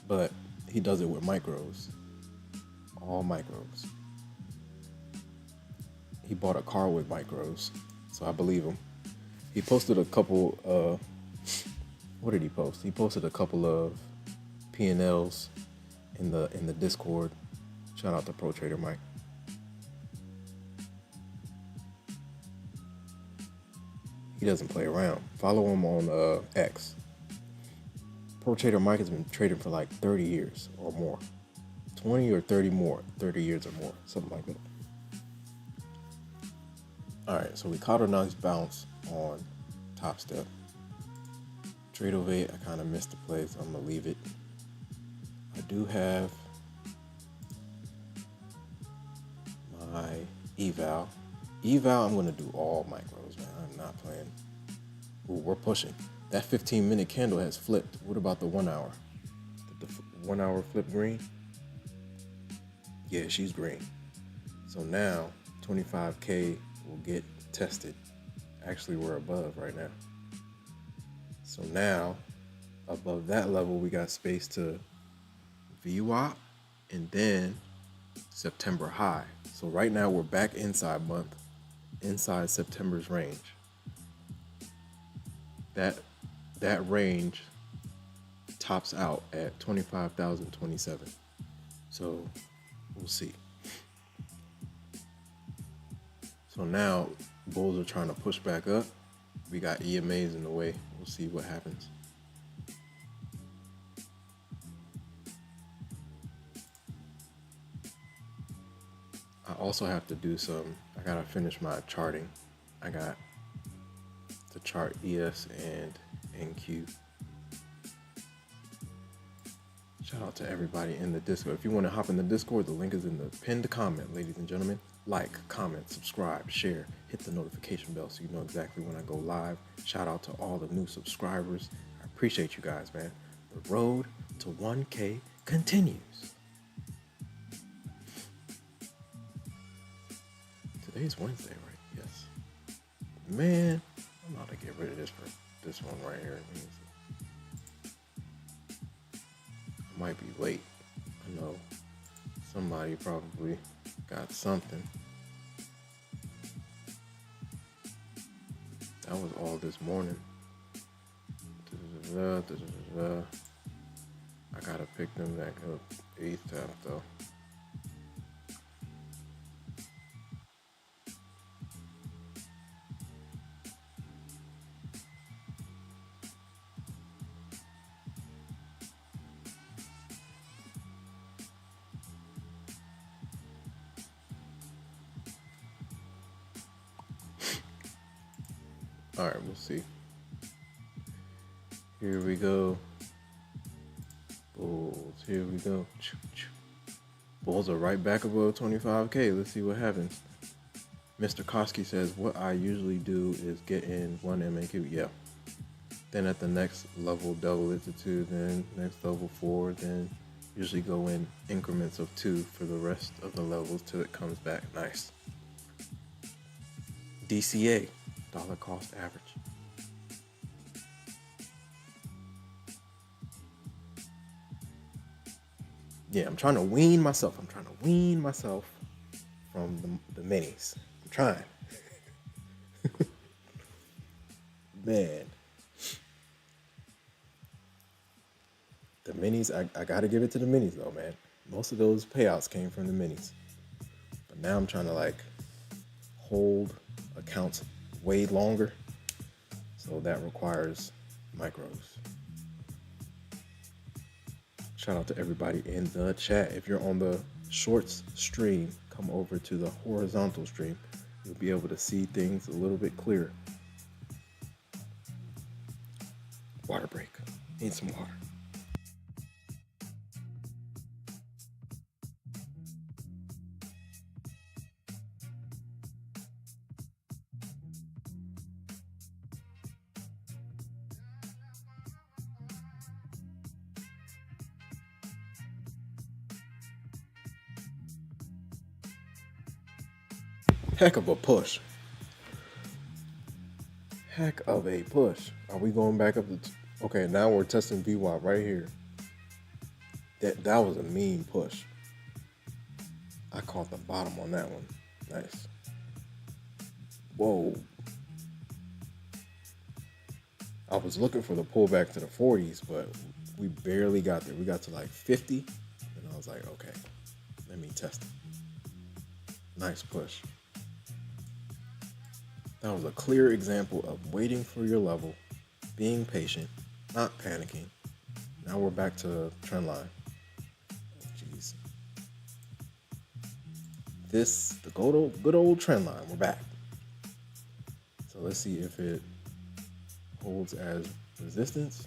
but he does it with micros, all micros. He bought a car with micros, so I believe him. He posted a couple. What did he post? He posted a couple of P&Ls in the Discord. Shout out to Pro Trader Mike. He doesn't play around. Follow him on X. Pro Trader Mike has been trading for like 30 years or more. 20 or 30 years or more, something like that. All right, so we caught a nice bounce on Topstep. Trade over 8, I kind of missed the play, so I'm gonna leave it. I do have my eval. I'm gonna do all micros, man. I'm not playing. Ooh, we're pushing. That 15-minute candle has flipped. What about the 1 hour? Did the 1 hour flip green? Yeah, she's green. So now 25K will get tested. Actually, we're above right now. So now, above that level, we got space to VWAP and then September high. So right now we're back inside September's range. That range tops out at 25,027. So we'll see. So now bulls are trying to push back up. We got EMAs in the way. We'll see what happens. I also have to do I gotta finish my charting. I got to chart ES and NQ. Shout out to everybody in the Discord. If you want to hop in the Discord, the link is in the pinned comment, ladies and gentlemen. Like, comment, subscribe, share, hit the notification bell so you know exactly when I go live. Shout out to all the new subscribers. I appreciate you guys, man. The road to 1K continues. Today's Wednesday, right? Yes. Man, I'm about to get rid of this one right here. I might be late. I know somebody probably got something. That was all this morning. I gotta pick them back up ASAP though. All right, we'll see. Here we go. Bulls, here we go. Bulls are right back above 25K. Let's see what happens. Mr. Koski says, what I usually do is get in one MAQ. Yeah. Then at the next level, double it to 2, then next level 4, then Usually go in increments of 2 for the rest of the levels till it comes back. Nice. DCA, dollar cost average. Yeah, I'm trying to wean myself. From the minis. I'm trying. Man. The minis, I got to give it to the minis though, man. Most of those payouts came from the minis. But now I'm trying to like hold accounts way longer. So that requires micros. Shout out to everybody in the chat. If you're on the shorts stream, come over to the horizontal stream. You'll be able to see things a little bit clearer. Water break. Need some water. Heck of a push. Heck of a push. Are we going back up to... Okay, now we're testing VWAP right here. That was a mean push. I caught the bottom on that one. Nice. Whoa. I was looking for the pullback to the 40s, but we barely got there. We got to like 50, and I was like, okay, let me test it. Nice push. That was a clear example of waiting for your level, being patient, not panicking. Now we're back to trend line. Jeez. The good old trend line, we're back. So let's see if it holds as resistance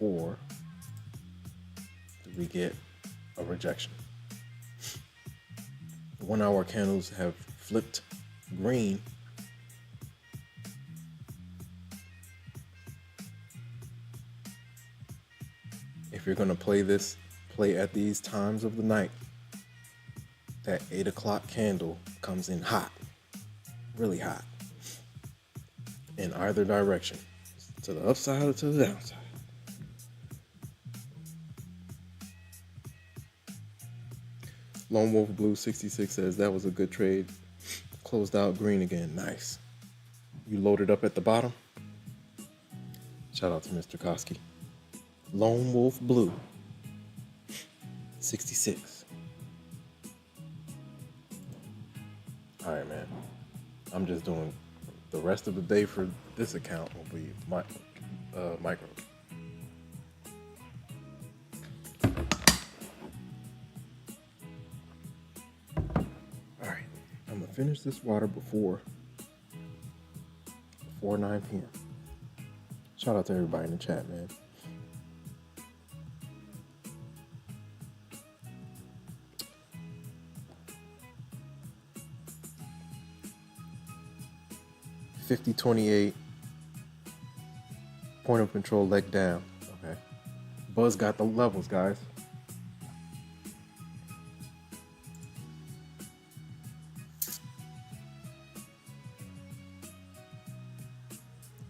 or do we get a rejection. The 1 hour candles have flipped green. If you're gonna play this, play at these times of the night. That 8 o'clock candle comes in hot, really hot, in either direction, to the upside or to the downside. Lone Wolf Blue 66 says that was a good trade. Closed out green again. Nice. You loaded up at the bottom. Shout out to Mr. Koski. Lone Wolf Blue 66. All right, man. I'm just doing the rest of the day for this account will be my micro. All right, I'm gonna finish this water before 9 p.m. Shout out to everybody in the chat, man. $50.28 point of control leg down. Okay. Buzz got the levels, guys.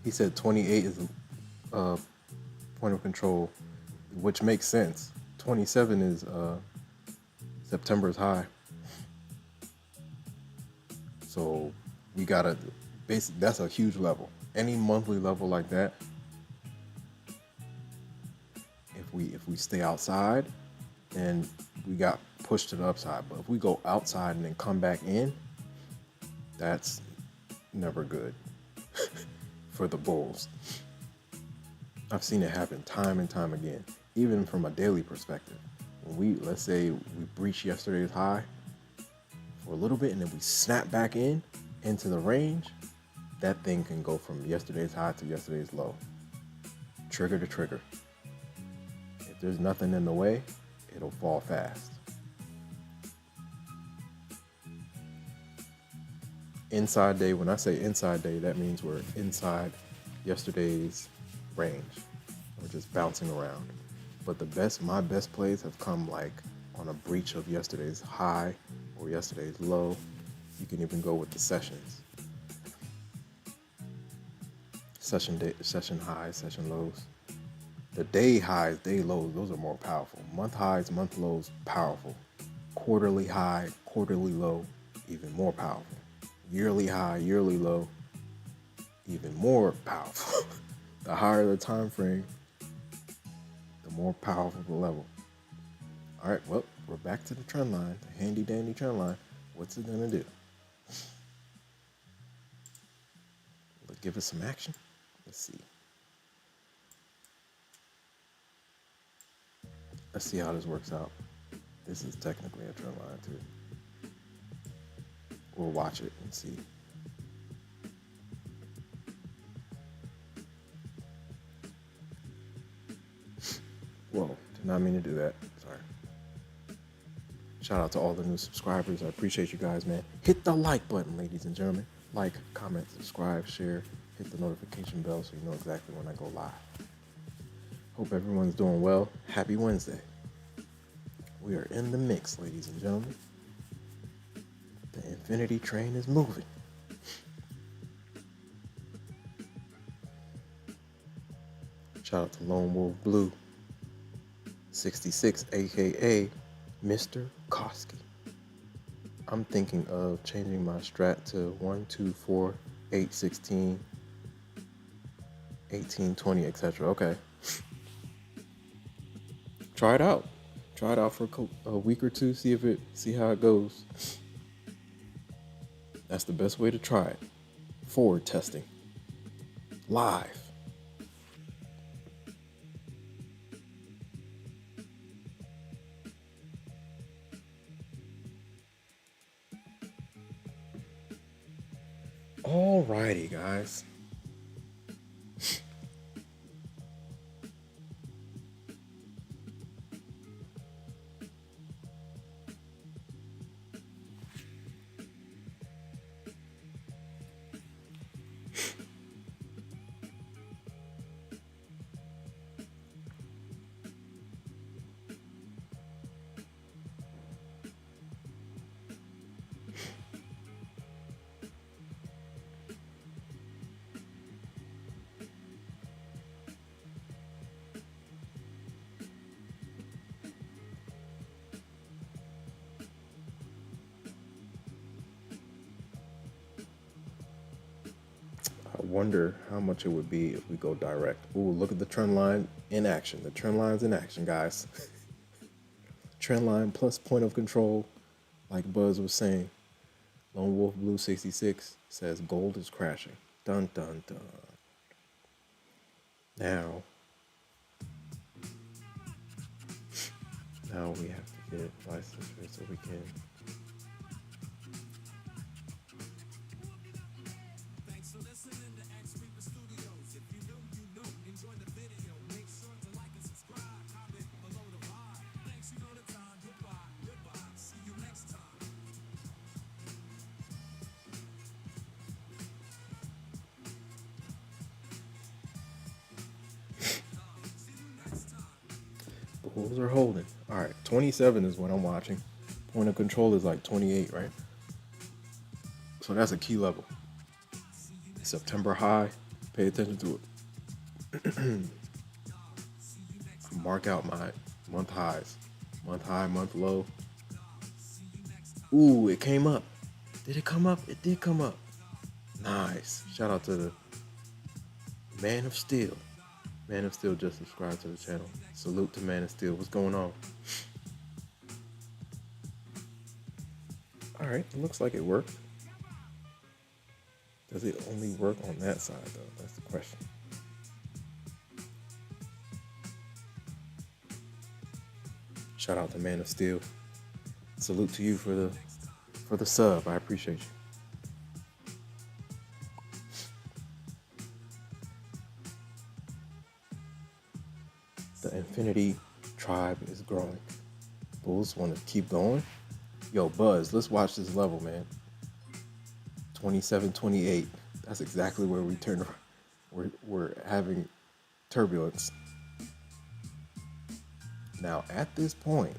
He said 28 is a point of control, which makes sense. 27 is September's high. So we gotta basically, that's a huge level. Any monthly level like that, if we stay outside, then we got pushed to the upside. But if we go outside and then come back in, that's never good for the bulls. I've seen it happen time and time again, even from a daily perspective. When let's say we breach yesterday's high for a little bit and then we snap back into the range, that thing can go from yesterday's high to yesterday's low. Trigger to trigger. If there's nothing in the way, it'll fall fast. Inside day, when I say inside day, that means we're inside yesterday's range. We're just bouncing around. But my best plays have come like on a breach of yesterday's high or yesterday's low. You can even go with the sessions. Session highs, session lows. The day highs, day lows, those are more powerful. Month highs, month lows, powerful. Quarterly high, quarterly low, even more powerful. Yearly high, yearly low, even more powerful. The higher the time frame, the more powerful the level. All right, well, we're back to the trend line, the handy dandy trend line. What's it gonna do? Will it give us some action? Let's see. Let's see how this works out. This is technically a trend line too. We'll watch it and see. Whoa, did not mean to do that. Sorry. Shout out to all the new subscribers. I appreciate you guys, man. Hit the like button, ladies and gentlemen. Like, comment, subscribe, share, hit the notification bell so you know exactly when I go live. Hope everyone's doing well. Happy Wednesday. We are in the mix, ladies and gentlemen. The infinity train is moving. Shout out to Lone Wolf Blue 66, aka Mr. Koski. I'm thinking of changing my strat to 1, 2, 4, 8, 16, 18, 20, etc. Okay. Try it out. Try it out for a week or two. See how it goes. That's the best way to try it. Forward testing. Live. Alrighty, guys. I wonder how much it would be if we go direct. Ooh, look at the trend line in action. The trend line's in action, guys. Trend line plus point of control, like Buzz was saying. Lone Wolf Blue 66 says gold is crashing. Dun dun dun. Now we have to get licensure so we can. Bulls are holding. All right, 27 is what I'm watching. Point of control is like 28, right? So that's a key level. September high. Pay attention to it. Mark out my month highs. Month high, month low. Ooh, it came up. Did it come up? It did come up. Nice. Shout out to the Man of Steel. Man of Steel just subscribed to the channel. Salute to Man of Steel. What's going on? All right, it looks like it worked. Does it only work on that side though? That's the question. Shout out to Man of Steel. Salute to you for the sub. I appreciate you. The Infinity Tribe is growing. Bulls want to keep going. Yo, Buzz, let's watch this level, man. 27, 28. That's exactly where we turn around. We're having turbulence. Now, at this point,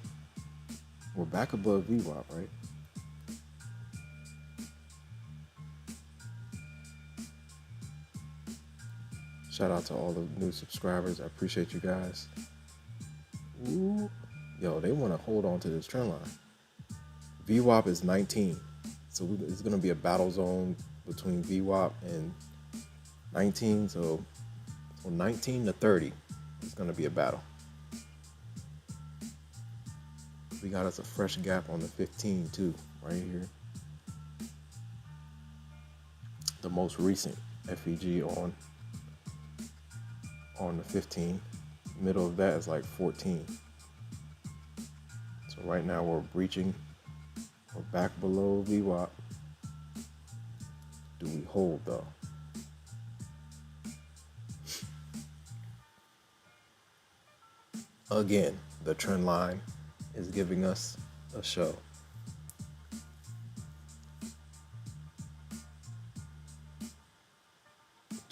we're back above VWAP, right? Shout out to all the new subscribers. I appreciate you guys. Ooh. Yo, they want to hold on to this trend line. VWAP is 19. So it's going to be a battle zone between VWAP and 19. So 19 to 30 is going to be a battle. We got us a fresh gap on the 15 too, right here. The most recent FEG on the 15. Middle of that is like 14. So right now we're breaching. We're back below VWAP. Do we hold though? Again, the trend line is giving us a show.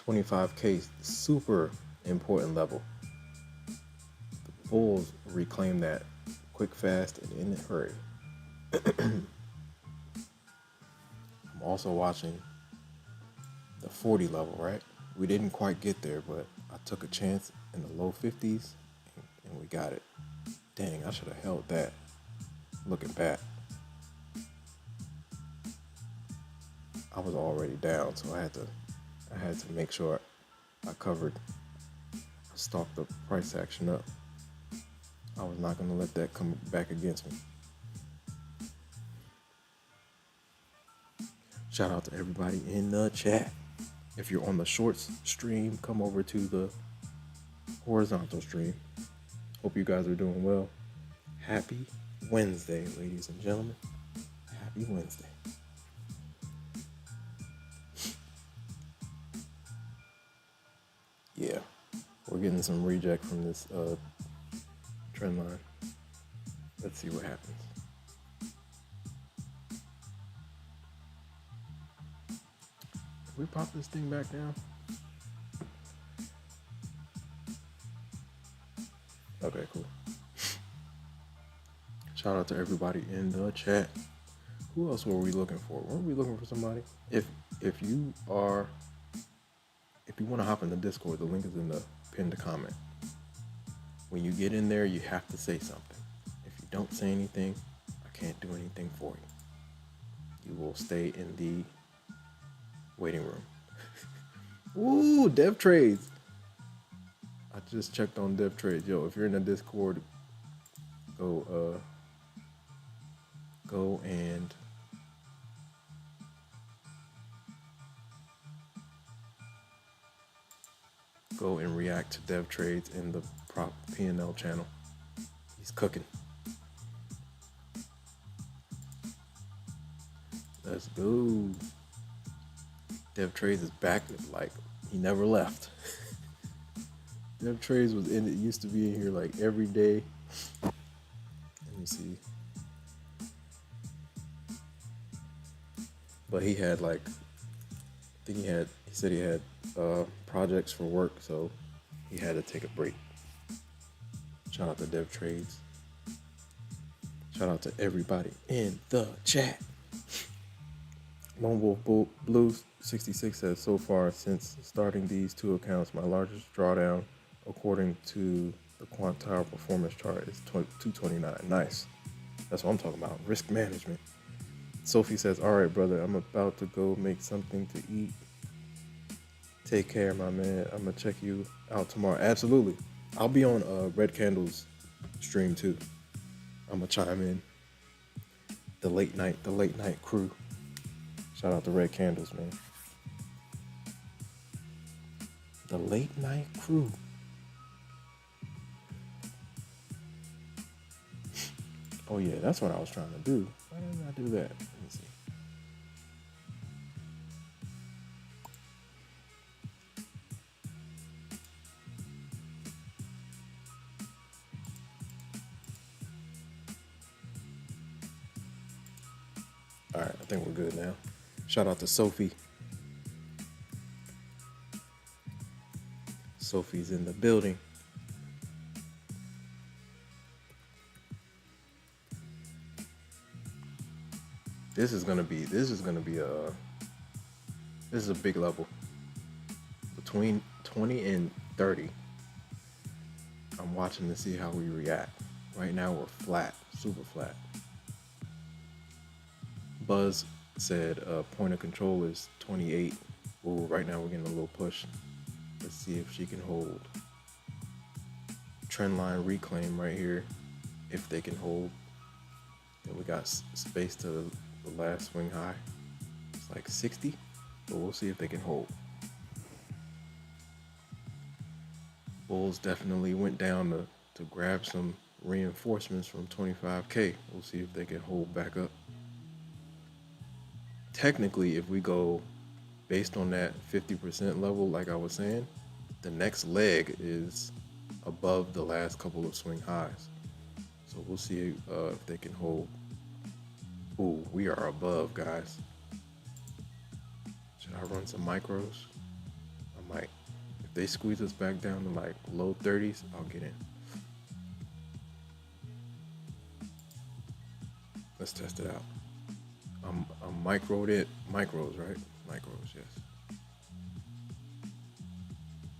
$25K, super important level. The bulls reclaim that quick, fast, and in a hurry. I'm also watching the 40 level, right? We didn't quite get there, but I took a chance in the low 50s and we got it. Dang, I should have held that. Looking back, I was already down, so I had to make sure I stalked the price action up. I was not going to let that come back against me. Shout out to everybody in the chat. If you're on the shorts stream, come over to the horizontal stream. Hope you guys are doing well. Happy Wednesday, ladies and gentlemen. Happy Wednesday. Yeah, we're getting some reject from this trend line. Let's see what happens. We pop this thing back down. Okay, cool. Shout out to everybody in the chat. Who else were we looking for? Weren't we looking for somebody? If you want to hop in the Discord, the link is in the pinned comment. When you get in there, you have to say something. If you don't say anything, I can't do anything for you. You will stay in the waiting room. Ooh, Dev Trades. I just checked on Dev Trades. Yo, if you're in the Discord, go and react to Dev Trades in the prop P&L channel. He's cooking. Let's go. Dev Trades is back like he never left. Dev Trades was in it, used to be in here like every day. Let me see. But he had like, I think he said he had projects for work, so he had to take a break. Shout out to Dev Trades. Shout out to everybody in the chat. Lone Wolf Blue 66 says, so far since starting these two accounts, my largest drawdown, according to the Quantile performance chart, is 229. Nice. That's what I'm talking about. Risk management. Sophie says, all right, brother, I'm about to go make something to eat. Take care, my man. I'm going to check you out tomorrow. Absolutely. I'll be on Red Candle's stream too. I'm going to chime in. The late night crew. Shout out to Red Candles, man. The late night crew. Oh yeah, that's what I was trying to do. Why didn't I do that? Let me see. All right, I think we're good now. Shout out to Sophie. Sophie's in the building. This is gonna be a big level. Between 20 and 30, I'm watching to see how we react. Right now we're flat, super flat. Buzz said point of control is 28. Ooh, right now we're getting a little push. Let's see if she can hold. Trend line reclaim right here, if they can hold. Then we got space to the last swing high. It's like 60, but we'll see if they can hold. Bulls definitely went down to grab some reinforcements from 25K. We'll see if they can hold back up. Technically, if we go based on that 50% level, like I was saying, the next leg is above the last couple of swing highs. So we'll see if they can hold. Ooh, we are above, guys. Should I run some micros? I might. If they squeeze us back down to like low 30s, I'll get in. Let's test it out. I'm microed it. Micros, right? Micros, yes.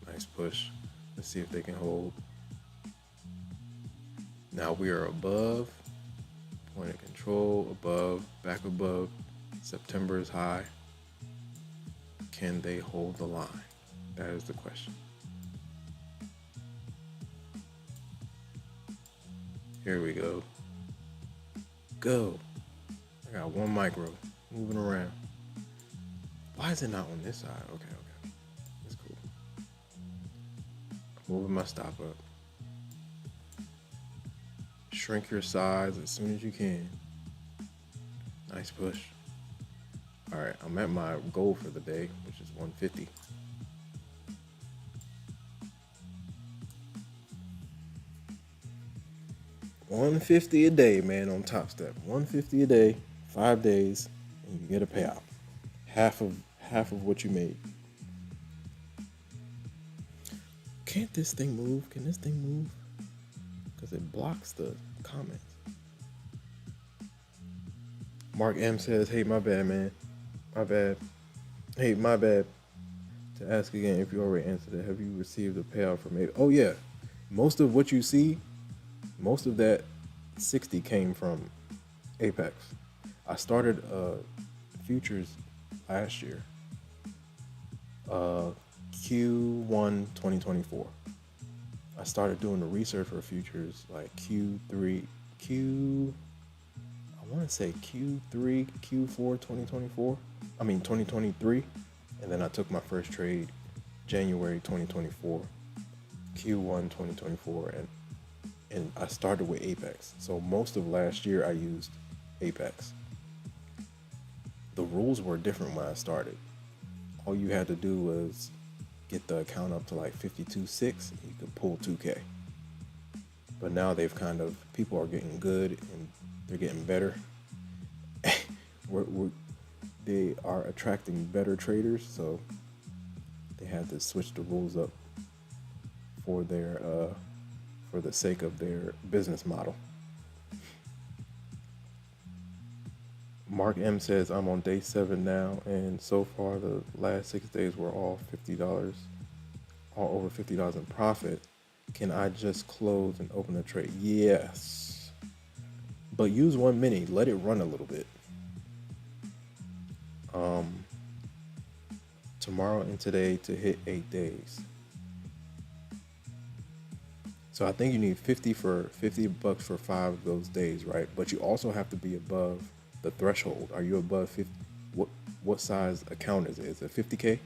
Nice push. Let's see if they can hold. Now we are above. Point of control, above, back above. September's high. Can they hold the line? That is the question. Here we go. Go. I got one micro moving around. Why is it not on this side? Okay. That's cool. I'm moving my stop up. Shrink your size as soon as you can. Nice push. All right, I'm at my goal for the day, which is 150. $150 a day, man, on Topstep. $150 a day, 5 days, and you get a payout. Half of what you made. Can't this thing move? Can this thing move? Because it blocks the comments. Mark M says, hey, my bad, man. My bad. Hey, my bad. To ask again, if you already answered it, have you received a payout from Apex? Oh, yeah. Most of what you see, most of that 60 came from Apex. I started futures last year, Q1 2024. I started doing the research for futures like I want to say Q3, Q4 2024. 2023. And then I took my first trade January 2024, Q1 2024, and I started with Apex. So most of last year I used Apex. The rules were different when I started. All you had to do was get the account up to like 52.6 and you could pull 2K. But now people are getting good and they're getting better. They are attracting better traders, so they had to switch the rules up for the sake of their business model. Mark M says, I'm on day 7 now, and so far the last 6 days were all $50, all over $50 in profit. Can I just close and open a trade? Yes. But use 1 mini, let it run a little bit. Tomorrow and today to hit 8 days. So I think you need $50 for 5 of those days, right? But you also have to be above the threshold. Are you above 50? What size account is it? Is it 50K?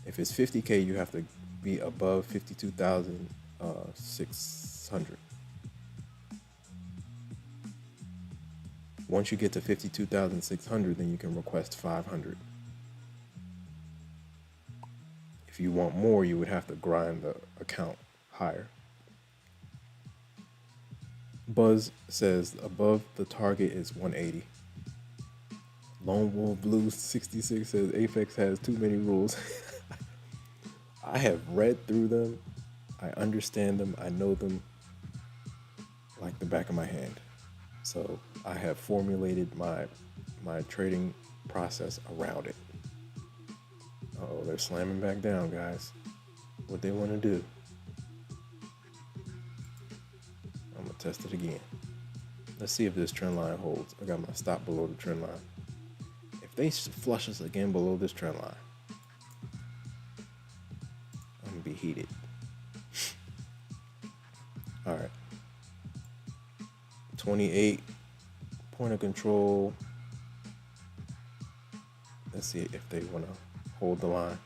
If it's 50K, you have to be above 52,600. Once you get to 52,600, then you can request 500. If you want more, you would have to grind the account higher. Buzz says above the target is 180. Lone Wolf Blue 66 says Apex has too many rules. I have read through them. I understand them. I know them like the back of my hand. So I have formulated my my trading process around it. Oh, they're slamming back down, guys. What they want to do. I'm going to test it again. Let's see if this trend line holds. I got my stop below the trend line. If they flush us again below this trend line, I'm going to be heated. All right. 28, point of control. Let's see if they want to hold the line.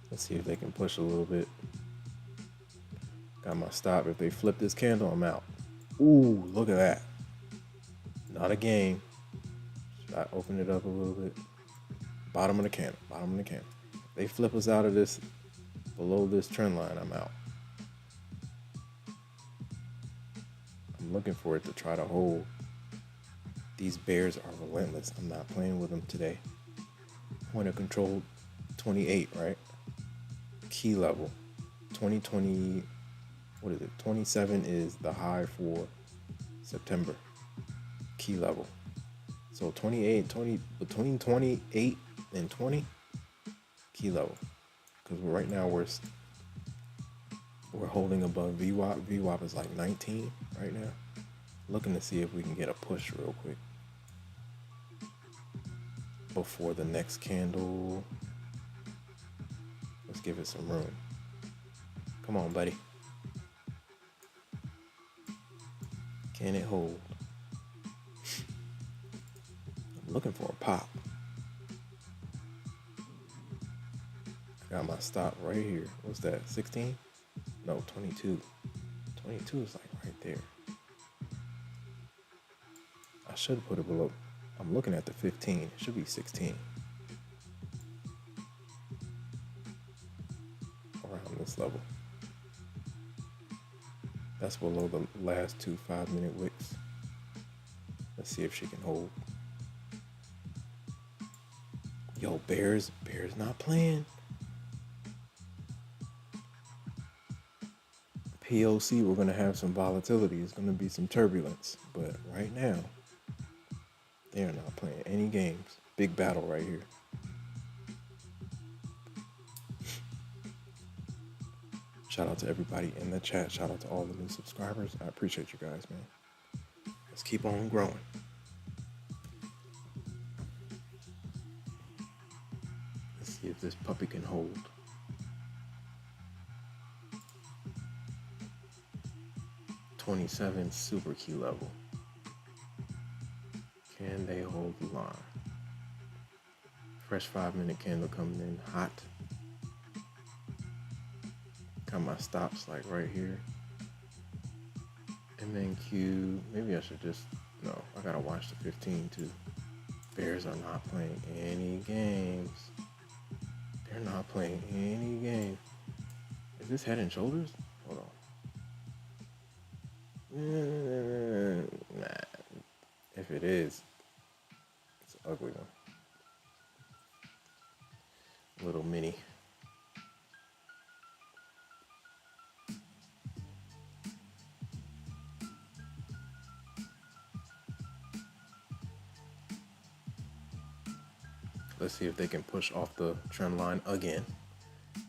Let's see if they can push a little bit. Got my stop. If they flip this candle, I'm out. Ooh, look at that. Not a game. Should I open it up a little bit? Bottom of the candle, bottom of the candle. If they flip us out of this, below this trend line, I'm out. I'm looking for it to try to hold. These bears are relentless. I'm not playing with them today. Point of control 28, right? Key level 2020. What is it? 27 is the high for September. Key level. So 28, 20, between 28 and 20, key level. Because right now we're holding above VWAP. VWAP is like 19 right now. Looking to see if we can get a push real quick before the next candle. Let's give it some room. Come on, buddy. Can it hold? I'm looking for a pop. I got my stop right here. What's that? 16? No, 22. 22 is like right there. I should put it below. I'm looking at the 15. It should be 16. Around this level. That's below the last two 5-minute wicks. Let's see if she can hold. Yo, bears not playing. POC, we're gonna have some volatility. It's gonna be some turbulence, but right now, they are not playing any games. Big battle right here. Shout out to everybody in the chat. Shout out to all the new subscribers. I appreciate you guys, man. Let's keep on growing. Let's see if this puppy can hold. $27 super key level. Can they hold the line? Fresh 5-minute candle coming in hot. Got my stops like right here. MNQ, maybe I should just, no, I gotta watch the 15 too. Bears are not playing any games. They're not playing any game. Is this Head and Shoulders? Hold on. Nah. If it is, it's an ugly one. Little mini. Let's see if they can push off the trend line again.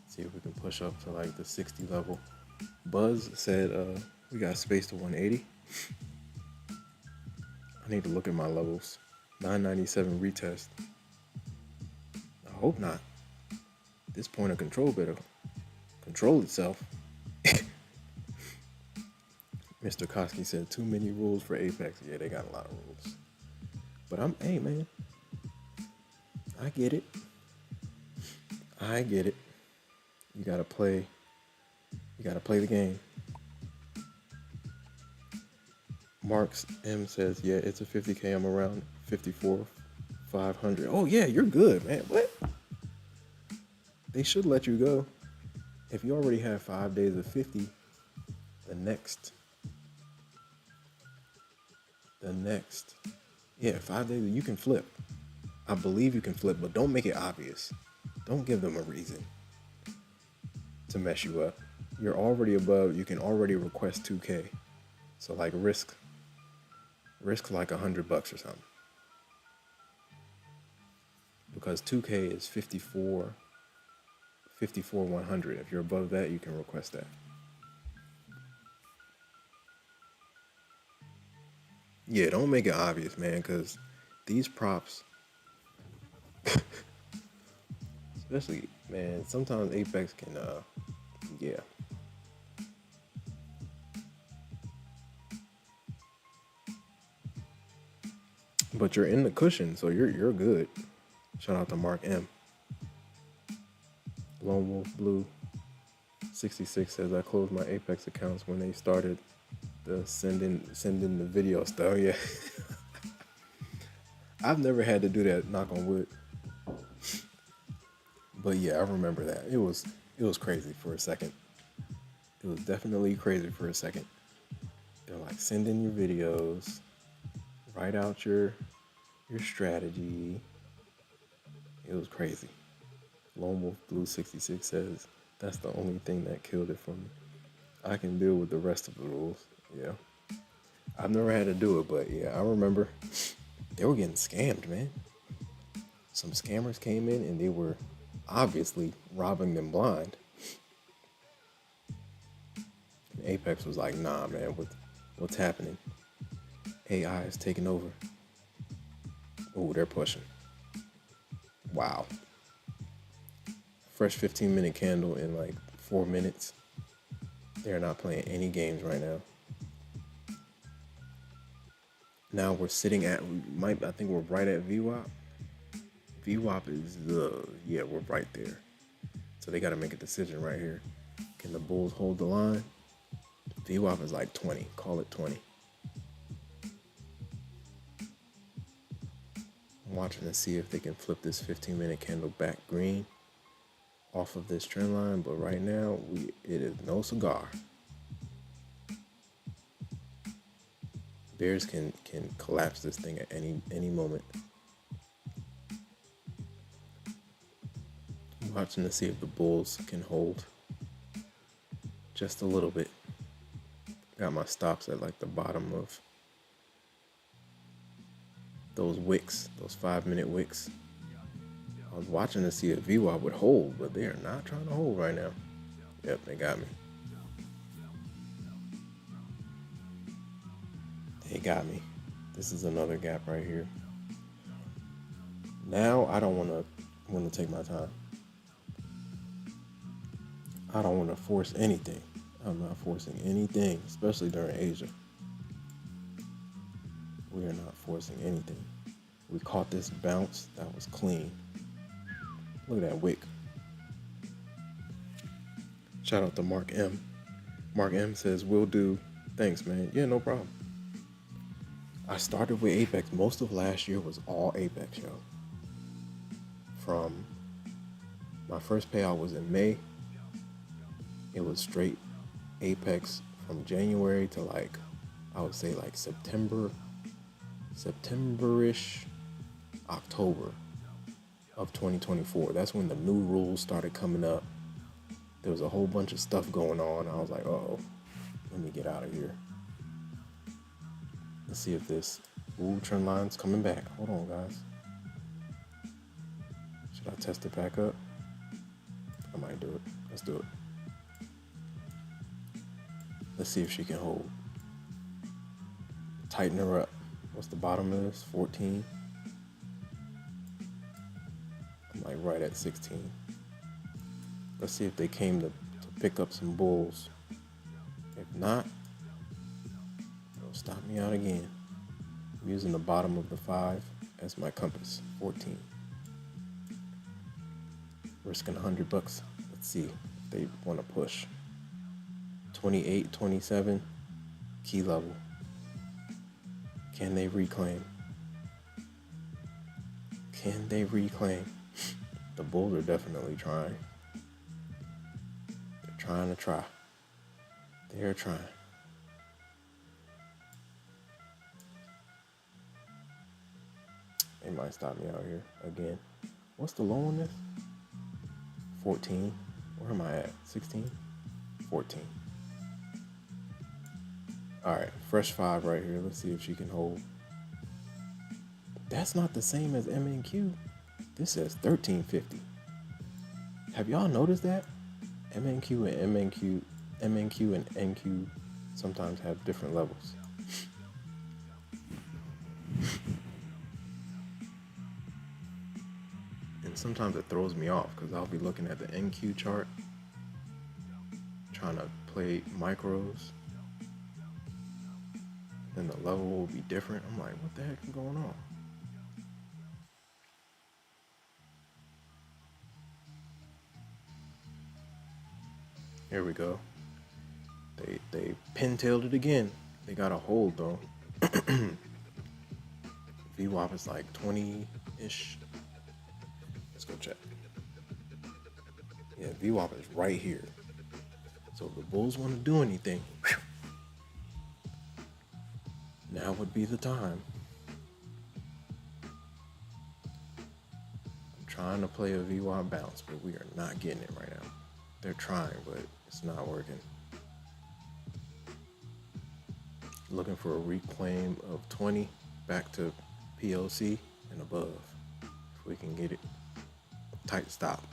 See if we can push up to like the 60 level. Buzz said we got space to 180. I need to look at my levels. 997 retest. I hope not. This point of control better control itself. Mr. Koski said too many rules for Apex. Yeah, they got a lot of rules. But hey man, I get it. I get it. You gotta play the game. Marks M says, yeah, it's a 50K. I'm around 54,500. Oh yeah, you're good, man. What? They should let you go. If you already have 5 days of 50, the next, yeah, 5 days, you can flip. I believe you can flip, but don't make it obvious. Don't give them a reason to mess you up. You're already above. You can already request 2K. So like risk like $100 or something. Because 2K is 54 100. If you're above that, you can request that. Yeah, don't make it obvious, man, because these props, especially, man, sometimes Apex can, yeah. But you're in the cushion, so you're good. Shout out to Mark M. Lone Wolf Blue 66 says I closed my Apex accounts when they started the sending the video stuff. Yeah. I've never had to do that, knock on wood. But yeah, I remember that. It was crazy for a second. It was definitely crazy for a second. They're like, send in your videos, write out your strategy. It was crazy. Lone Wolf Blue 66 says that's the only thing that killed it for me. I can deal with the rest of the rules. Yeah. I've never had to do it, but yeah, I remember they were getting scammed, man. Some scammers came in and they were obviously robbing them blind. And Apex was like, nah, man, what's happening? AI is taking over. Oh, they're pushing. Wow. Fresh 15-minute candle in like 4 minutes. They're not playing any games right now. Now we're sitting at, I think we're right at VWAP. VWAP is yeah, we're right there. So they got to make a decision right here. Can the Bulls hold the line? VWAP is like 20. Call it 20. I'm watching to see if they can flip this 15-minute candle back green off of this trend line, but right now it is no cigar. Bears can collapse this thing at any moment. I'm watching to see if the Bulls can hold just a little bit. Got my stops at like the bottom of those wicks, those 5-minute wicks. I was watching to see if VWAP would hold, but they are not trying to hold right now. Yep, they got me. They got me. This is another gap right here. Now I don't want to take my time. I don't want to force anything. I'm not forcing anything, especially during Asia. We are not forcing anything. We caught this bounce. That was clean. Look at that wick. Shout out to Mark M. Mark M says, will do. Thanks, man. Yeah, no problem. I started with Apex. Most of last year was all Apex, yo. From my first payout was in May. It was straight Apex from January to like, I would say like September-ish, October of 2024. That's when the new rules started coming up. There was a whole bunch of stuff going on. I was like, uh-oh, let me get out of here. Let's see if this trend line's coming back. Hold on, guys. Should I test it back up? I might do it. Let's do it. Let's see if she can hold. Tighten her up. What's the bottom of this? 14. I'm like right at 16. Let's see if they came to pick up some bulls. If not, it'll stop me out again. I'm using the bottom of the 5 as my compass. 14. Risking $100. Let's see if they want to push. 28, 27, key level. Can they reclaim? Can they reclaim? The Bulls are definitely trying. They're trying to try. They're trying. They might stop me out here again. What's the low on this? 14. Where am I at? 16? 14. All right, fresh 5 right here. Let's see if she can hold. That's not the same as MNQ. This says 1350. Have y'all noticed that? MNQ and NQ sometimes have different levels. And sometimes it throws me off because I'll be looking at the NQ chart, trying to play micros, then the level will be different. I'm like, what the heck is going on? Here we go. They pintailed it again. They got a hold though. VWAP is like 20-ish. Let's go check. Yeah, VWAP is right here. So if the bulls want to do anything, now would be the time. I'm trying to play a VWAP bounce, but we are not getting it right now. They're trying, but it's not working. Looking for a reclaim of 20 back to PLC and above. If we can get it. Tight stop.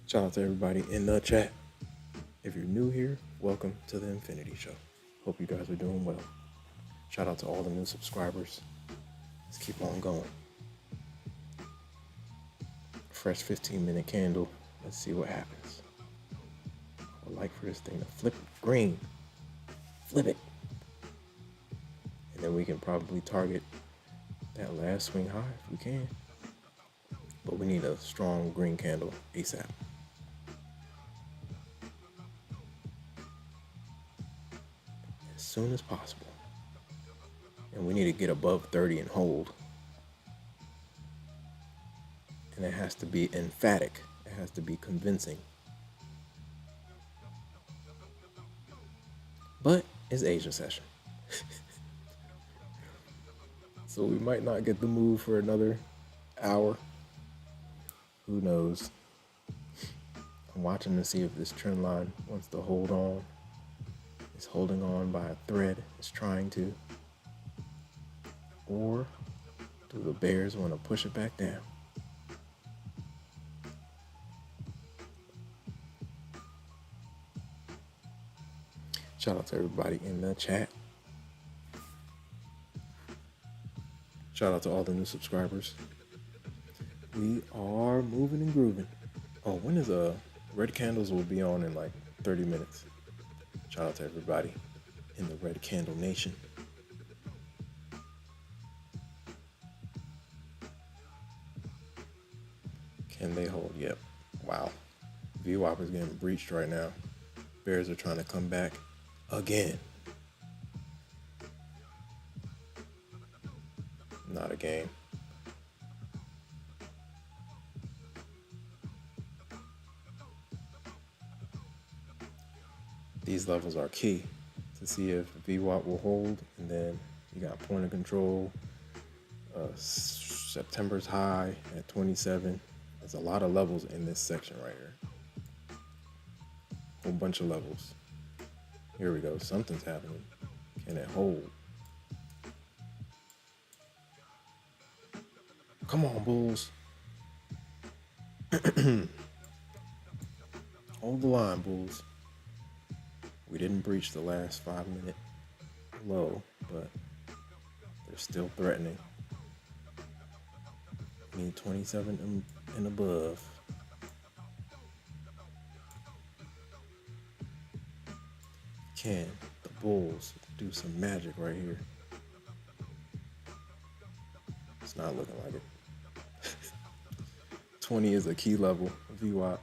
Shout out to everybody in the chat. If you're new here, welcome to the Infinity Show. Hope you guys are doing well. Shout out to all the new subscribers. Let's keep on going. Fresh 15-minute candle. Let's see what happens. I would like for this thing to flip green. Flip it. And then we can probably target that last swing high if we can. But we need a strong green candle ASAP. As soon as possible. And we need to get above 30 and hold. And it has to be emphatic. It has to be convincing. But it's Asia session. So we might not get the move for another hour. Who knows? I'm watching to see if this trend line wants to hold on. It's holding on by a thread. It's trying to. Or do the bears want to push it back down? Shout out to everybody in the chat. Shout out to all the new subscribers. We are moving and grooving. Oh, when is Red Candles will be on in like 30 minutes. Shout out to everybody in the Red Candle Nation. Can they hold? Yep. Wow. VWAP is getting breached right now. Bears are trying to come back again. Not a game. These levels are key to see if VWAP will hold, and then you got point of control. September's high at 27. There's a lot of levels in this section right here. Whole bunch of levels. Here we go. Something's happening. Can it hold? Come on, Bulls. Hold the line, Bulls. We didn't breach the last 5-minute low, but they're still threatening. Need 27 and above. Can the Bulls do some magic right here? It's not looking like it. 20 is a key level of VWAP.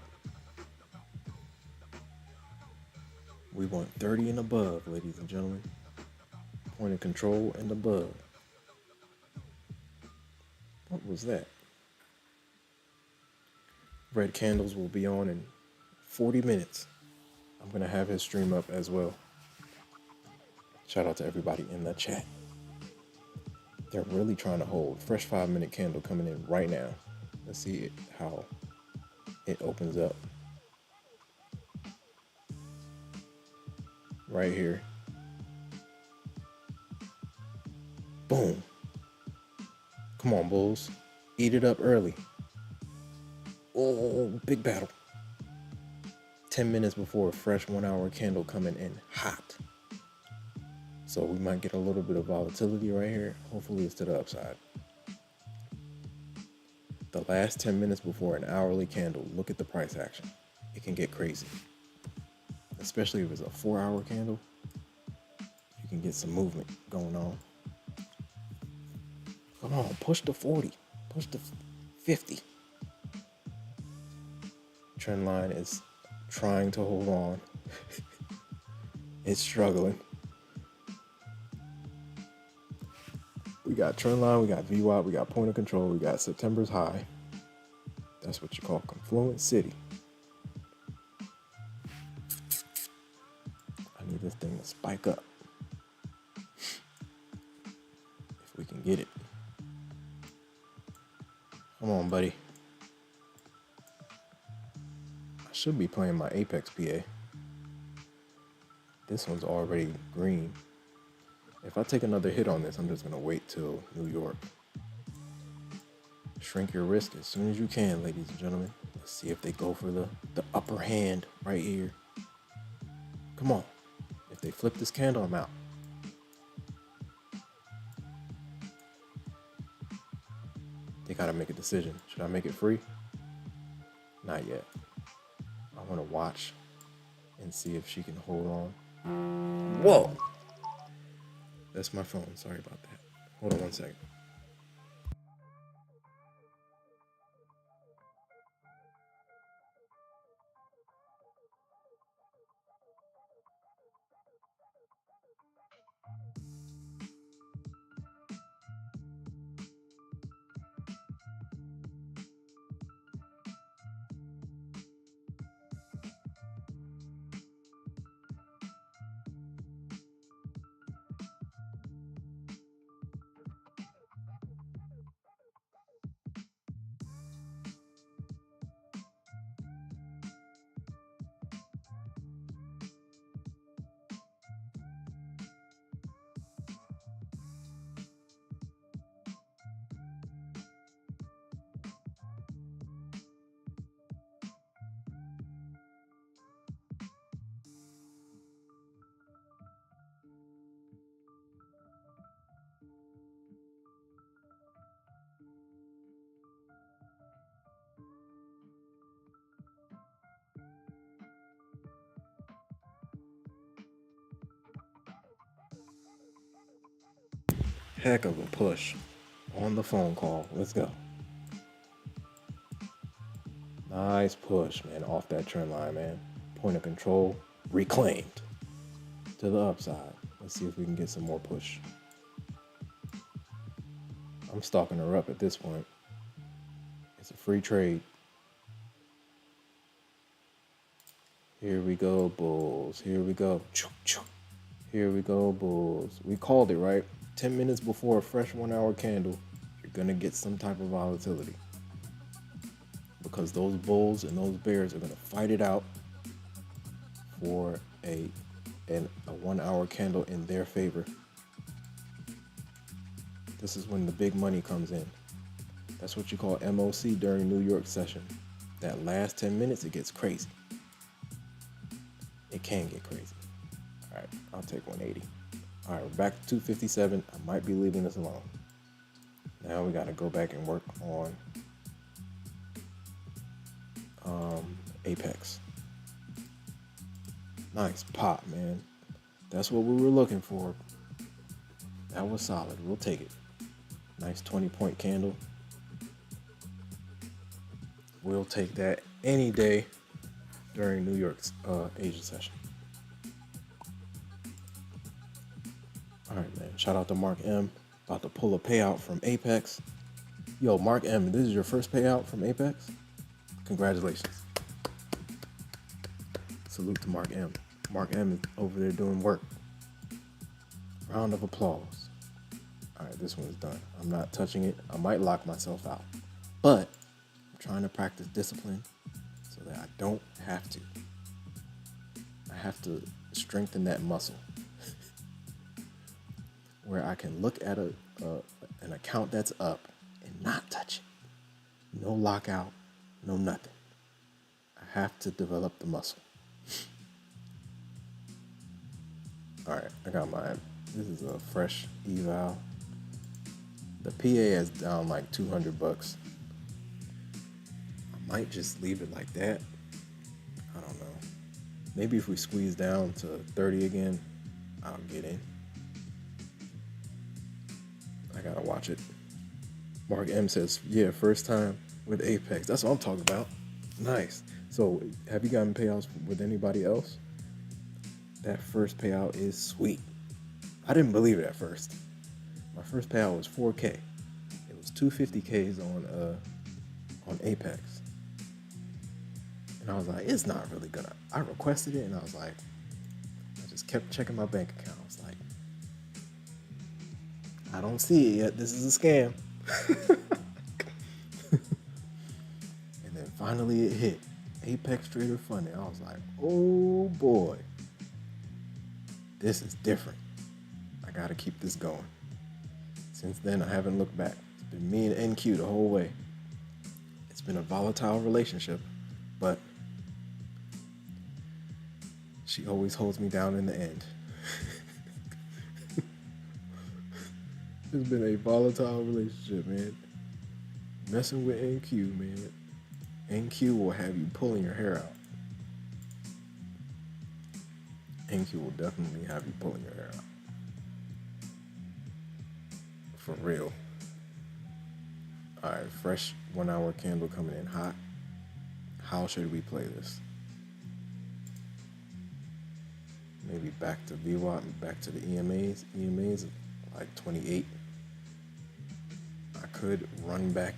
We want 30 and above, ladies and gentlemen. Point of control and above. What was that? Red Candles will be on in 40 minutes. I'm going to have his stream up as well. Shout out to everybody in the chat. They're really trying to hold. Fresh 5-minute candle coming in right now. Let's see how it opens up right here. Boom. Come on, bulls. Eat it up early. Oh, big battle. 10 minutes before a fresh 1 hour candle coming in hot. So we might get a little bit of volatility right here. Hopefully it's to the upside. The last 10 minutes before an hourly candle, look at the price action. It can get crazy. Especially if it's a 4-hour candle, you can get some movement going on. Come on, push to 40, push to 50. Trend line is trying to hold on. It's struggling. We got trend line, we got VWAP, we got point of control, we got September's high. That's what you call confluent city. I need this thing to spike up. If we can get it. Come on, buddy. I should be playing my Apex PA. This one's already green. If I take another hit on this, I'm just gonna wait till New York. Shrink your risk as soon as you can, ladies and gentlemen. Let's see if they go for the upper hand right here. Come on. If they flip this candle, I'm out. They gotta make a decision. Should I make it free? Not yet. I wanna watch and see if she can hold on. Whoa! That's my phone. Sorry about that. Hold on one second. Heck of a push on the phone call. Let's go. Nice push, man, off that trend line, man. Point of control reclaimed to the upside. Let's see if we can get some more push. I'm stalking her up at this point. It's a free trade. Here we go, bulls. Here we go. Here we go, bulls. We called it, right? 10 minutes before a fresh 1 hour candle, you're gonna get some type of volatility. Because those bulls and those bears are gonna fight it out for a 1 hour candle in their favor. This is when the big money comes in. That's what you call MOC during New York session. That last 10 minutes, it gets crazy. It can get crazy. All right, I'll take 180. All right, we're back to 257. I might be leaving this alone. Now we got to go back and work on Apex. Nice pop, man. That's what we were looking for. That was solid. We'll take it. Nice 20-point candle. We'll take that any day during New York's Asia session. All right, man. Shout out to Mark M. About to pull a payout from Apex. Yo, Mark M, this is your first payout from Apex? Congratulations. Salute to Mark M. Mark M is over there doing work. Round of applause. All right, this one's done. I'm not touching it. I might lock myself out. But I'm trying to practice discipline that I don't have to. I have to strengthen that muscle where I can look at an account that's up and not touch it. No lockout, no nothing. I have to develop the muscle. All right, I got mine. This is a fresh eval. The PA is down like $200. I might just leave it like that. I don't know. Maybe if we squeeze down to 30 again, I'll get in. I gotta watch it. Mark M says, yeah, first time with Apex. That's what I'm talking about. Nice. So have you gotten payouts with anybody else? That first payout is sweet. I didn't believe it at first. My first payout was 4K. It was 250Ks on Apex. And I was like, it's not really gonna. I requested it and I was like, I just kept checking my bank account. I was like, I don't see it yet. This is a scam. And then finally it hit. Apex Trader Funding. I was like, oh boy. This is different. I gotta keep this going. Since then, I haven't looked back. It's been me and NQ the whole way. It's been a volatile relationship, but she always holds me down in the end. It's been a volatile relationship, man. Messing with NQ, man. NQ will have you pulling your hair out. NQ will definitely have you pulling your hair out. For real. All right, fresh 1 hour candle coming in hot. How should we play this? Maybe back to VWAP, back to the EMAs. EMAs like 28. I could run back,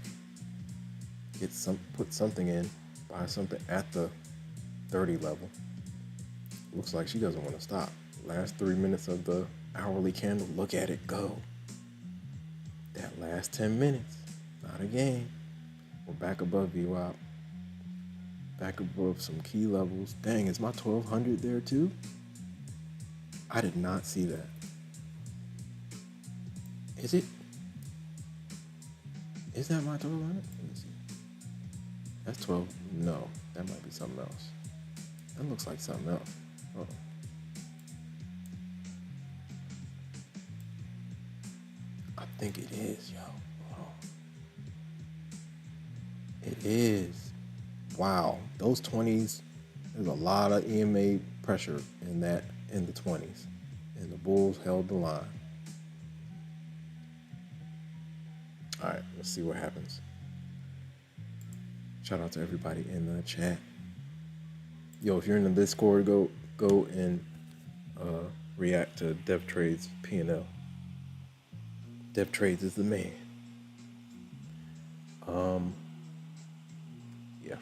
put something in, buy something at the 30 level. Looks like she doesn't want to stop. Last 3 minutes of the hourly candle, look at it go. That last 10 minutes, not a game. We're back above VWAP, back above some key levels. Dang, is my 1200 there too? I did not see that. Is it? Is that my 1200? Let me see. That's 12. No, that might be something else. That looks like something else. Oh. I think it is, yo. Oh. It is. Wow. Those 20s, there's a lot of EMA pressure in the 20s. And the Bulls held the line. All right, let's see what happens. Shout out to everybody in the chat. Yo, if you're in the Discord, go and react to Dev Trades P&L. Dev Trades is the man. Yeah.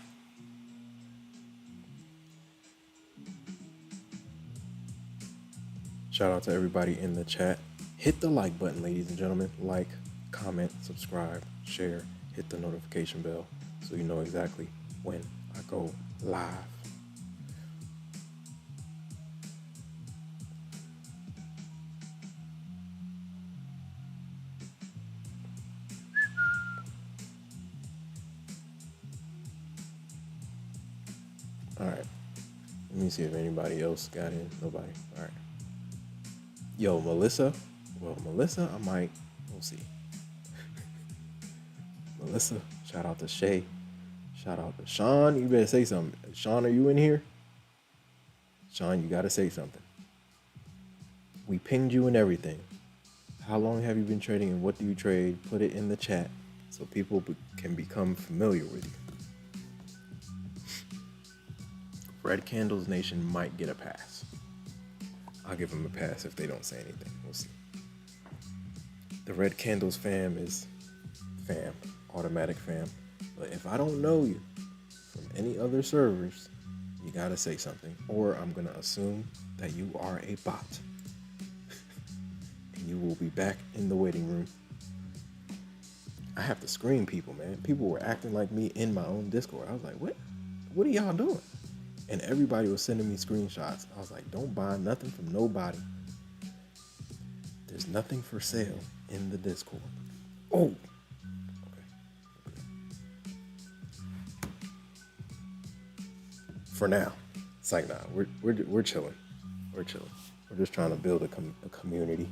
Shout out to everybody in the chat. Hit the like button, ladies and gentlemen. Like, comment, subscribe, share, hit the notification bell so you know exactly when I go live. All right. Let me see if anybody else got in. Nobody. All right. Yo, Melissa. Well, Melissa, we'll see. Melissa, shout out to Shay. Shout out to Sean. You better say something. Sean, are you in here? Sean, you got to say something. We pinged you and everything. How long have you been trading and what do you trade? Put it in the chat so people can become familiar with you. Red Candles Nation might get a pass. I'll give them a pass if they don't say anything. We'll see. The Red Candles fam is fam, automatic fam. But if I don't know you from any other servers, you gotta say something. Or I'm gonna assume that you are a bot. And you will be back in the waiting room. I have to screen people, man. People were acting like me in my own Discord. I was like, what? what are y'all doing? And everybody was sending me screenshots. I was like, don't buy nothing from nobody. There's nothing for sale in the Discord. Oh, okay. For now, it's like, nah, we're chilling. We're chilling. We're just trying to build a community.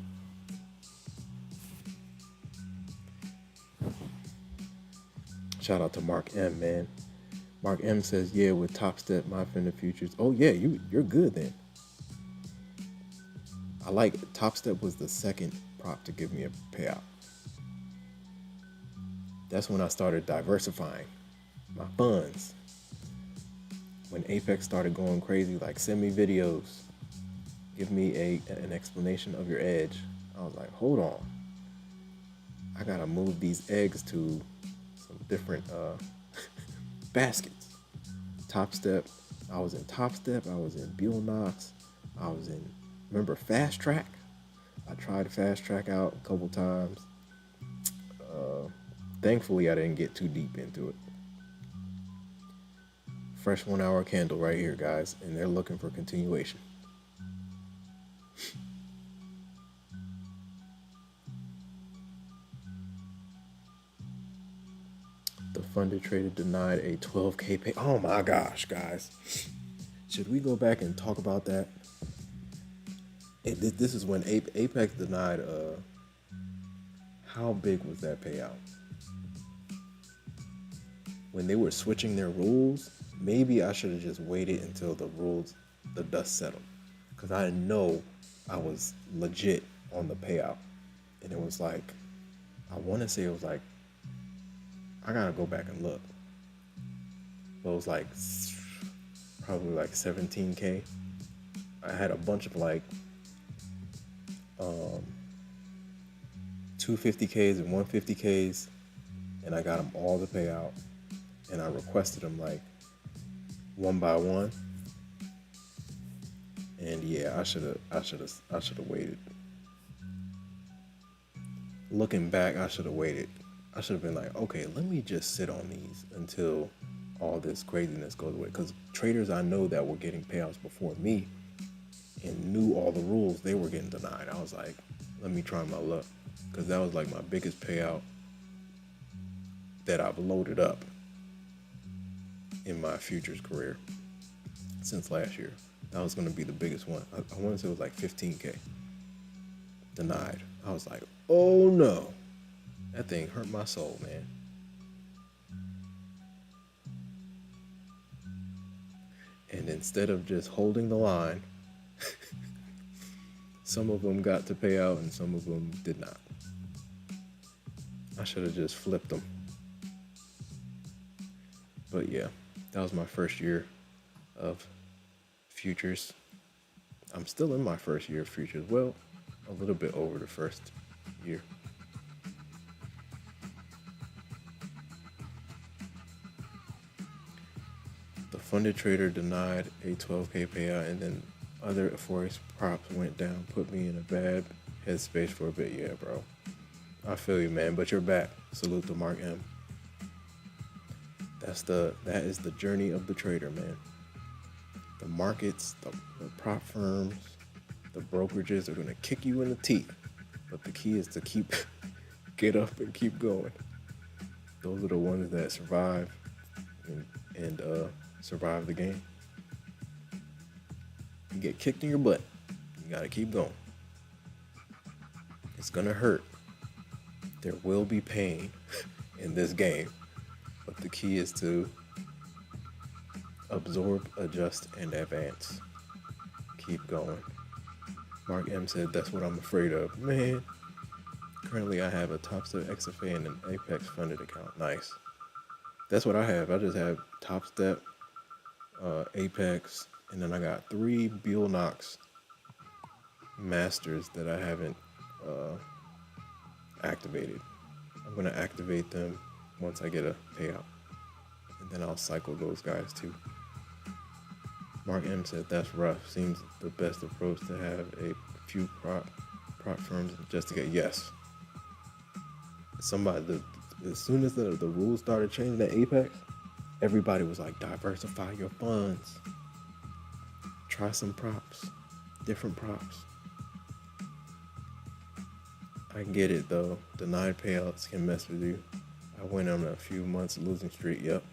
Shout out to Mark M, man. Mark M says, yeah, with Topstep, my Fender Futures. Oh yeah, you're good then. I like it. Topstep was the second prop to give me a payout. That's when I started diversifying my funds. When Apex started going crazy, like send me videos, give me an explanation of your edge. I was like, hold on. I gotta move these eggs to some different baskets. Topstep. I was in Topstep. I was in Buell Knox. I was in, remember Fast Track? I tried Fast Track out a couple times. Thankfully, I didn't get too deep into it. Fresh 1 hour candle right here, guys, and they're looking for continuation. The funded trader denied a 12K pay. Oh my gosh, guys. Should we go back and talk about that? This is when Apex denied, how big was that payout? When they were switching their rules, maybe I should have just waited until the dust settled. Because I know I was legit on the payout. And it was like, I want to say it was like, I got to go back and look. But it was like, probably like 17K. I had a bunch of like 250Ks and 150Ks. And I got them all to pay out. And I requested them like one by one. And yeah, I should have waited. Looking back, I should have waited. I should have been like, okay, let me just sit on these until all this craziness goes away. Because traders I know that were getting payouts before me and knew all the rules, they were getting denied. I was like, let me try my luck. Because that was like my biggest payout that I've loaded up in my futures career since last year. That was going to be the biggest one. I want to say it was like 15K denied. I was like, oh no, that thing hurt my soul, man. And instead of just holding the line, some of them got to pay out and some of them did not. I should have just flipped them. But yeah, that was my first year of futures. I'm still in my first year of futures. Well, a little bit over the first year. The funded trader denied a 12K payout, and then other forex props went down, put me in a bad headspace for a bit. Yeah, bro. I feel you, man, but you're back. Salute to Mark M. That is the journey of the trader, man. The markets, the prop firms, the brokerages are going to kick you in the teeth. But the key is to get up and keep going. Those are the ones that survive and survive the game. You get kicked in your butt, you got to keep going. It's going to hurt. There will be pain in this game. But the key is to absorb, adjust, and advance. Keep going. Mark M said, that's what I'm afraid of. Man, currently I have a Topstep XFA and an Apex funded account. Nice. That's what I have. I just have Topstep, Apex, and then I got 3 Buell Knox Masters that I haven't activated. I'm going to activate them once I get a payout. And then I'll cycle those guys too. Mark M said, that's rough. Seems the best approach to have a few prop firms just to get yes. As soon as the rules started changing at Apex, everybody was like, diversify your funds. Try some props, different props. I get it though. Denied payouts can mess with you. I went on a few months losing streak. Yep,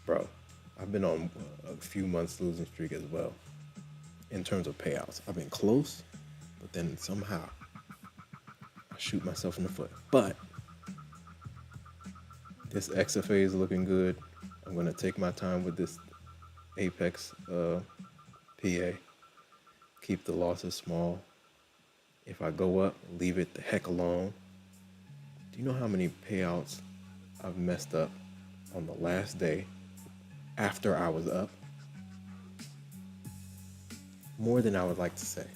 bro. I've been on a few months losing streak as well. In terms of payouts, I've been close, but then somehow I shoot myself in the foot. But this XFA is looking good. I'm gonna take my time with this Apex PA. Keep the losses small. If I go up, leave it the heck alone. Do you know how many payouts I've messed up on the last day after I was up? More than I would like to say.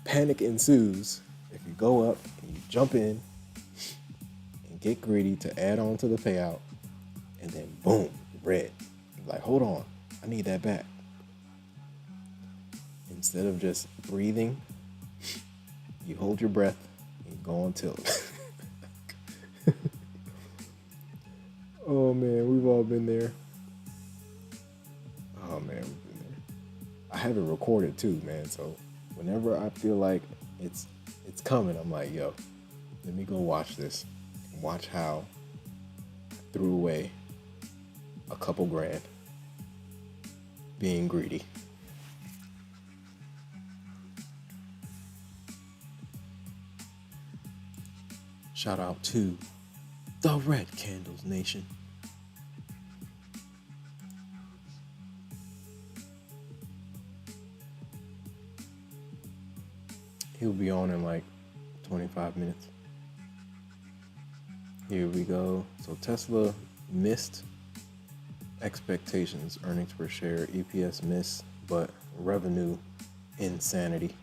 Panic ensues if you go up and you jump in and get greedy to add on to the payout, and then boom, red. You're like, hold on, I need that back. Instead of just breathing, you hold your breath and you go on tilt. Oh man, we've all been there. Oh man, we've been there. I have it recorded too, man. So whenever I feel like it's coming, I'm like, yo, let me go watch this. Watch how I threw away a couple grand being greedy. Shout out to the Red Candles Nation. He'll be on in like 25 minutes. Here we go. So Tesla missed expectations, earnings per share, EPS miss, but revenue insanity.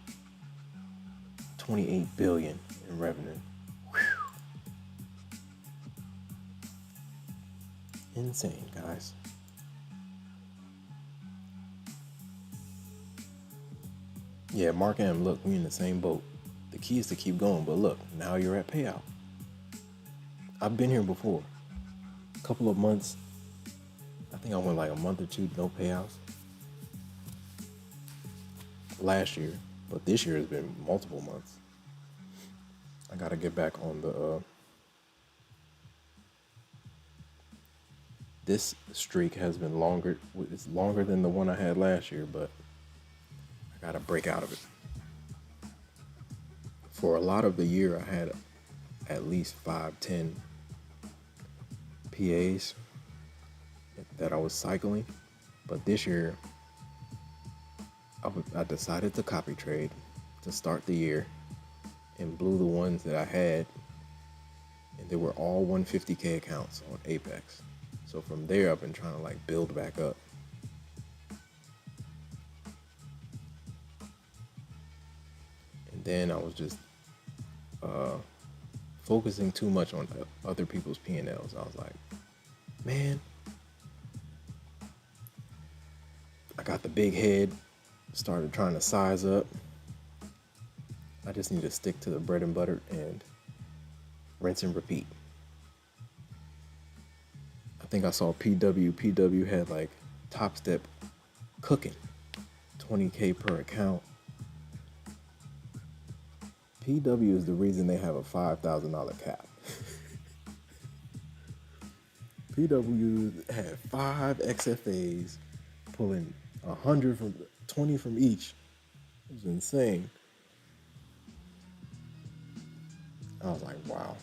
28 billion in revenue. Insane, guys. Yeah, Mark M, look, we in the same boat. The key is to keep going, but look, now you're at payout. I've been here before. A couple of months. I think I went like a month or two, no payouts. Last year, but this year has been multiple months. I gotta get back on the this streak has been longer. It's longer than the one I had last year, but I gotta break out of it. For a lot of the year, I had at least 5-10 PAs that I was cycling, but this year I decided to copy trade to start the year and blew the ones that I had, and they were all 150K accounts on Apex. So from there, I've been trying to like build back up. And then I was just focusing too much on other people's P&Ls. I was like, man, I got the big head, started trying to size up. I just need to stick to the bread and butter and rinse and repeat. I think I saw PW had like Topstep cooking, 20K per account. PW is the reason they have a $5,000 cap. PW had 5 XFAs, pulling 100 from 20 from each. It was insane. I was like, wow.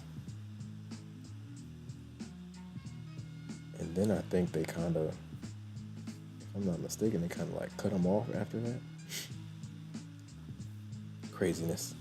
And then I think they kind of, if I'm not mistaken, they kind of like cut them off after that. Craziness.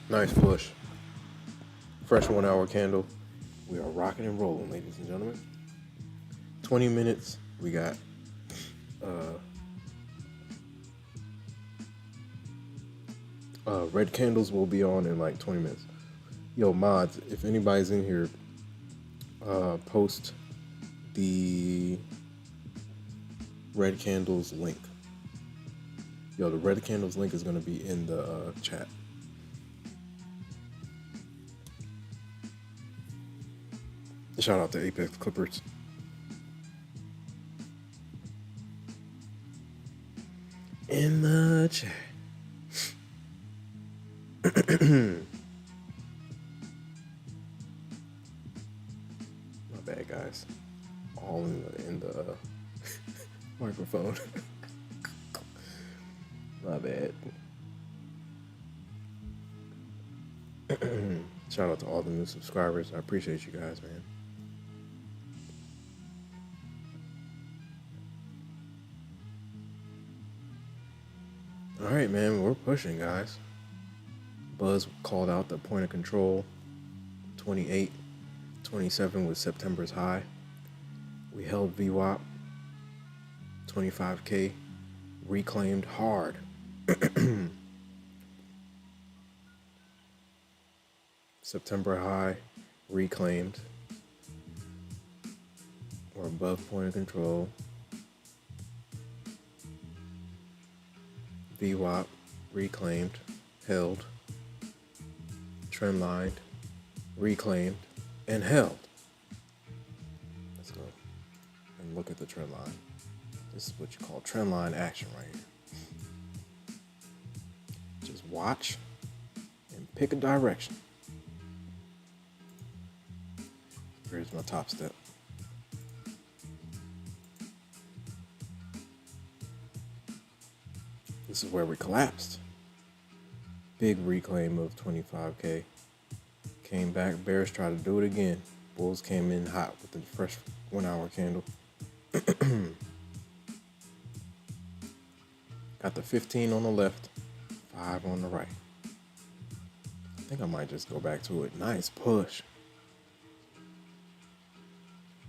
Nice push. Fresh 1 hour candle. We are rocking and rolling, ladies and gentlemen. 20 minutes. We got red candles will be on in like 20 minutes. Yo, mods, if anybody's in here, post the red candles link. Yo, the red candles link is going to be in the chat. Shout out to Apex Clippers. In the chat. My bad, guys. All in the microphone. My bad. Shout out to all the new subscribers. I appreciate you guys, man. All right, man, we're pushing, guys. Buzz called out the point of control. 28, 27 was September's high. We held VWAP. 25K reclaimed hard. September high reclaimed. We're above point of control. VWAP reclaimed, held, trend lined, reclaimed, and held. Let's go and look at the trend line. This is what you call trend line action right here. Just watch and pick a direction. Here's my top step. This is where we collapsed. Big reclaim of 25K. Came back, bears tried to do it again. Bulls came in hot with the fresh 1 hour candle. Got the 15 on the left, 5 on the right. I think I might just go back to it. Nice push.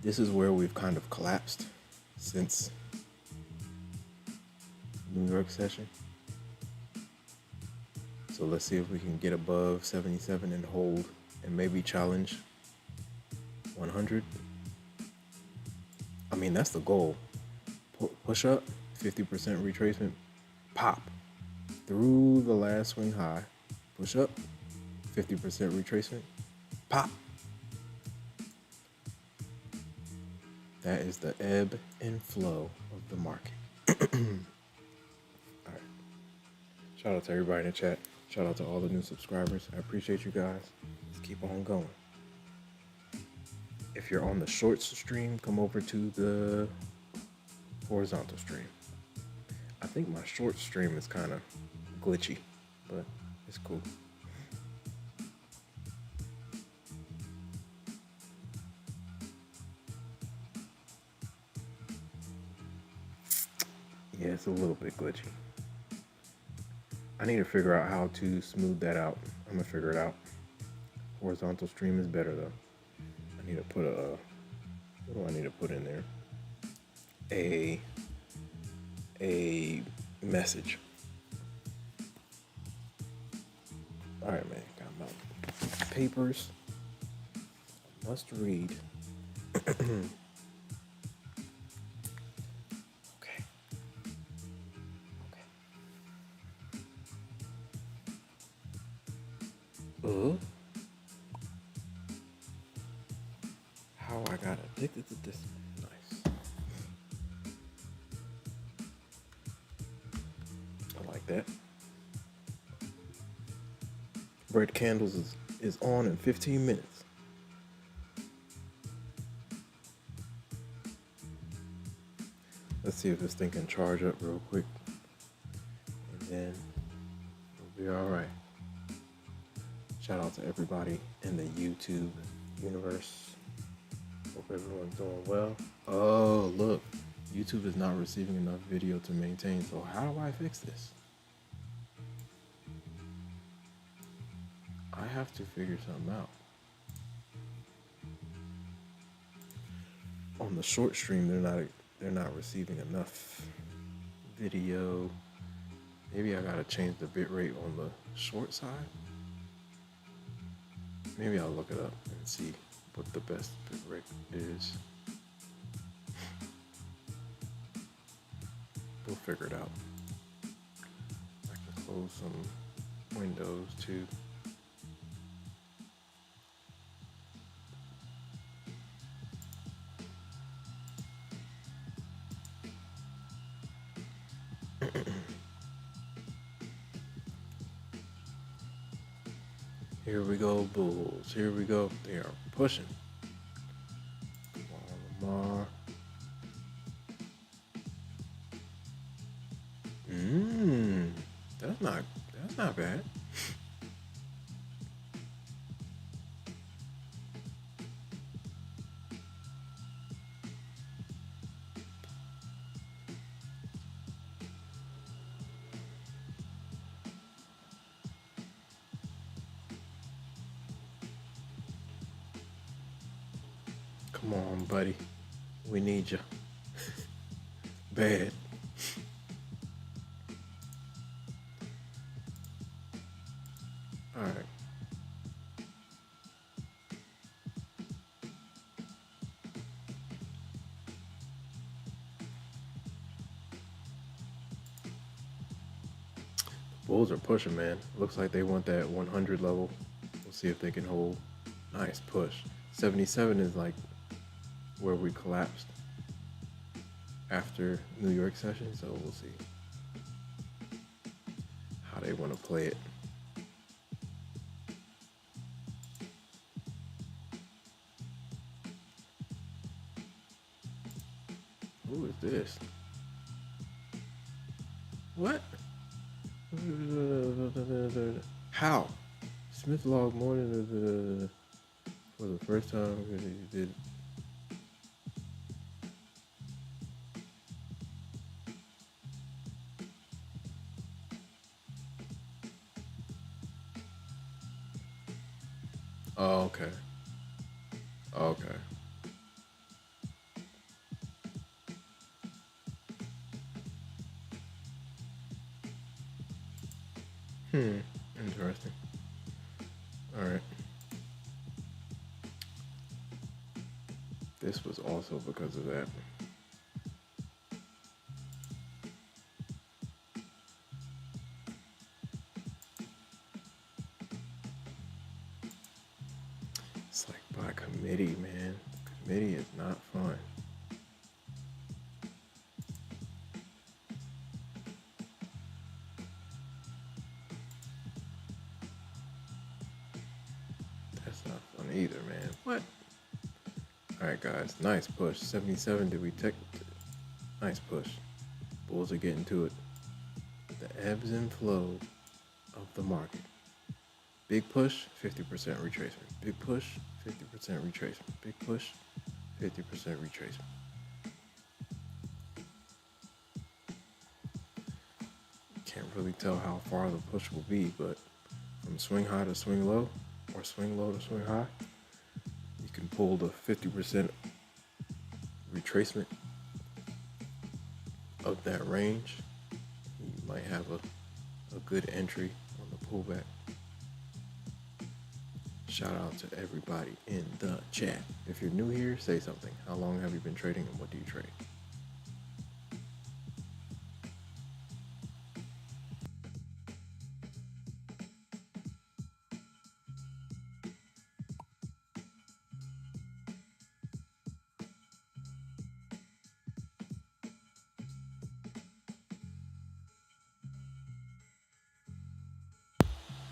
This is where we've kind of collapsed since New York session. So let's see if we can get above 77 and hold and maybe challenge 100. I mean, that's the goal. Push up, 50% retracement, pop through the last swing high. Push up, 50% retracement, pop. That is the ebb and flow of the market. All right. Shout out to everybody in the chat. Shout out to all the new subscribers. I appreciate you guys. Let's keep on going. If you're on the shorts stream, come over to the horizontal stream. I think my short stream is kind of glitchy, but it's cool. Yeah, it's a little bit glitchy. I need to figure out how to smooth that out. I'm gonna figure it out. Horizontal stream is better though. I need to put a, what do I need to put in there? A message. All right, man, got my papers. Must read. Okay. How I got addicted to this. Nice. I like that. Red candles is on in 15 minutes. Let's see if this thing can charge up real quick. And then we'll be all right. Shout out to everybody in the YouTube universe. Hope everyone's doing well. Oh, look. YouTube is not receiving enough video to maintain. So how do I fix this? have to figure something out. On the short stream, they're not receiving enough video. Maybe I gotta change the bitrate on the short side. Maybe I'll look it up and see what the best bitrate is. We'll figure it out. I can close some windows too. Here we go, Bulls. Here we go. They are pushing. Come on, Lamar. That's not bad. Come on, buddy. We need you. Bad. All right. Bulls are pushing, man. Looks like they want that 100 level. We'll see if they can hold. Nice push. 77 is like where we collapsed after New York session, so we'll see how they want to play it. Who is this? What? How? Smith logged more than for the first time he did. Oh, okay. Okay. Interesting. All right. This was also because of that. It's like by committee, man. Committee is not fun. That's not fun either, man. What? All right, guys. Nice push. 77. Did we take? Nice push. Bulls are getting to it. The ebbs and flows of the market. Big push, 50% retracement. Big push, 50% retracement. Big push, 50% retracement. Can't really tell how far the push will be, but from swing high to swing low, or swing low to swing high, you can pull the 50% retracement of that range. You might have a good entry on the pullback. Shout out to everybody in the chat. If you're new here, say something. How long have you been trading and what do you trade?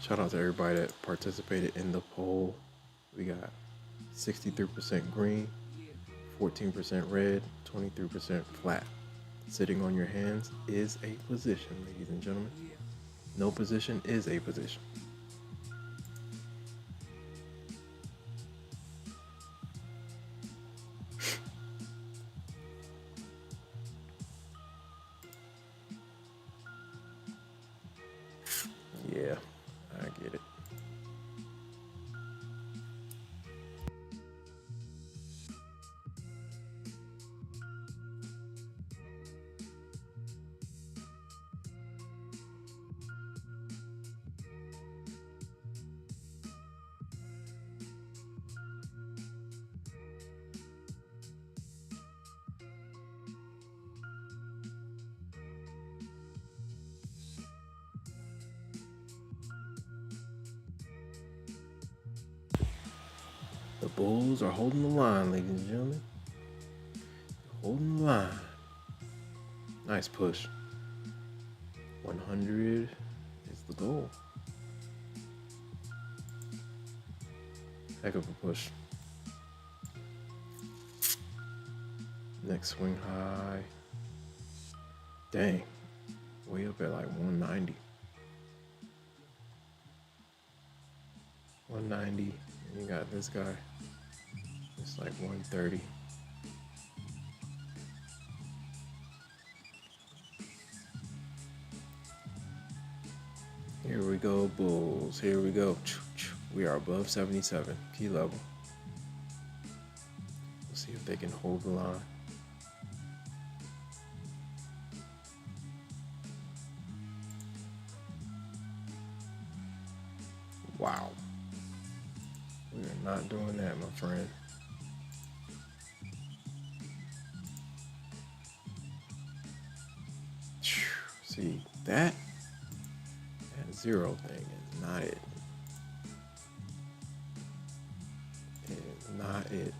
Shout out to everybody that participated in the poll. We got 63% green, 14% red, 23% flat. Sitting on your hands is a position, ladies and gentlemen. No position is a position. Yeah, I get it. The Bulls are holding the line, ladies and gentlemen. Holding the line. Nice push. 100 is the goal. Heck of a push. Next swing high. Dang. Way up at like 190. 190. And you got this guy. It's like 130. Here we go, Bulls. Here we go. We are above 77, key level. We'll see if they can hold the line. Wow. We are not doing that, my friend. See, that zero thing is not it. It is not it.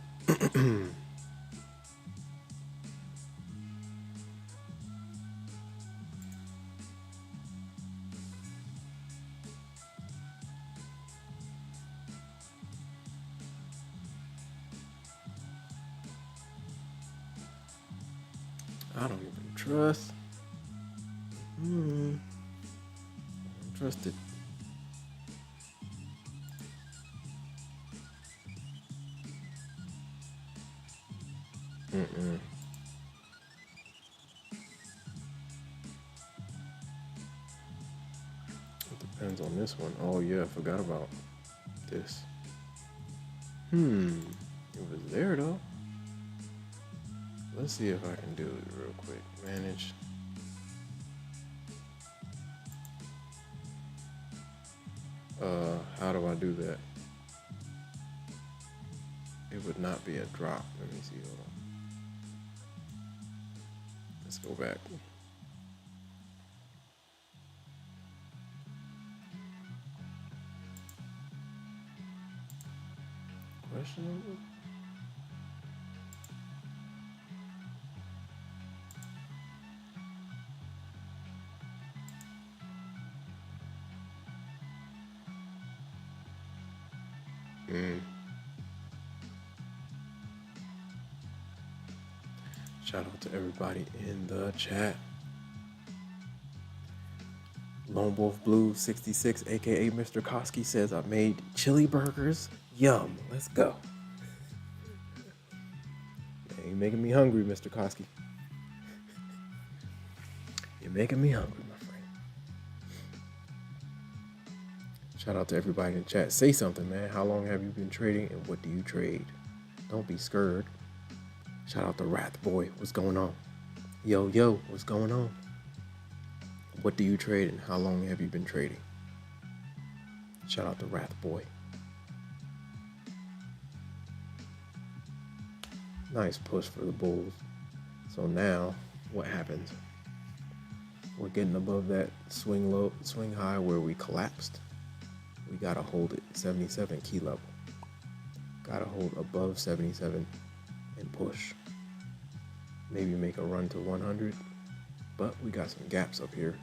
I don't even trust. I don't trust it. It depends on this one. Oh yeah, I forgot about this. It was there though. Let's see if I can do it real quick. Manage. How do I do that? It would not be a drop. Let me see. Hold on. Let's go back. Questionable? Shout out to everybody in the chat. Lone Wolf Blue 66, aka Mr. Koski, says I made chili burgers. Yum. Let's go. Man, you're making me hungry, Mr. Koski. You're making me hungry, my friend. Shout out to everybody in the chat. Say something, man. How long have you been trading and what do you trade? Don't be scared. Shout out to Wrath Boy. What's going on? Yo, what's going on? What do you trade and how long have you been trading? Shout out to Wrath Boy. Nice push for the Bulls. So now, what happens? We're getting above that swing low, swing high where we collapsed. We gotta hold it 77 key level. Gotta hold above 77 and push. Maybe make a run to 100, but we got some gaps up here.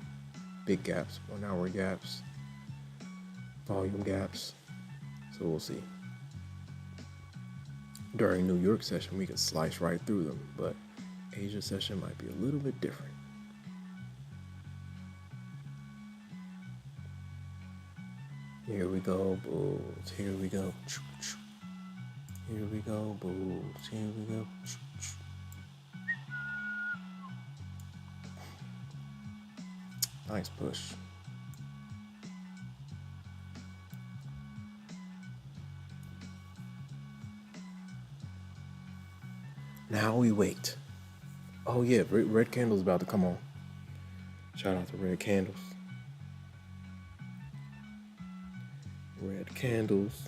Big gaps, 1 hour gaps, volume gaps. So we'll see. During New York session, we could slice right through them, but Asia session might be a little bit different. Here we go, Bulls. Here we go. Here we go, Bulls. Here we go. Nice push. Now we wait. Oh yeah, red candle's about to come on. Shout out to red candles. Red candles.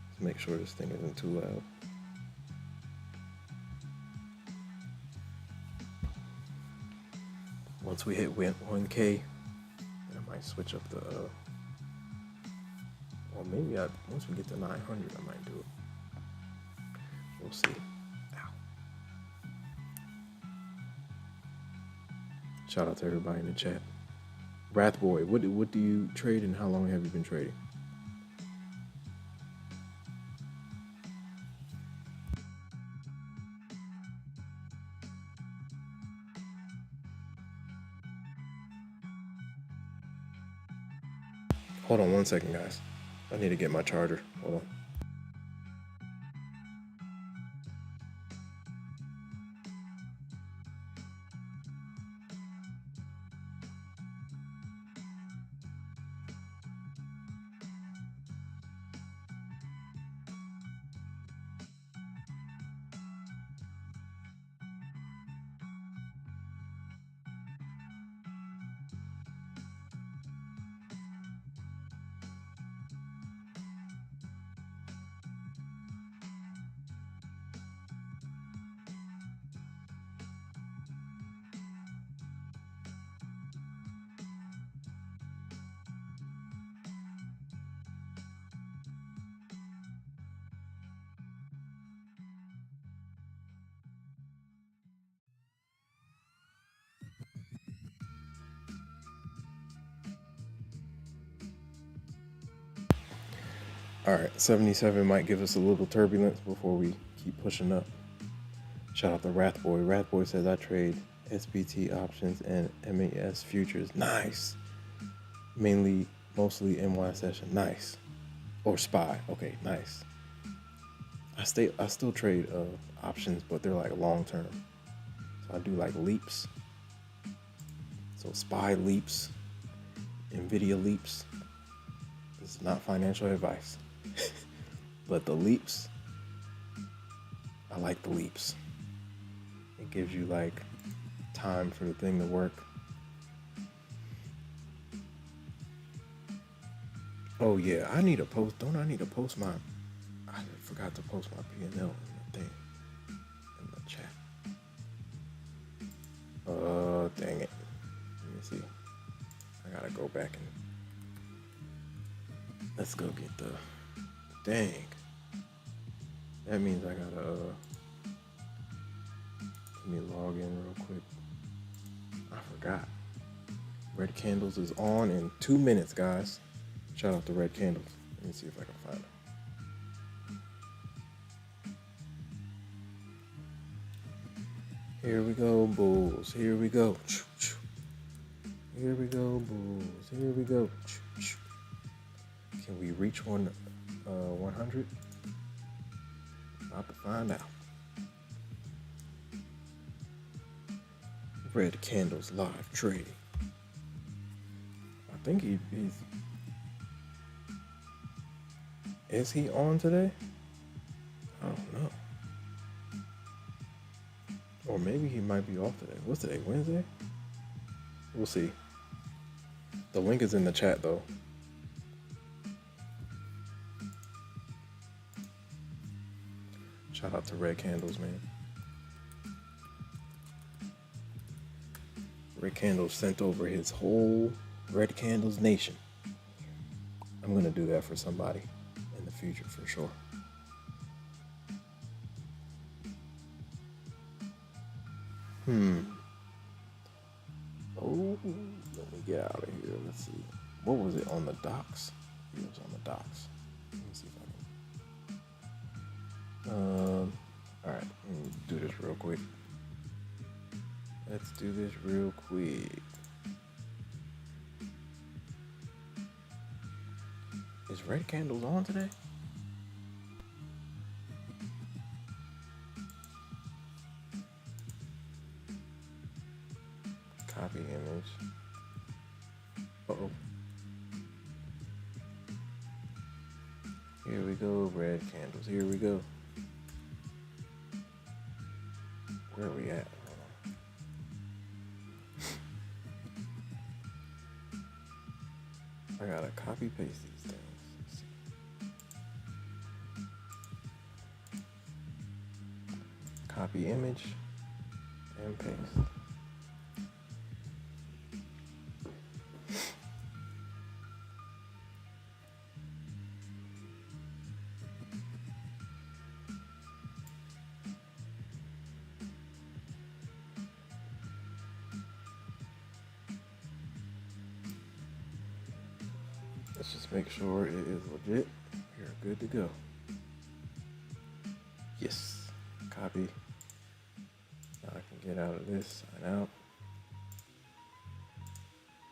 Let's make sure this thing isn't too loud. Once we hit 1K, then I might switch up the Or maybe once we get to 900, I might do it. We'll see. Ow. Shout out to everybody in the chat. Wrathboy, what do you trade and how long have you been trading? Hold on 1 second, guys. I need to get my charger. Hold on. All right, 77 might give us a little turbulence before we keep pushing up. Shout out to Wrathboy. Wrathboy says I trade SPT options and MAS futures. Nice. Mostly NY session. Nice. Or SPY. Okay, nice. I still trade options, but they're like long term. So I do like leaps. So SPY leaps, NVIDIA leaps. This is not financial advice. But the leaps, I like the leaps. It gives you like time for the thing to work. Oh yeah, I need to post. Don't I need to post my? I forgot to post my P&L in the thing, in the chat. Dang it. Let me see. I gotta go back and let's go get the. Dang. That means I gotta let me log in real quick. I forgot. Red Candles is on in 2 minutes, guys. Shout out to Red Candles. Let me see if I can find it. Here we go, bulls. Here we go. Here we go, bulls. Here we go. Can we reach 100? About to find out. Red Candles live trading. I think he's. Is he on today? I don't know. Or maybe he might be off today. What's today? Wednesday? We'll see. The link is in the chat though. Shout out to Red Candles, man. Red Candles sent over his whole Red Candles Nation. I'm gonna do that for somebody in the future for sure. Oh, let me get out of here. Let's see. What was it on the docks? It was on the docks. Let me see if I can. All right, let me do this real quick. Let's do this real quick. Is Red Candles on today? Copy image. Uh-oh. Here we go, Red Candles. Here we go. Where are we at? I gotta copy paste these things. Copy image and paste. Let's just make sure it is legit. We're good to go. Yes. Copy. Now I can get out of this, sign out.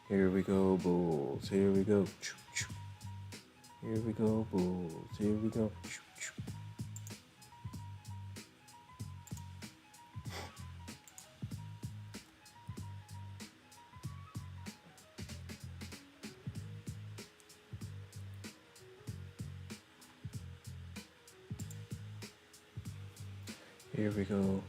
Here we go, bulls. Here we go. Here we go, bulls. Here we go. Here we go.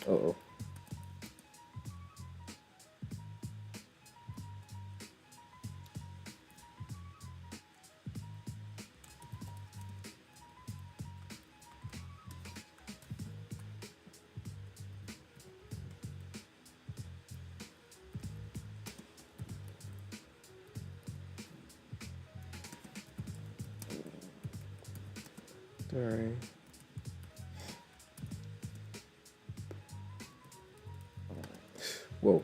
Uh-oh. Sorry. Whoa.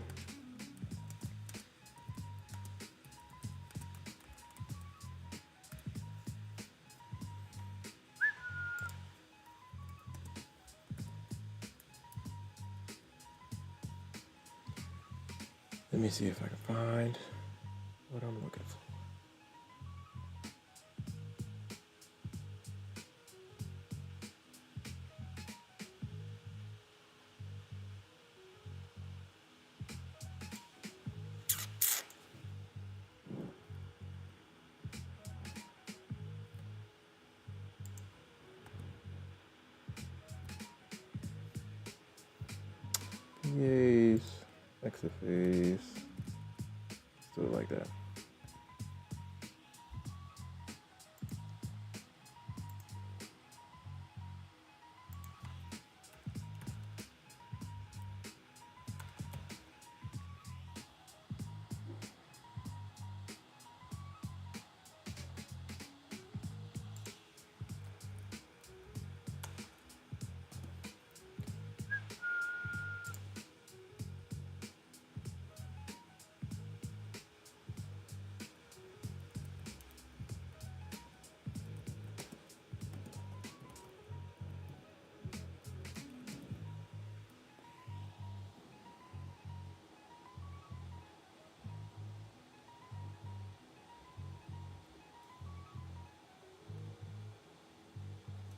Let me see if I can find what I'm looking for. Yes, exit phase. Let's do it like that.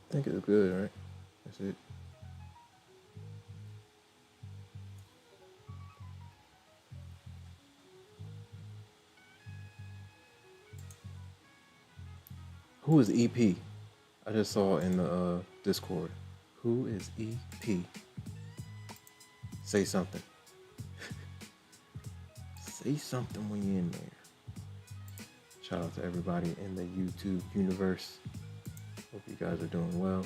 I think it's good, right? That's it. Who is EP? I just saw in the Discord. Who is EP? Say something. Say something when you're in there. Shout out to everybody in the YouTube universe. Hope you guys are doing well.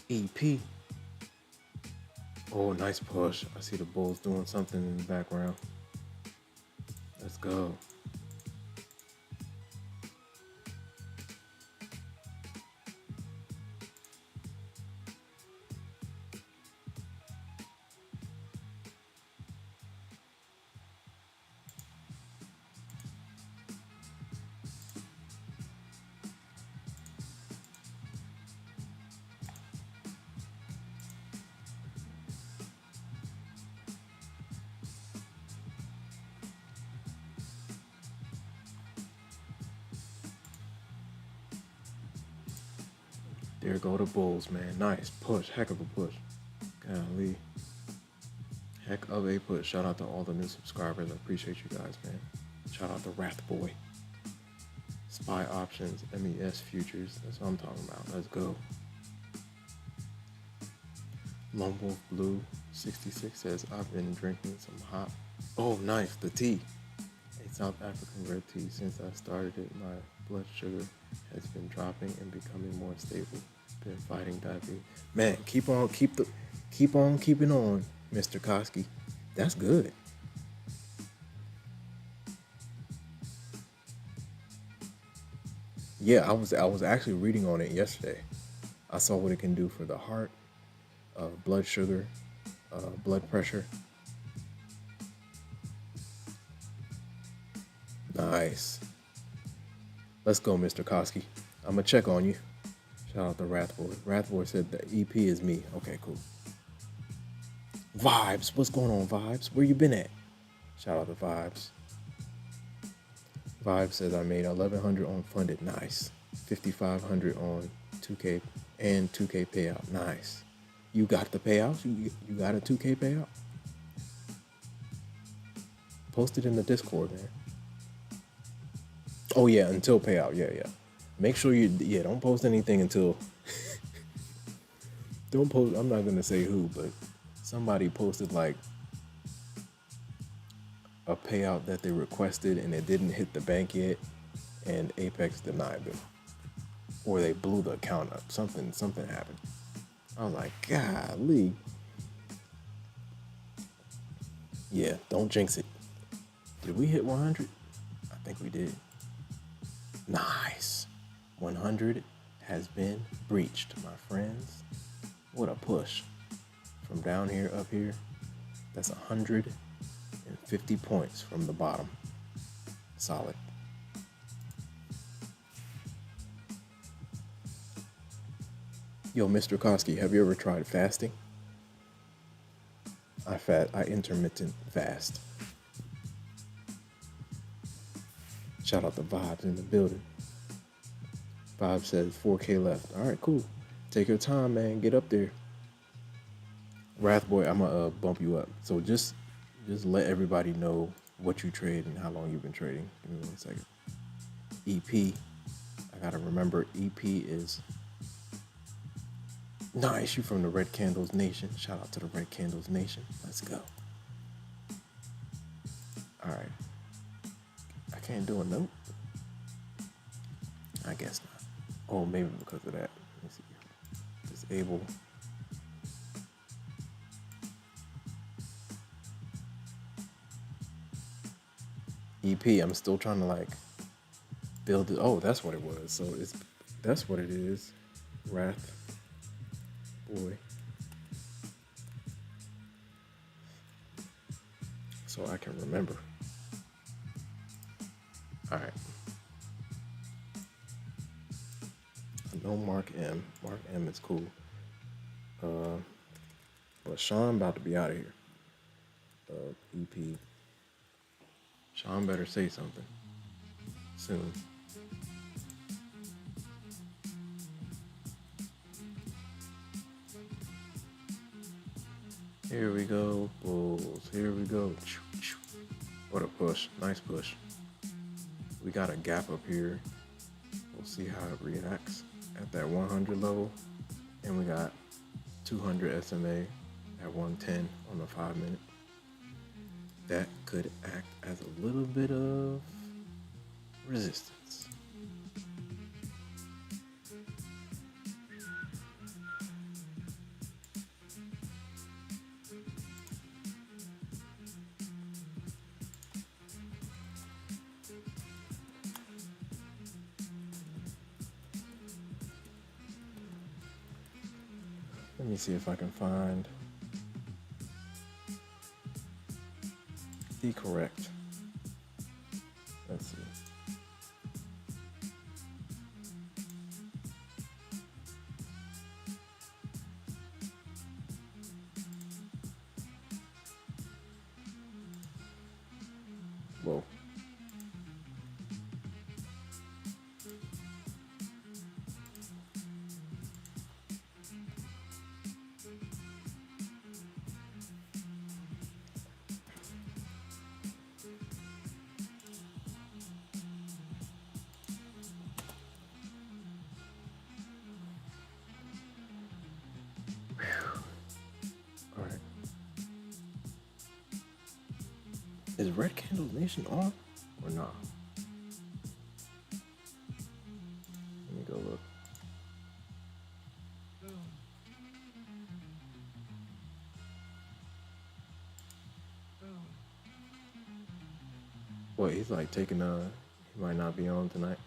EP. Oh, nice push. I see the Bulls doing something in the background. Let's go. There go the Bulls, man. Nice push. Heck of a push. Golly. Heck of a push. Shout out to all the new subscribers. I appreciate you guys, man. Shout out to Wrath Boy. Spy Options, MES Futures. That's what I'm talking about. Let's go. Lone Wolf Blue 66 says, I've been drinking some hot. Oh, nice. The tea. South African red tea. Since I started it, my blood sugar has been dropping and becoming more stable. Been fighting diabetes. Man, keep on keeping on, Mr. Koski. That's good. Yeah, I was actually reading on it yesterday. I saw what it can do for the heart, blood sugar, blood pressure. Nice. Let's go, Mr. Koski. I'm gonna check on you. Shout out to Wrathboy. Wrathboy said the EP is me. Okay, cool. Vibes, what's going on, Vibes? Where you been at? Shout out to Vibes. Vibes says I made 1100 on funded. Nice. 5500 on 2K and 2K payout. Nice. You got the payouts? You got a 2K payout? Post it in the Discord, man. Oh yeah, until payout. Yeah. Make sure don't post anything until don't post. I'm not gonna say who, but somebody posted like a payout that they requested and it didn't hit the bank yet, and Apex denied them, or they blew the account up. Something happened. I was like, golly. Yeah, don't jinx it. Did we hit 100? I think we did. Nice. 100 has been breached, my friends. What a push. From down here up here, that's 150 points from the bottom. Solid. Yo, Mr. Koski, have you ever tried fasting? I intermittent fast. Shout out to Vibes in the building. Vibe says 4K left. All right, cool. Take your time, man. Get up there. Wrathboy, I'm gonna bump you up. So just let everybody know what you trade and how long you've been trading. Give me 1 second. EP. I gotta remember EP is nice. You from the Red Candles Nation. Shout out to the Red Candles Nation. Let's go. All right. I can't do a note. I guess not. Oh, maybe because of that. Let me see. Disable. EP. I'm still trying to like build it. Oh, that's what it was. So that's what it is. Wrath boy. So I can remember. All right. I know Mark M. Mark M is cool. But Sean about to be out of here. EP. Sean better say something soon. Here we go, Bulls. Here we go. What a push. Nice push. We got a gap up here. We'll see how it reacts at that 100 level. And we got 200 SMA at 110 on the 5 minute. That could act as a little bit of resistance. Let me see if I can find the correct. Let's see. Whoa. All right. Is Red Candle Nation on or not? Let me go look. Well, he's like taking he might not be on tonight.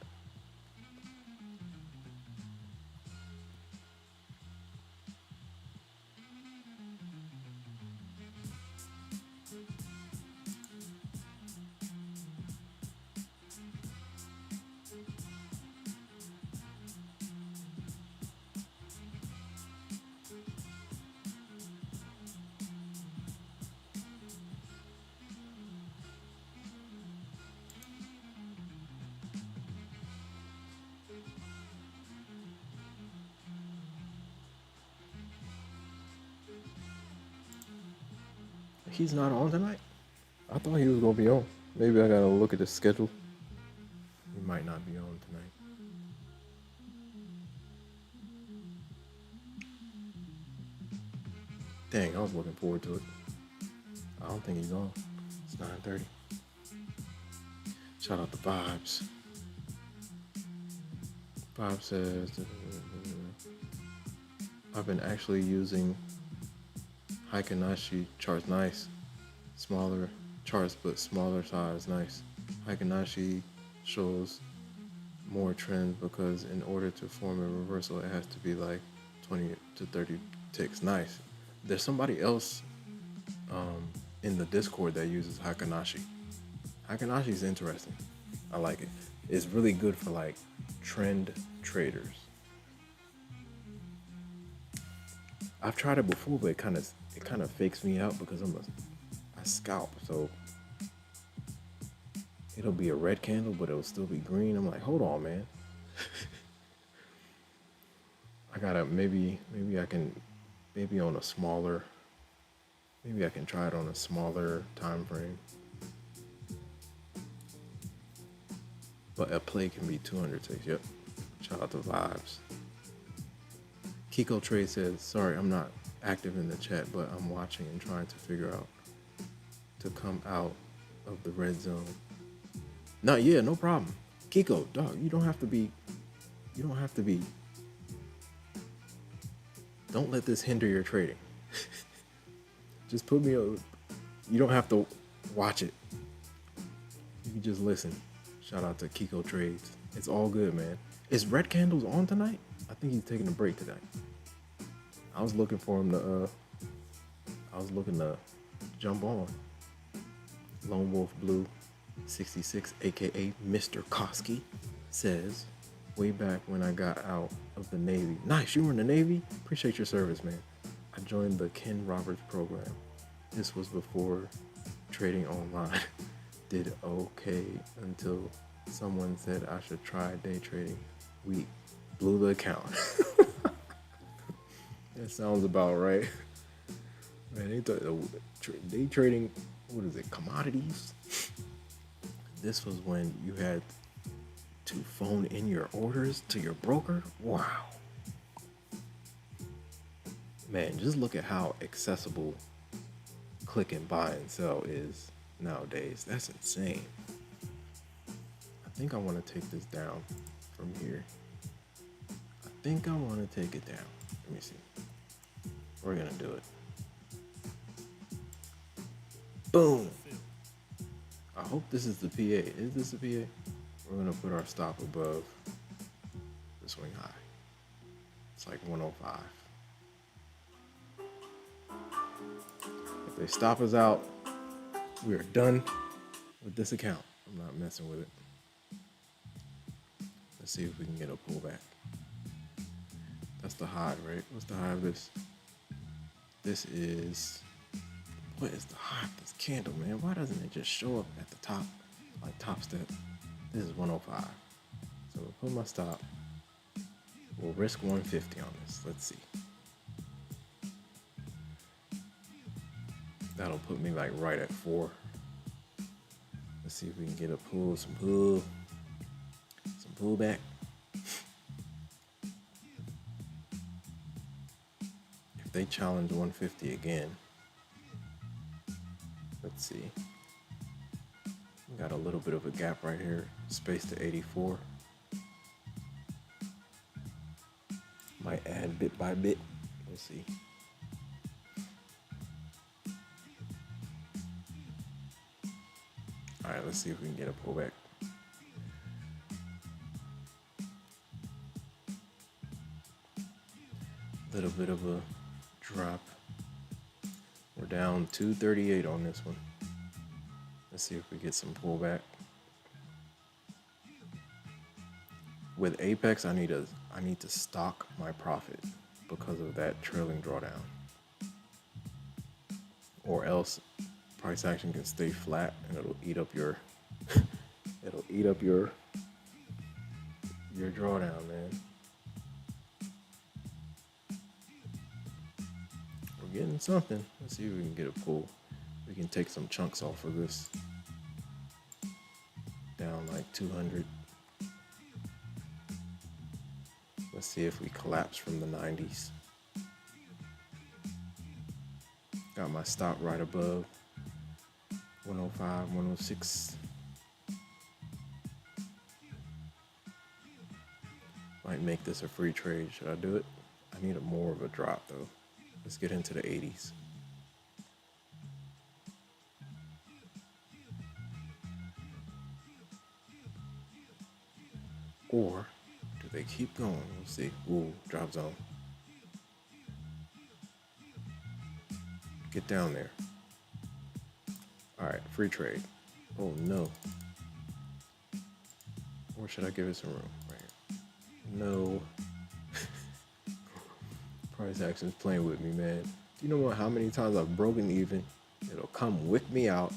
He's not on tonight? I thought he was gonna be on. Maybe I gotta look at the schedule. He might not be on tonight. Dang, I was looking forward to it. I don't think he's on. It's 9:30. Shout out to Vibes. Vibe says, I've been actually using Hikanashi charts. Nice. Smaller charts, but smaller size. Nice. Hikanashi shows more trend because in order to form a reversal, it has to be like 20 to 30 ticks. Nice. There's somebody else in the Discord that uses Hikanashi. Hikanashi is interesting. I like it. It's really good for like trend traders. I've tried it before, but it kind of fakes me out because I scalp, so it'll be a red candle, but it'll still be green. I'm like, hold on, man. I gotta maybe I can on a smaller. Maybe I can try it on a smaller time frame. But a play can be 200 ticks. Yep. Shout out to Vibes. Kiko Trade says, sorry, I'm not active in the chat, but I'm watching and trying to figure out to come out of the red zone. No, yeah, no problem. Kiko, dog, you don't have to be. Don't let this hinder your trading. Just put me on. You don't have to watch it. You can just listen. Shout out to Kiko Trades. It's all good, man. Is Red Candles on tonight? I think he's taking a break tonight. I was looking for him to jump on. Lone Wolf Blue 66, aka Mr. Koski, says, way back when I got out of the Navy. Nice, you were in the Navy? Appreciate your service, man. I joined the Ken Roberts program. This was before trading online. Did okay until someone said I should try day trading. We blew the account. That sounds about right. Man, day trading, what is it, commodities? This was when you had to phone in your orders to your broker? Wow. Man, just look at how accessible click and buy and sell is nowadays. That's insane. I think I want to take this down from here. I think I want to take it down. Let me see. We're going to do it. Boom. I hope this is the PA. Is this the PA? We're going to put our stop above the swing high. It's like 105. If they stop us out, we are done with this account. I'm not messing with it. Let's see if we can get a pullback. That's the high, right? What's the high of this? This is, what is the high of this candle, man? Why doesn't it just show up at the top, like Topstep? This is 105. So we'll put my stop. We'll risk 150 on this. Let's see. That'll put me like right at 4. Let's see if we can get a pull, some pullback. If they challenge 150 again, let's see. Got a little bit of a gap right here, space to 84. Might add bit by bit. We'll see. All right, let's see if we can get a pullback. Little bit of a drop. We're down 238 on this one. Let's see if we get some pullback. With Apex, I need to stock my profit because of that trailing drawdown. Or else price action can stay flat and it'll eat up your your drawdown, man. We're getting something. Let's see if we can get a pull. We can take some chunks off of this. Down like 200. Let's see if we collapse from the 90s. Got my stop right above 105, 106. Might make this a free trade. Should I do it? I need more of a drop though. Let's get into the 80s. Or do they keep going? We'll see. Ooh, drop zone. Get down there. All right, free trade. Oh no. Or should I give it some room? Right here. No. Price action's playing with me, man. Do you know how many times I've broken even? It'll come wick me out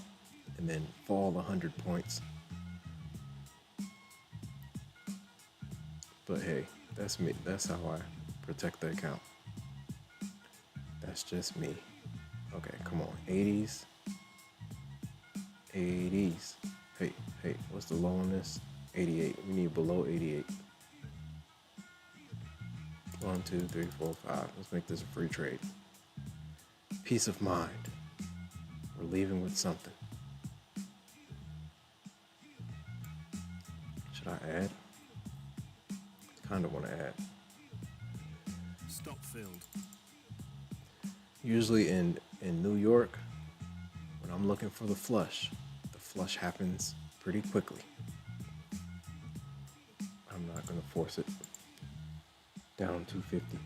and then fall 100 points. But hey, that's me. That's how I protect the account. That's just me. Okay, come on. 80s. 80s. Hey, what's the low on this? 88. We need below 88. 1, 2, 3, 4, 5. Let's make this a free trade. Peace of mind. We're leaving with something. Should I add? Kind of want to add. Stop filled. Usually in New York, when I'm looking for the flush happens pretty quickly. I'm not going to force it. Down 250.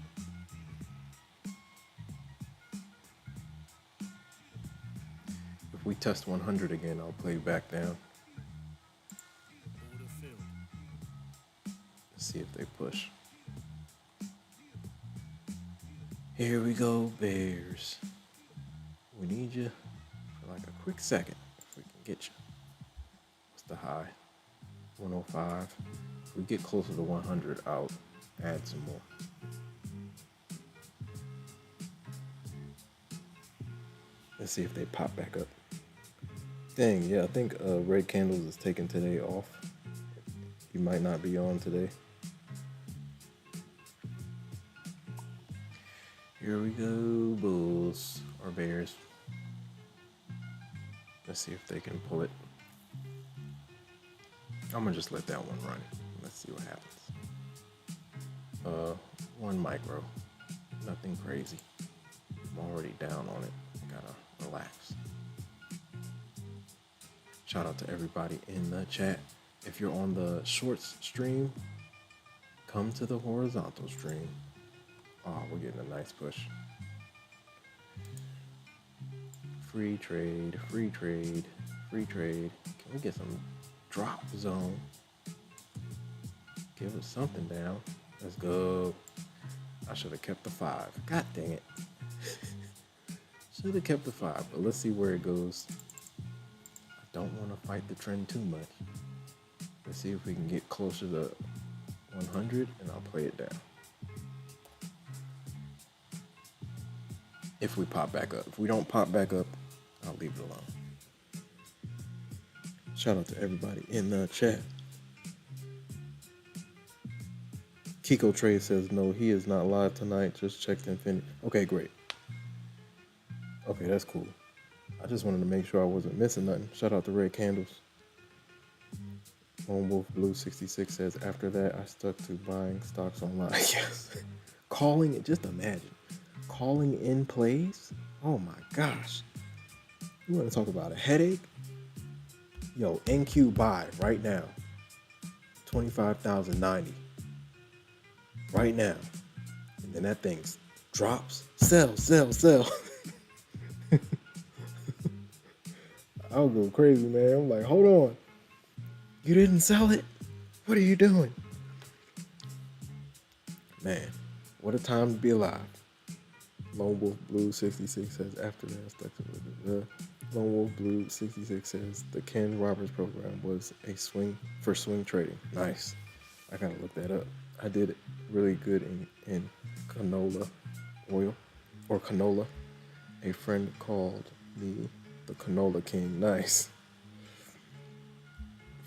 If we test 100 again, I'll play back down. Order filled. Let's see if they push. Here we go, Bears. We need you for like a quick second if we can get you. What's the high? 105. If we get closer to 100, I'll add some more. Let's see if they pop back up. Dang, yeah, I think Red Candles is taking today off. He might not be on today. Here we go, Bulls or Bears. Let's see if they can pull it. I'm gonna just let that one run. Let's see what happens. 1 micro, nothing crazy. I'm already down on it. Gotta relax. Shout out to everybody in the chat. If you're on the shorts stream, come to the horizontal stream. Oh, we're getting a nice push. Free trade, free trade, free trade. Can we get some drop zone? Give us something down. Let's go. I should have kept the 5. God dang it. Should have kept the 5, but let's see where it goes. I don't want to fight the trend too much. Let's see if we can get closer to 100 and I'll play it down. If we pop back up. If we don't pop back up, I'll leave it alone. Shout out to everybody in the chat. Kiko Trade says, no, he is not live tonight. Just checked Infinity. Okay, great. Okay, that's cool. I just wanted to make sure I wasn't missing nothing. Shout out to Red Candles. Lone Wolf Blue 66 says, after that, I stuck to buying stocks online. Yes. Calling it, just imagine. Calling in plays? Oh my gosh. You want to talk about a headache? Yo, NQ buy right now. 25,090. Right now. And then that thing drops. Sell, sell, sell. I'll go crazy, man. I'm like, hold on. You didn't sell it? What are you doing? Man, what a time to be alive. Lone Wolf Blue 66 says, after that, stuck to the Lone Wolf Blue 66 says, the Ken Roberts program was a swing trading. Nice. I gotta look that up. I did really good in canola oil or canola. A friend called me the canola king. Nice.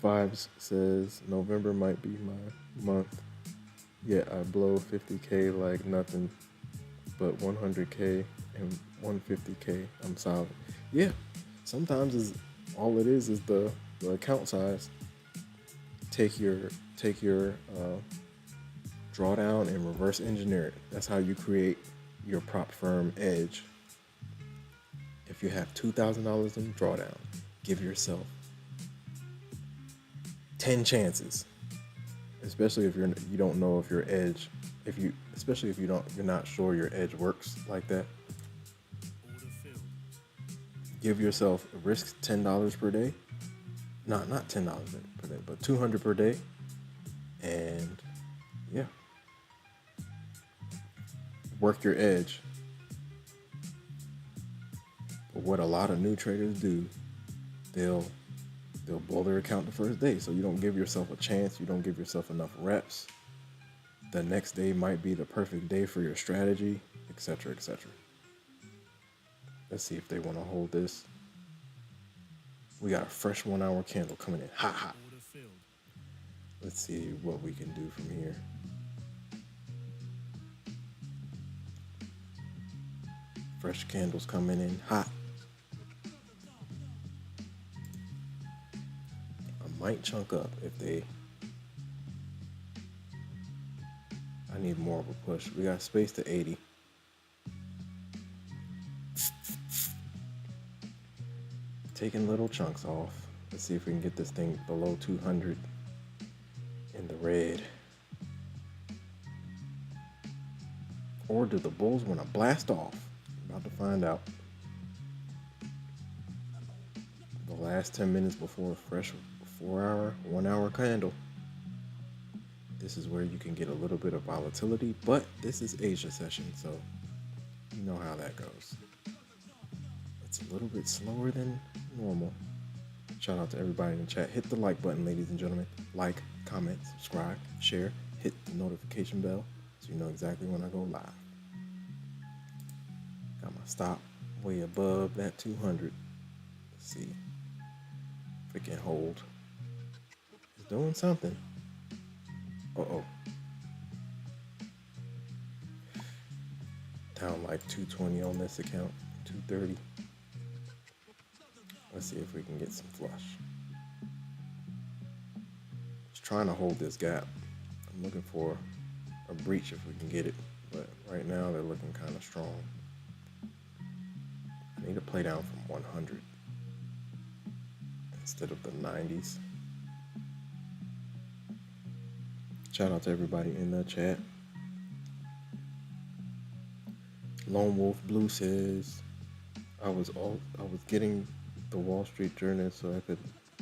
Vibes says, November might be my month. Yeah, I blow 50K like nothing, but 100K and 150K, I'm solid. Yeah, sometimes all it is the account size. Take your drawdown and reverse engineer it. That's how you create your prop firm edge. If you have $2,000 in drawdown, give yourself 10 chances. Especially if you don't know if your edge, especially if you're not sure your edge works like that. Order filled. Give yourself risk $10 per day. No, not $10 per day, but $200 per day. And yeah, work your edge. But what a lot of new traders do, they'll blow their account the first day. So you don't give yourself a chance. You don't give yourself enough reps. The next day might be the perfect day for your strategy, etc., etc. Let's see if they want to hold this. We got a fresh 1 hour candle coming in hot. Order filled. Let's see what we can do from here. Fresh candles coming in hot. I might chunk up if they... I need more of a push. We got space to 80. Taking little chunks off. Let's see if we can get this thing below 200 in the red. Or do the bulls want to blast off? About to find out. The last 10 minutes before a fresh 1 hour candle. This is where you can get a little bit of volatility, but this is Asia session, so you know how that goes. It's a little bit slower than normal. Shout out to everybody in the chat. Hit the like button, ladies and gentlemen. Like, comment, subscribe, share, hit the notification bell so you know exactly when I go live. Got my stop way above that 200. Let's see if we can hold. It's doing something. Uh-oh. Down like 220 on this account, 230. Let's see if we can get some flush. Just trying to hold this gap. I'm looking for a breach if we can get it, but right now they're looking kind of strong. I need to play down from 100 instead of the 90s. Shout out to everybody in the chat. Lone Wolf Blue says, I was getting the Wall Street Journal so I could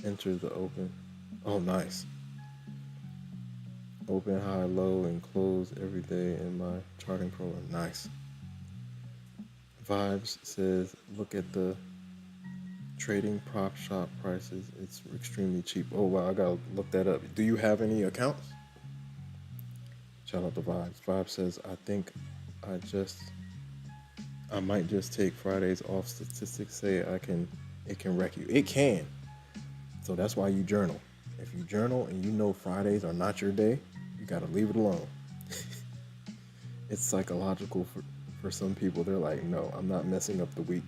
enter the open. Oh, nice. Open, high, low, and close every day in my charting program. Nice. Vibes says, look at the trading prop shop prices. It's extremely cheap. Oh, wow, I gotta look that up. Do you have any accounts? Shout out to Vibes. Vibes says, I think I might just take Fridays off. Statistics say it can wreck you. It can. So that's why you journal. If you journal and you know Fridays are not your day, you gotta leave it alone. It's psychological for some people. They're like, no, I'm not messing up the week.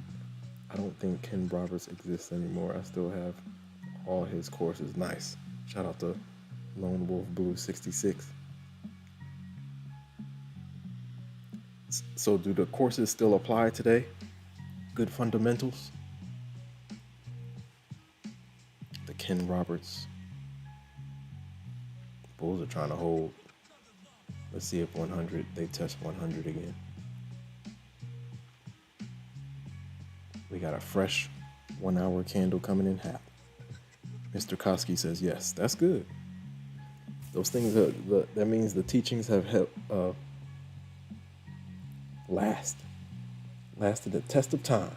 I don't think Ken Roberts exists anymore. I still have all his courses. Nice. Shout out to Lone Wolf Blue 66. So do the courses still apply today? Good fundamentals. The Ken Roberts Bulls are trying to hold. Let's see if 100, they test 100 again. We got a fresh 1 hour candle coming in hot. Mr. Koski says, yes, that's good. Those things, that means the teachings have helped, lasted the test of time.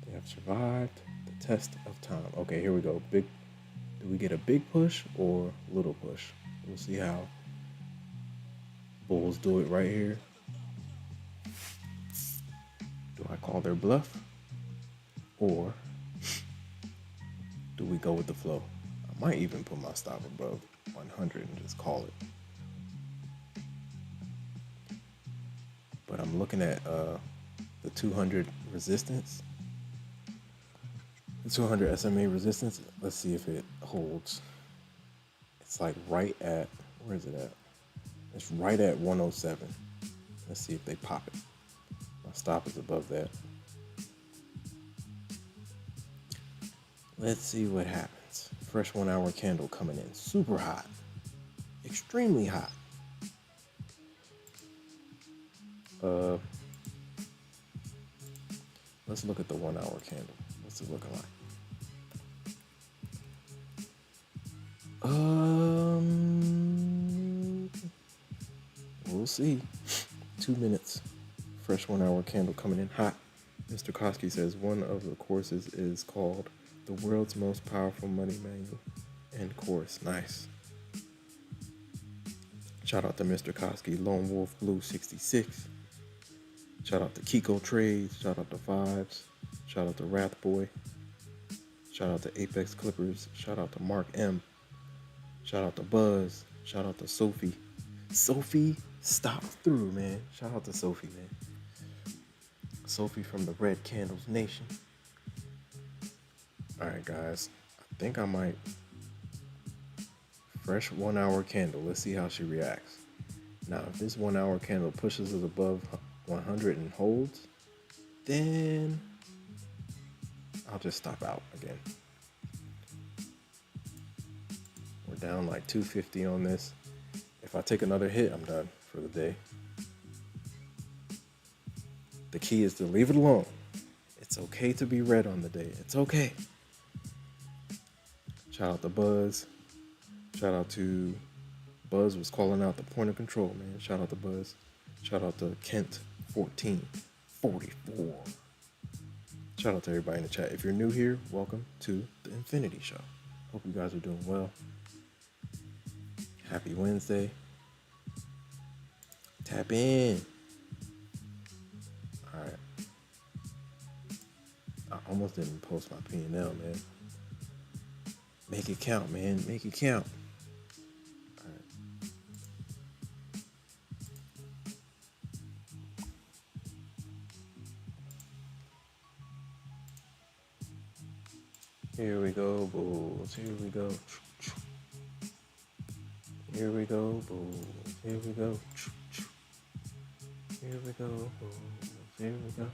They have survived the test of time. Okay, here we go. Do we get a big push or little push? We'll see how Bulls do it right here. Do I call their bluff? Or do we go with the flow? I might even put my stop above 100 and just call it. But I'm looking at the 200 resistance. The 200 SMA resistance. Let's see if it holds. It's like right at, where is it at? It's right at 107. Let's see if they pop it. My stop is above that. Let's see what happens. Fresh 1 hour candle coming in. Super hot. Extremely hot. Let's look at the 1 hour candle. What's it looking like? We'll see. 2 minutes. Fresh 1 hour candle coming in hot. Mr. Koski says one of the courses is called The World's Most Powerful Money Manual. End course. Nice. Shout out to Mr. Koski, Lone Wolf Blue 66. Shout out to Kiko Trades. Shout out to Vibes. Shout out to Wrath Boy. Shout out to Apex Clippers. Shout out to Mark M. Shout out to Buzz. Shout out to Sophie. Sophie stopped through, man. Shout out to Sophie, man. Sophie from the Red Candles Nation. All right, guys. I think I might. Fresh 1 hour candle. Let's see how she reacts. Now, if this 1 hour candle pushes us above 100 and holds, then I'll just stop out again. We're down like 250 on this. If I take another hit, I'm done for the day. The key is to leave it alone. It's okay to be red on the day. It's okay. Shout out to Buzz. Shout out to Buzz was calling out the point of control, man. Shout out to Buzz. Shout out to Kent 1444. Shout out to everybody in the chat. If you're new here, welcome to the Infinity Show. Hope you guys are doing well. Happy Wednesday. Tap in. All right. I almost didn't post my P&L, man. Make it count, man. Make it count. All right. Here we go, Bulls. Here we go. Here we go, Bulls. Here we go. Here we go, Bulls. Here we go.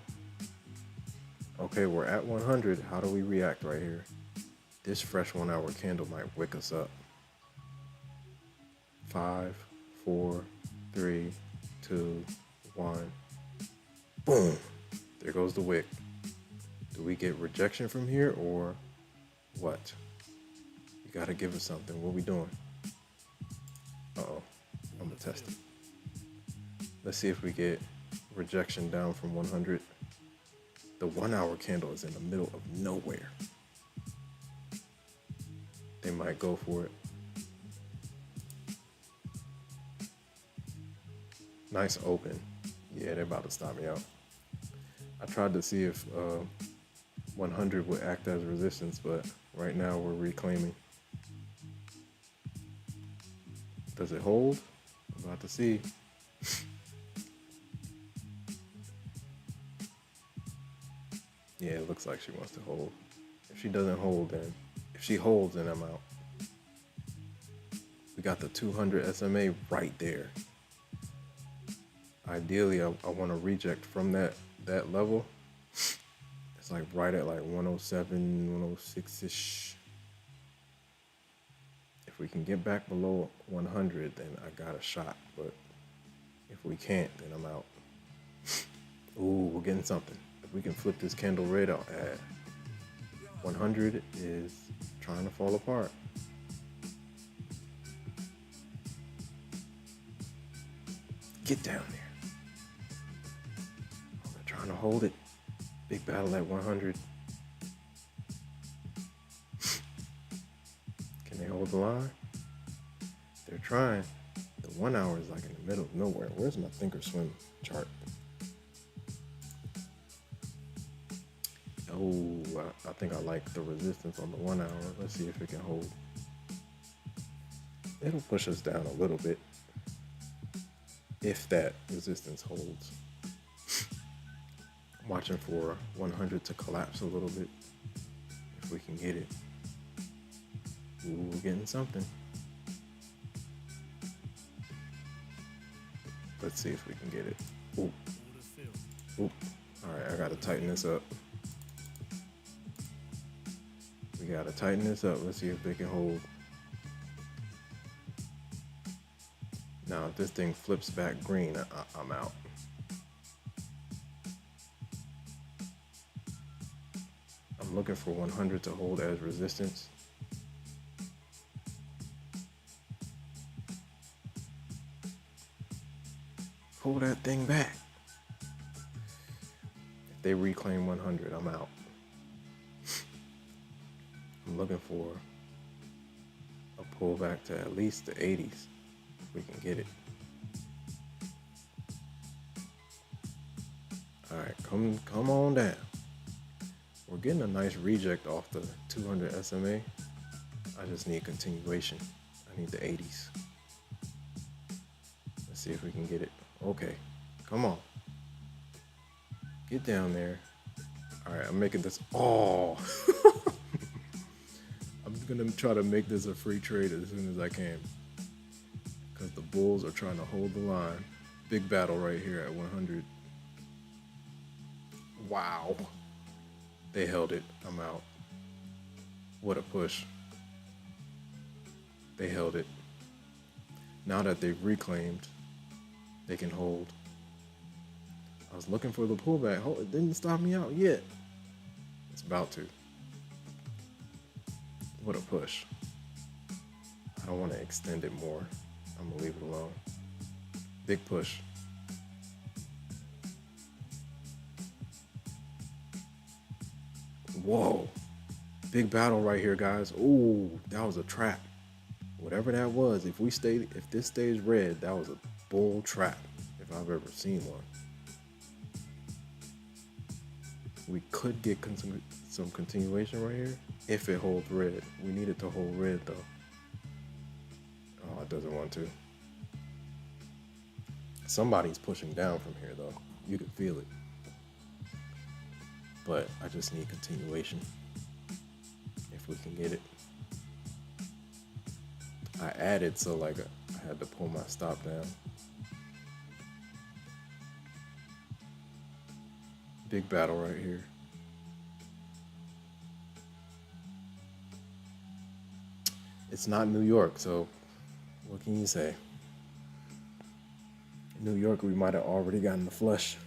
Okay, we're at 100. How do we react right here? This fresh 1 hour candle might wick us up. 5, 4, 3, 2, 1. Boom. There goes the wick. Do we get rejection from here or what? You gotta give us something. What are we doing? Uh-oh. I'm gonna test it. Let's see if we get rejection down from 100. The 1 hour candle is in the middle of nowhere. They might go for it. Nice open. Yeah, they're about to stop me out. I tried to see if 100 would act as resistance, but right now we're reclaiming. Does it hold? I'm about to see. Yeah, it looks like she wants to hold. If she doesn't hold, then if she holds, then I'm out. got the 200 SMA right there. Ideally, I want to reject from that level. It's like right at like 107, 106-ish. If we can get back below 100, then I got a shot. But if we can't, then I'm out. Ooh, we're getting something. If we can flip this candle red out at 100 is trying to fall apart. Get down there. We're trying to hold it. Big battle at 100. Can they hold the line? They're trying. The 1 hour is like in the middle of nowhere. Where's my Thinkorswim chart? Oh, I think I like the resistance on the 1 hour. Let's see if it can hold. It'll push us down a little bit if that resistance holds. I'm watching for 100 to collapse a little bit if we can get it. Ooh, we're getting something. Let's see if we can get it. Ooh. Ooh. All right, I gotta tighten this up. We gotta tighten this up. Let's see if they can hold. Now, if this thing flips back green, I'm out. I'm looking for 100 to hold as resistance. Pull that thing back. If they reclaim 100, I'm out. I'm looking for a pullback to at least the 80s if we can get it. All right, come on down. We're getting a nice reject off the 200 SMA. I just need continuation. I need the 80s. Let's see if we can get it. Okay, come on. Get down there. All right, I'm making this. Oh. I'm gonna try to make this a free trade as soon as I can, because the bulls are trying to hold the line. Big battle right here at 100. Wow. They held it. I'm out. What a push. They held it. Now that they've reclaimed, they can hold. I was looking for the pullback. It didn't stop me out yet. It's about to. What a push. I don't want to extend it more. I'm gonna leave it alone. Big push. Whoa. Big battle right here, guys. Ooh, that was a trap. Whatever that was, if this stays red, that was a bull trap if I've ever seen one. We could get some continuation right here if it holds red. We need it to hold red though. Oh, it doesn't want to. Somebody's pushing down from here though. You can feel it. But I just need continuation if we can get it. I added so like I had to pull my stop down. Big battle right here. It's not New York, so what can you say? In New York, we might have already gotten the flush.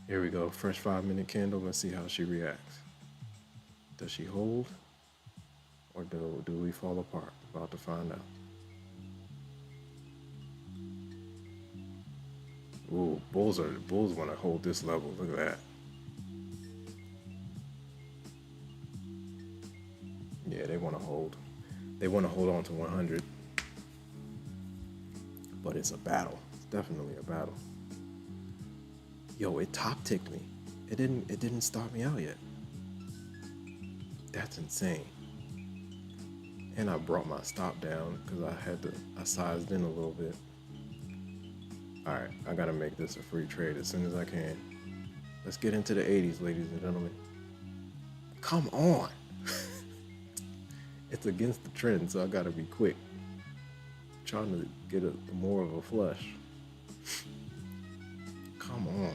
Here we go, fresh 5-minute candle. Let's see how she reacts. Does she hold? Or do we fall apart? About to find out. Ooh, bulls want to hold this level. Look at that. Yeah, they want to hold. They want to hold on to 100. But it's a battle. It's definitely a battle. Yo, it top ticked me. It didn't stop me out yet. That's insane. And I brought my stop down because I sized in a little bit. All right, I gotta make this a free trade as soon as I can. Let's get into the 80s, ladies and gentlemen. Come on. It's against the trend, so I gotta be quick. Trying to get more of a flush. Come on.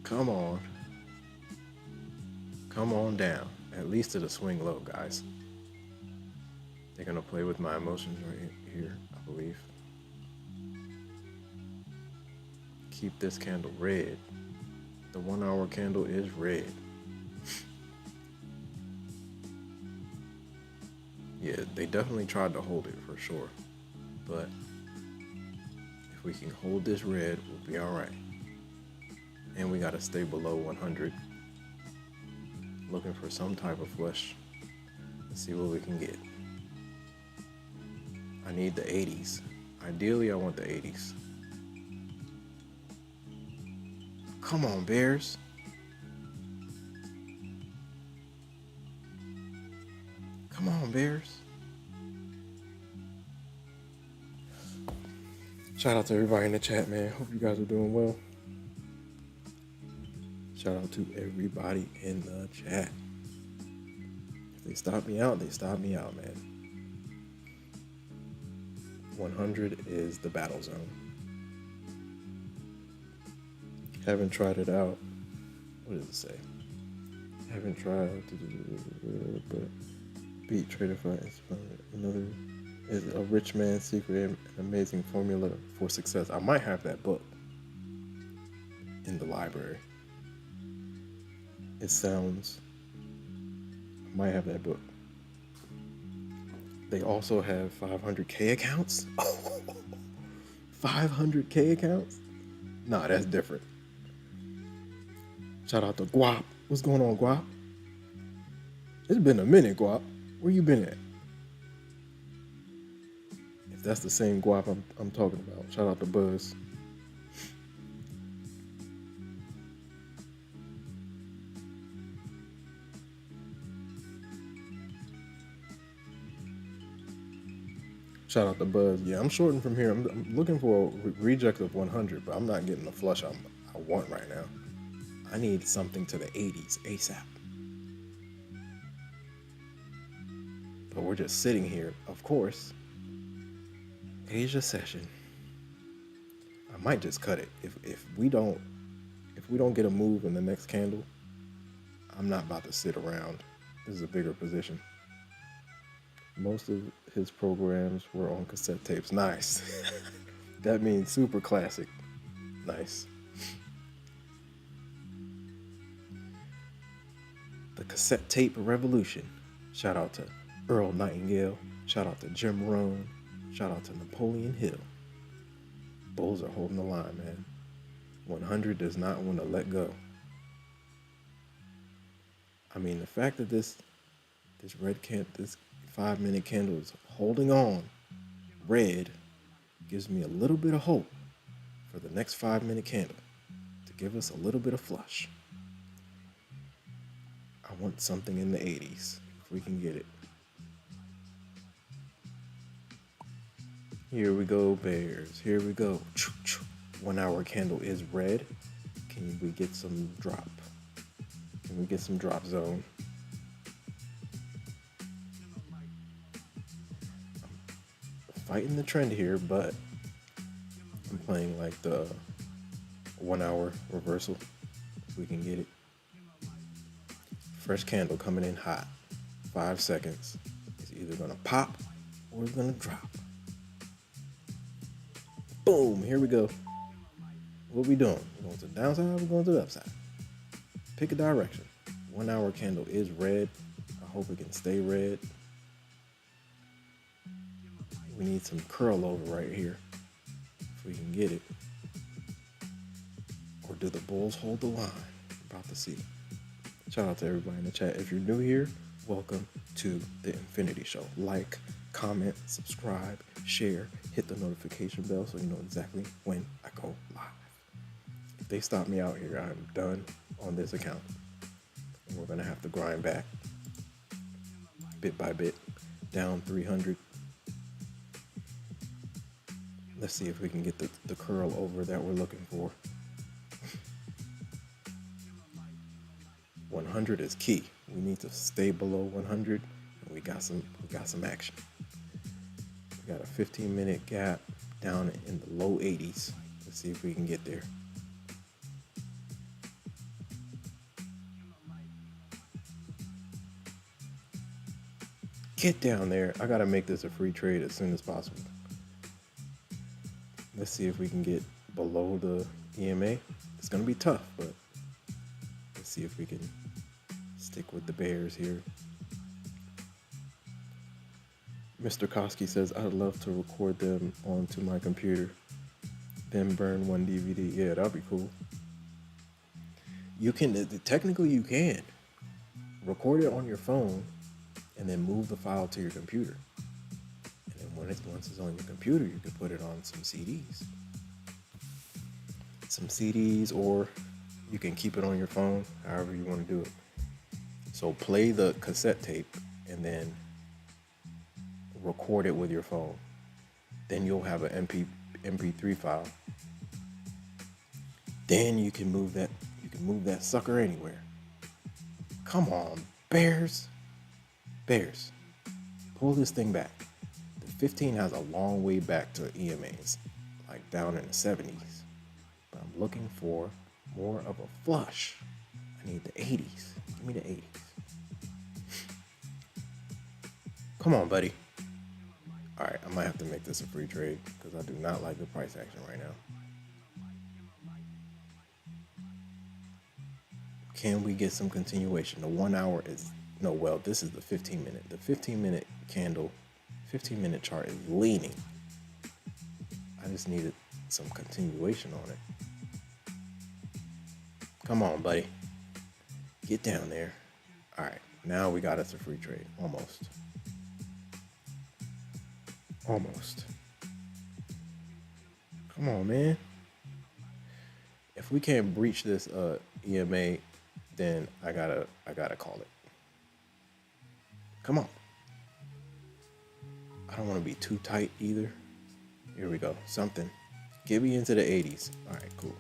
Come on. Come on down. At least to the swing low, guys. They're gonna play with my emotions right here, I believe. Keep this candle red. The 1 hour candle is red. Yeah, they definitely tried to hold it for sure. But if we can hold this red, we'll be all right. And we gotta stay below 100. Looking for some type of flush. Let's see what we can get. I need the 80s. Ideally, I want the 80s. Come on, Bears. Come on, Bears. Shout out to everybody in the chat, man. Hope you guys are doing well. Shout out to everybody in the chat. If they stop me out, they stop me out, man. 100 is the battle zone. Haven't tried it out. What does it say? Haven't tried to do, but beat trader fights. Another is a rich man's secret, an amazing formula for success. I might have that book in the library. It sounds. I might have that book. They also have 500K accounts. 500K accounts? Nah, that's different. Shout out to Guap. What's going on, Guap? It's been a minute, Guap. Where you been at? If that's the same Guap I'm talking about, shout out to Buzz. Shout out to Buzz. Yeah, I'm shorting from here. I'm looking for a reject of 100, but I'm not getting the flush I want right now. I need something to the 80s ASAP. But we're just sitting here, of course. Asia session. I might just cut it. If we don't get a move in the next candle, I'm not about to sit around. This is a bigger position. Most of his programs were on cassette tapes. Nice. That means super classic. Nice. The cassette tape revolution. Shout out to Earl Nightingale. Shout out to Jim Rohn. Shout out to Napoleon Hill. Bulls are holding the line, man. 100 does not want to let go. I mean, the fact that this 5-minute candle is holding on red gives me a little bit of hope for the next 5-minute candle to give us a little bit of flush. I want something in the 80s if we can get it. Here we go, Bears. Here we go. 1 hour candle is red. Can we get some drop? Can we get some drop zone? I'm fighting the trend here, but I'm playing like the 1 hour reversal if we can get it. Fresh candle coming in hot. 5 seconds. It's either gonna pop or it's gonna drop. Boom, here we go. What we doing? We're going to the downside or we're going to the upside? Pick a direction. 1 hour candle is red. I hope it can stay red. We need some curl over right here if we can get it. Or do the bulls hold the line? About to see. Shout out to everybody in the chat. If you're new here, welcome to the Infinity Show. Like, comment, subscribe, share, hit the notification bell so you know exactly when I go live. If they stop me out here, I'm done on this account. And we're gonna have to grind back bit by bit, down 300. Let's see if we can get the curl over that we're looking for. 100 is key. We need to stay below 100, and we got some action. We got a 15-minute gap down in the low 80s. Let's see if we can get there. Get down there. I gotta make this a free trade as soon as possible. Let's see if we can get below the EMA. It's gonna be tough, but let's see if we can stick with the bears here. Mr. Koski says, I'd love to record them onto my computer, then burn one DVD. Yeah, that'd be cool. You can, technically you can record it on your phone and then move the file to your computer. And then once it's on your computer, you can put it on some CDs. Or you can keep it on your phone, however you want to do it. So play the cassette tape and then record it with your phone. Then you'll have an MP3 file. Then you can move that sucker anywhere. Come on, bears. Bears, pull this thing back. The 15 has a long way back to EMAs, like down in the 70s. But I'm looking for more of a flush. I need the 80s. Give me the 80s. Come on, buddy. All right, I might have to make this a free trade because I do not like the price action right now. Can we get some continuation? The 1 hour is... No, well, this is the 15-minute. The 15-minute candle, 15-minute chart is leaning. I just needed some continuation on it. Come on, buddy. Get down there. All right, now we got us a free trade. Almost. Come on, man. If we can't breach this EMA, then I gotta call it. Come on. I don't want to be too tight either. Here we go. Something. Get me into the 80s. All right, cool.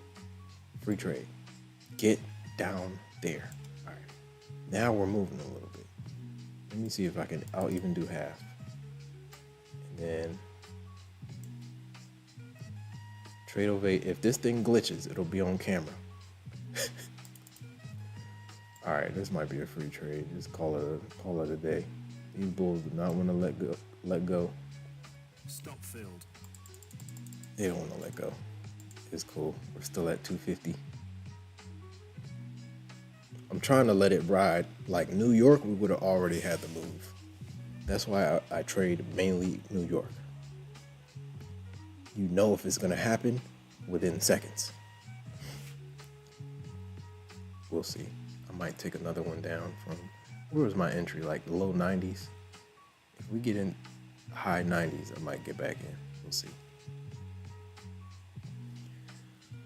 Free trade. Get down there. All right. Now we're moving a little bit. Let me see if I'll even do half. And then trade ovate. If this thing glitches, it'll be on camera. All right, this might be a free trade. Just call it a day. These bulls do not want to let go. Stop filled. They don't want to let go. It's cool. We're still at 250. I'm trying to let it ride. Like New York, we would have already had the move. That's why I trade mainly New York. You know if it's going to happen within seconds. We'll see. I might take another one down from, where was my entry? Like the low 90s. If we get in high 90s, I might get back in. We'll see.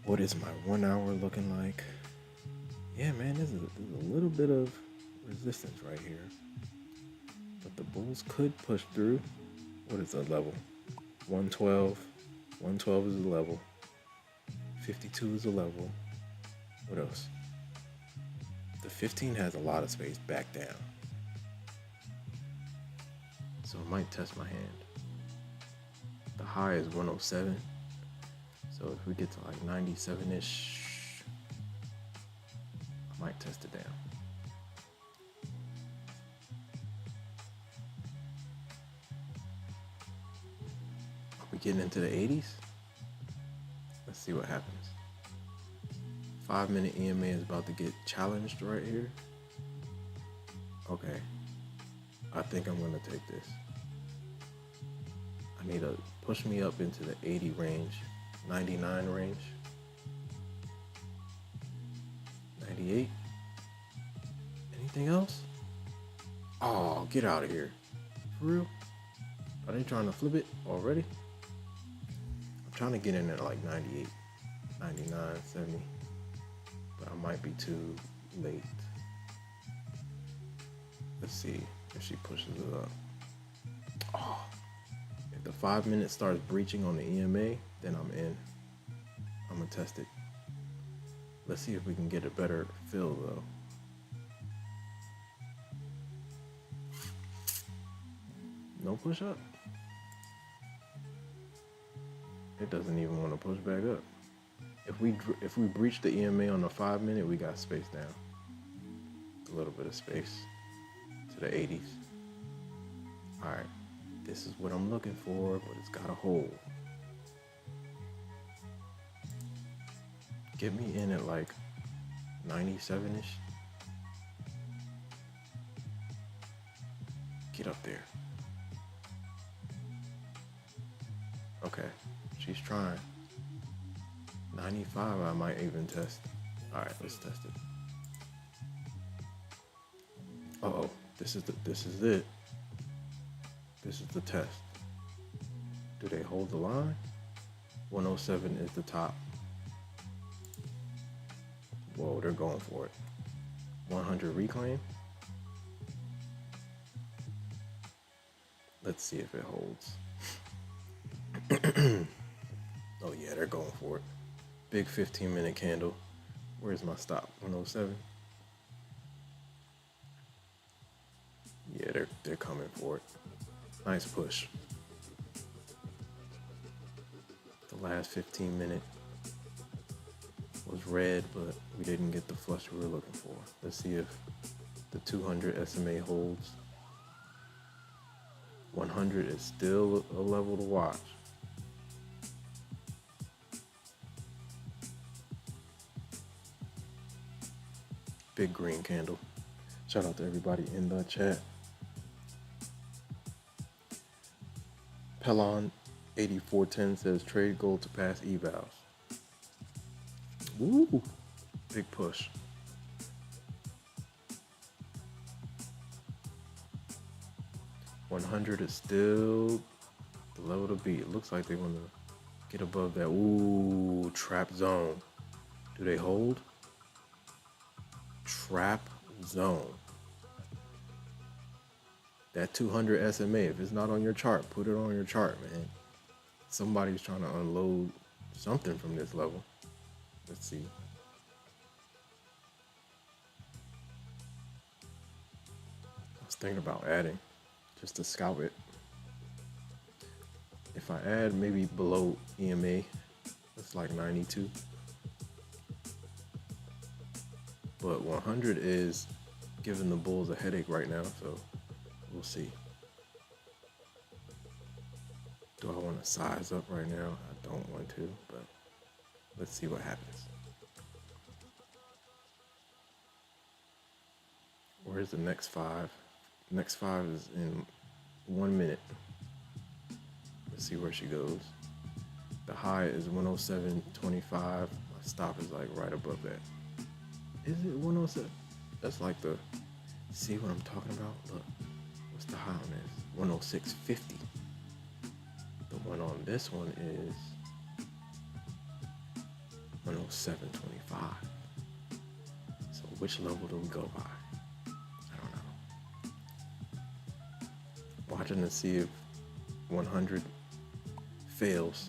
What is my 1 hour looking like? Yeah, man, there's a little bit of resistance right here. But the bulls could push through. What is the level? 112. 112 is the level. 52 is the level. What else? The 15 has a lot of space back down. So I might test my hand. The high is 107. So if we get to like 97-ish, I might test it down. Are we getting into the 80s? Let's see what happens. 5-minute EMA is about to get challenged right here. Okay. I think I'm going to take this. I need to push me up into the 80 range, 99 range, 98. Anything else? Oh, get out of here. For real? Are they trying to flip it already? I'm trying to get in at like 98, 99, 70. But I might be too late. Let's see if she pushes it up. Oh, if the 5 minutes starts breaching on the EMA, then I'm in. I'm gonna test it. Let's see if we can get a better fill though. No push up. It doesn't even want to push back up. If we breach the EMA on the 5 minute, we got space down. A little bit of space to the 80s. All right, this is what I'm looking for, but it's got to hold. Get me in at like 97-ish. Get up there. Okay, she's trying. 95, I might even test. All right, let's test it. Uh-oh, this is it. This is the test. Do they hold the line? 107 is the top. Whoa, they're going for it. 100 reclaim. Let's see if it holds. Oh yeah, they're going for it. Big 15-minute candle. Where's my stop? 107. Yeah, they're coming for it. Nice push. The last 15 minute was red, but we didn't get the flush we were looking for. Let's see if the 200 SMA holds. 100 is still a level to watch. Big green candle. Shout out to everybody in the chat. Pelon 8410 says trade gold to pass evals. Woo! Big push. $100 is still the level to beat. It looks like they want to get above that. Ooh, trap zone. Do they hold? Trap zone. That 200 SMA, if it's not on your chart, put it on your chart, man. Somebody's trying to unload something from this level. Let's see. I was thinking about adding just to scout it. If I add maybe below EMA, it's like 92. But 100 is giving the bulls a headache right now, so we'll see. Do I want to size up right now? I don't want to, but let's see what happens. Where's the next 5? Next 5 is in 1 minute. Let's see where she goes. The high is 107.25. My stop is like right above that. Is it 107? That's like the, see what I'm talking about? Look, what's the high on this? 106.50. The one on this one is 107.25. So which level do we go by? I don't know. Watching to see if 100 fails.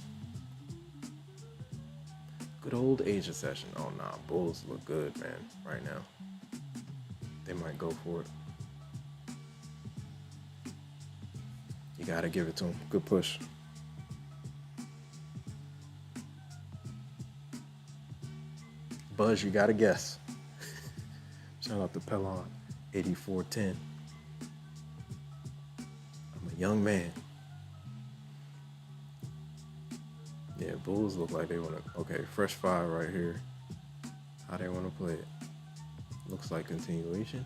Good old Asia session. Oh nah, bulls look good, man, right now. They might go for it. You gotta give it to them. Good push. Buzz, you gotta guess. Shout out to Pelon 8410. I'm a young man. Yeah, bulls look like they want to. Okay, fresh 5 right here. How they want to play it? Looks like continuation.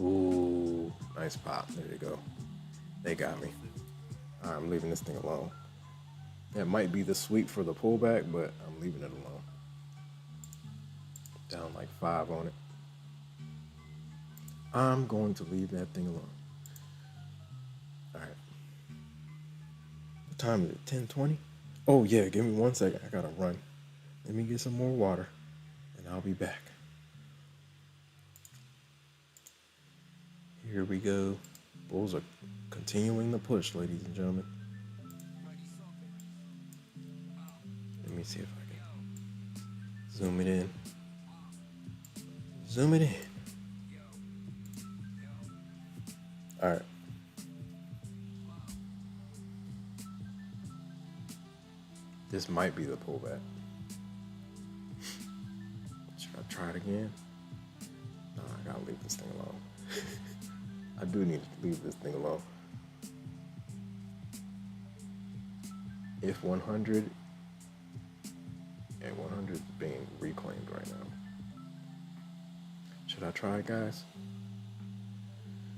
Ooh, nice pop. There you go. They got me. All right, I'm leaving this thing alone. That might be the sweep for the pullback, but I'm leaving it alone. Down like 5 on it. I'm going to leave that thing alone. All right. What time is it? 10:20? Oh yeah, give me 1 second. I gotta run. Let me get some more water, and I'll be back. Here we go. Bulls are continuing the push, ladies and gentlemen. Let me see if I can zoom it in. Zoom it in. All right. This might be the pullback. Should I try it again? No, I gotta leave this thing alone. I do need to leave this thing alone. If 100 and 100 is being reclaimed right now. Should I try it, guys?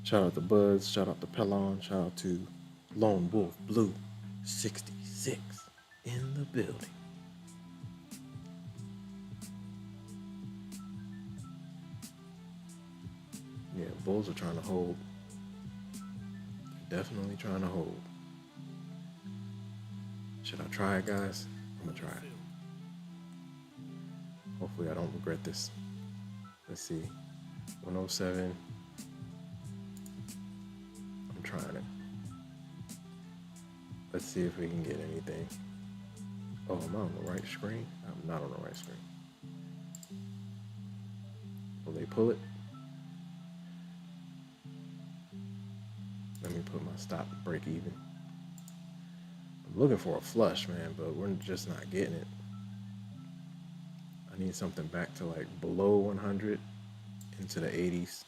Shout out to Buzz, shout out to Pelon, shout out to Lone Wolf Blue 66 in the building. Yeah, Bulls are trying to hold. Definitely trying to hold. Should I try it, guys? I'm gonna try it. Hopefully I don't regret this. Let's see. 107. I'm trying it. Let's see if we can get anything. Oh, am I on the right screen? I'm not on the right screen. Will they pull it? Let me put my stop break even. I'm looking for a flush, man, but we're just not getting it. I need something back to like below 100 into the 80s.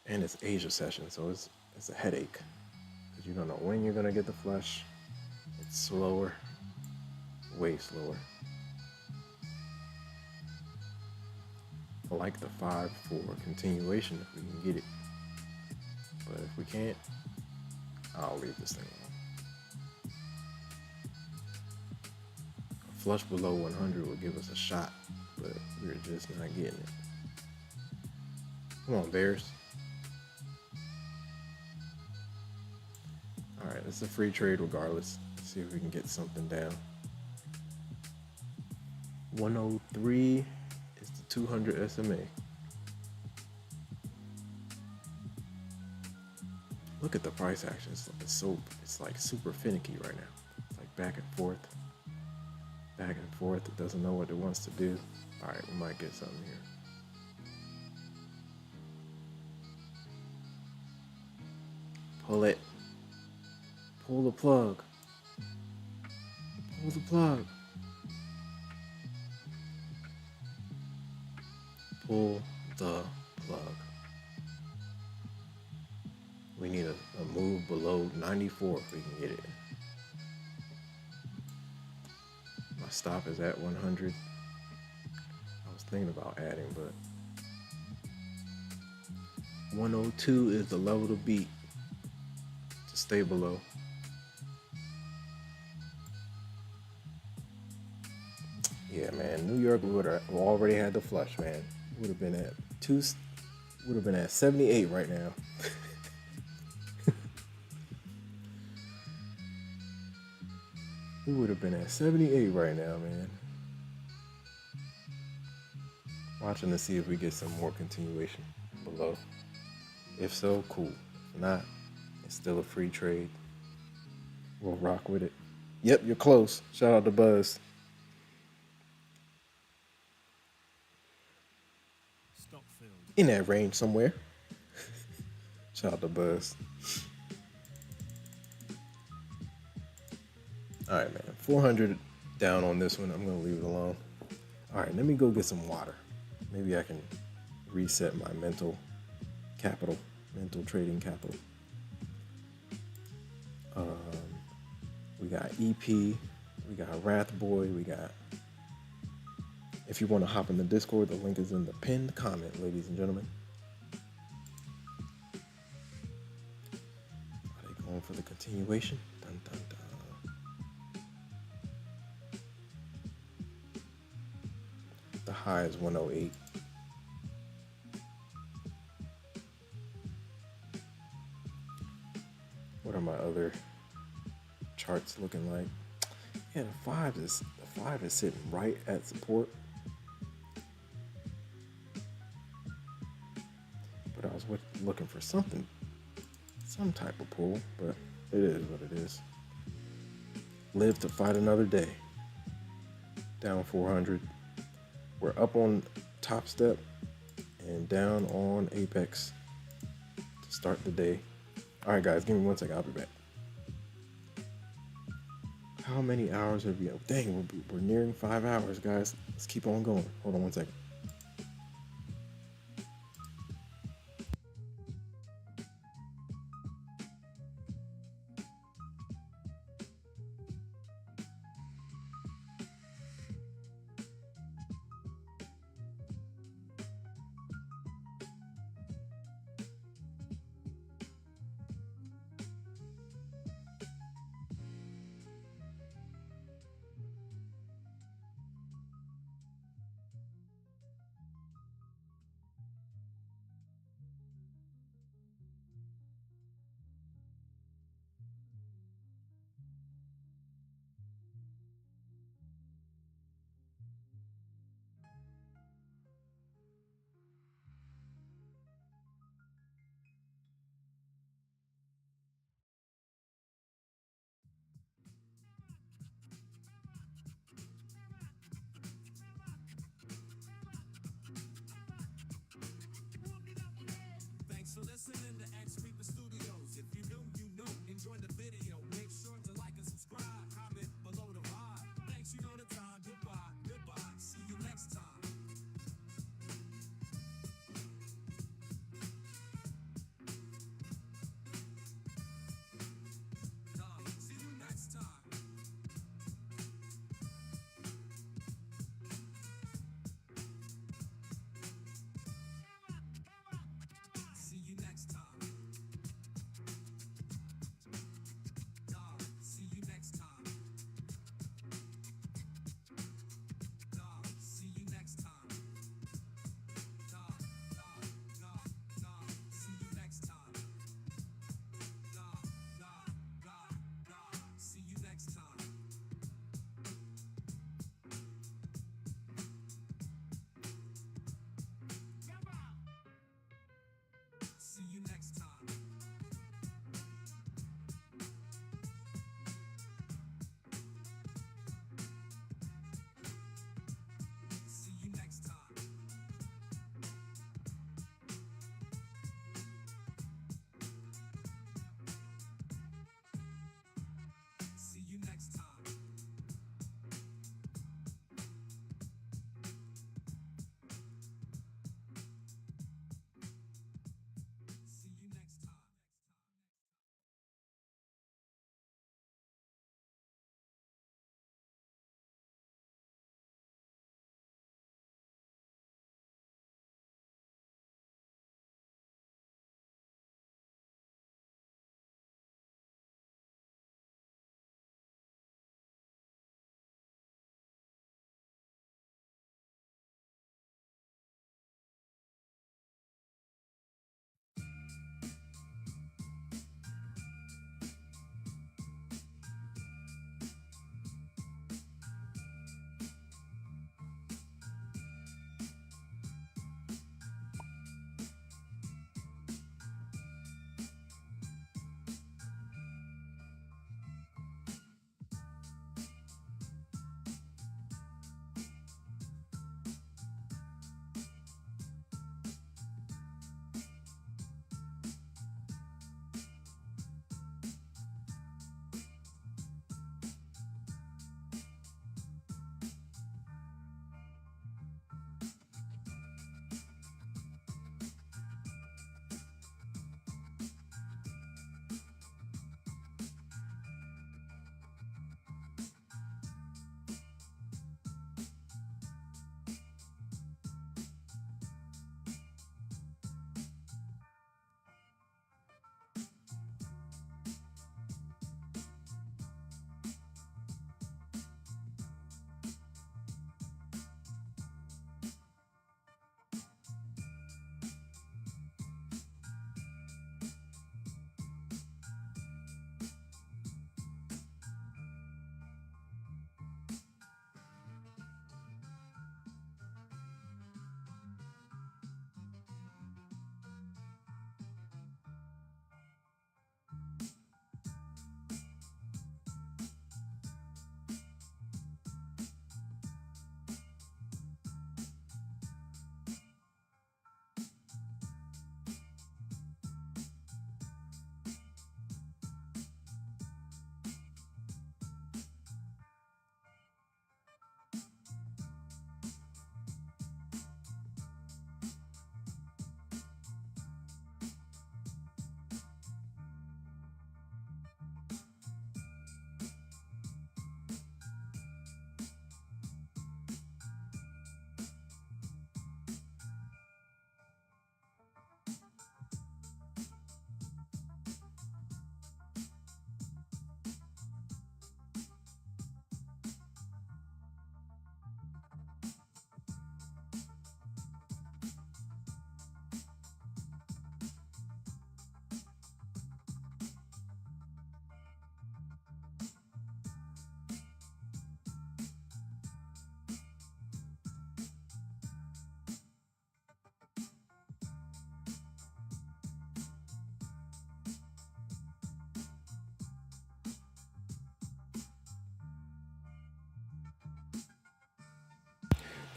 And it's Asia session, so it's a headache because you don't know when you're gonna get the flush. It's slower, way slower. I like the 5 for continuation if we can get it, but if we can't, I'll leave this thing alone. A flush below 100 would give us a shot, but we're just not getting it. Come on, Bears. All right, it's a free trade regardless. Let's see if we can get something down. 103 is the 200 SMA. Look at the price action. It's like super finicky right now. It's like back and forth. Back and forth. It doesn't know what it wants to do. All right, we might get something here. Pull it. Pull the plug. Pull the plug. Pull the plug. We need a move below 94 if we can get it. My stop is at 100. I was thinking about adding, but 102 is the level to beat to stay below. Yeah, man, New York would have already had the flush, man. Would have been at 78 right now. We would have been at 78 right now, man. Watching to see if we get some more continuation below. If so, cool. If not, it's still a free trade. We'll rock with it. Yep, you're close. Shout out to Buzz. Stock filled. In that range somewhere. Shout out to Buzz. All right, man. 400 down on this one. I'm going to leave it alone. All right, let me go get some water. Maybe I can reset my mental trading capital. We got EP. We got Wrath Boy. We got... If you want to hop in the Discord, the link is in the pinned comment, ladies and gentlemen. Are they going for the continuation? Dun, dun, dun. The high is 108. What are my other charts looking like? Yeah, the 5 is sitting right at support. But I was looking for something, some type of pull, but it is what it is. Live to fight another day. Down 400. We're up on Topstep, and down on Apex to start the day. All right, guys, give me 1 second. I'll be back. How many hours have we? Dang, we're nearing 5 hours, guys. Let's keep on going. Hold on 1 second.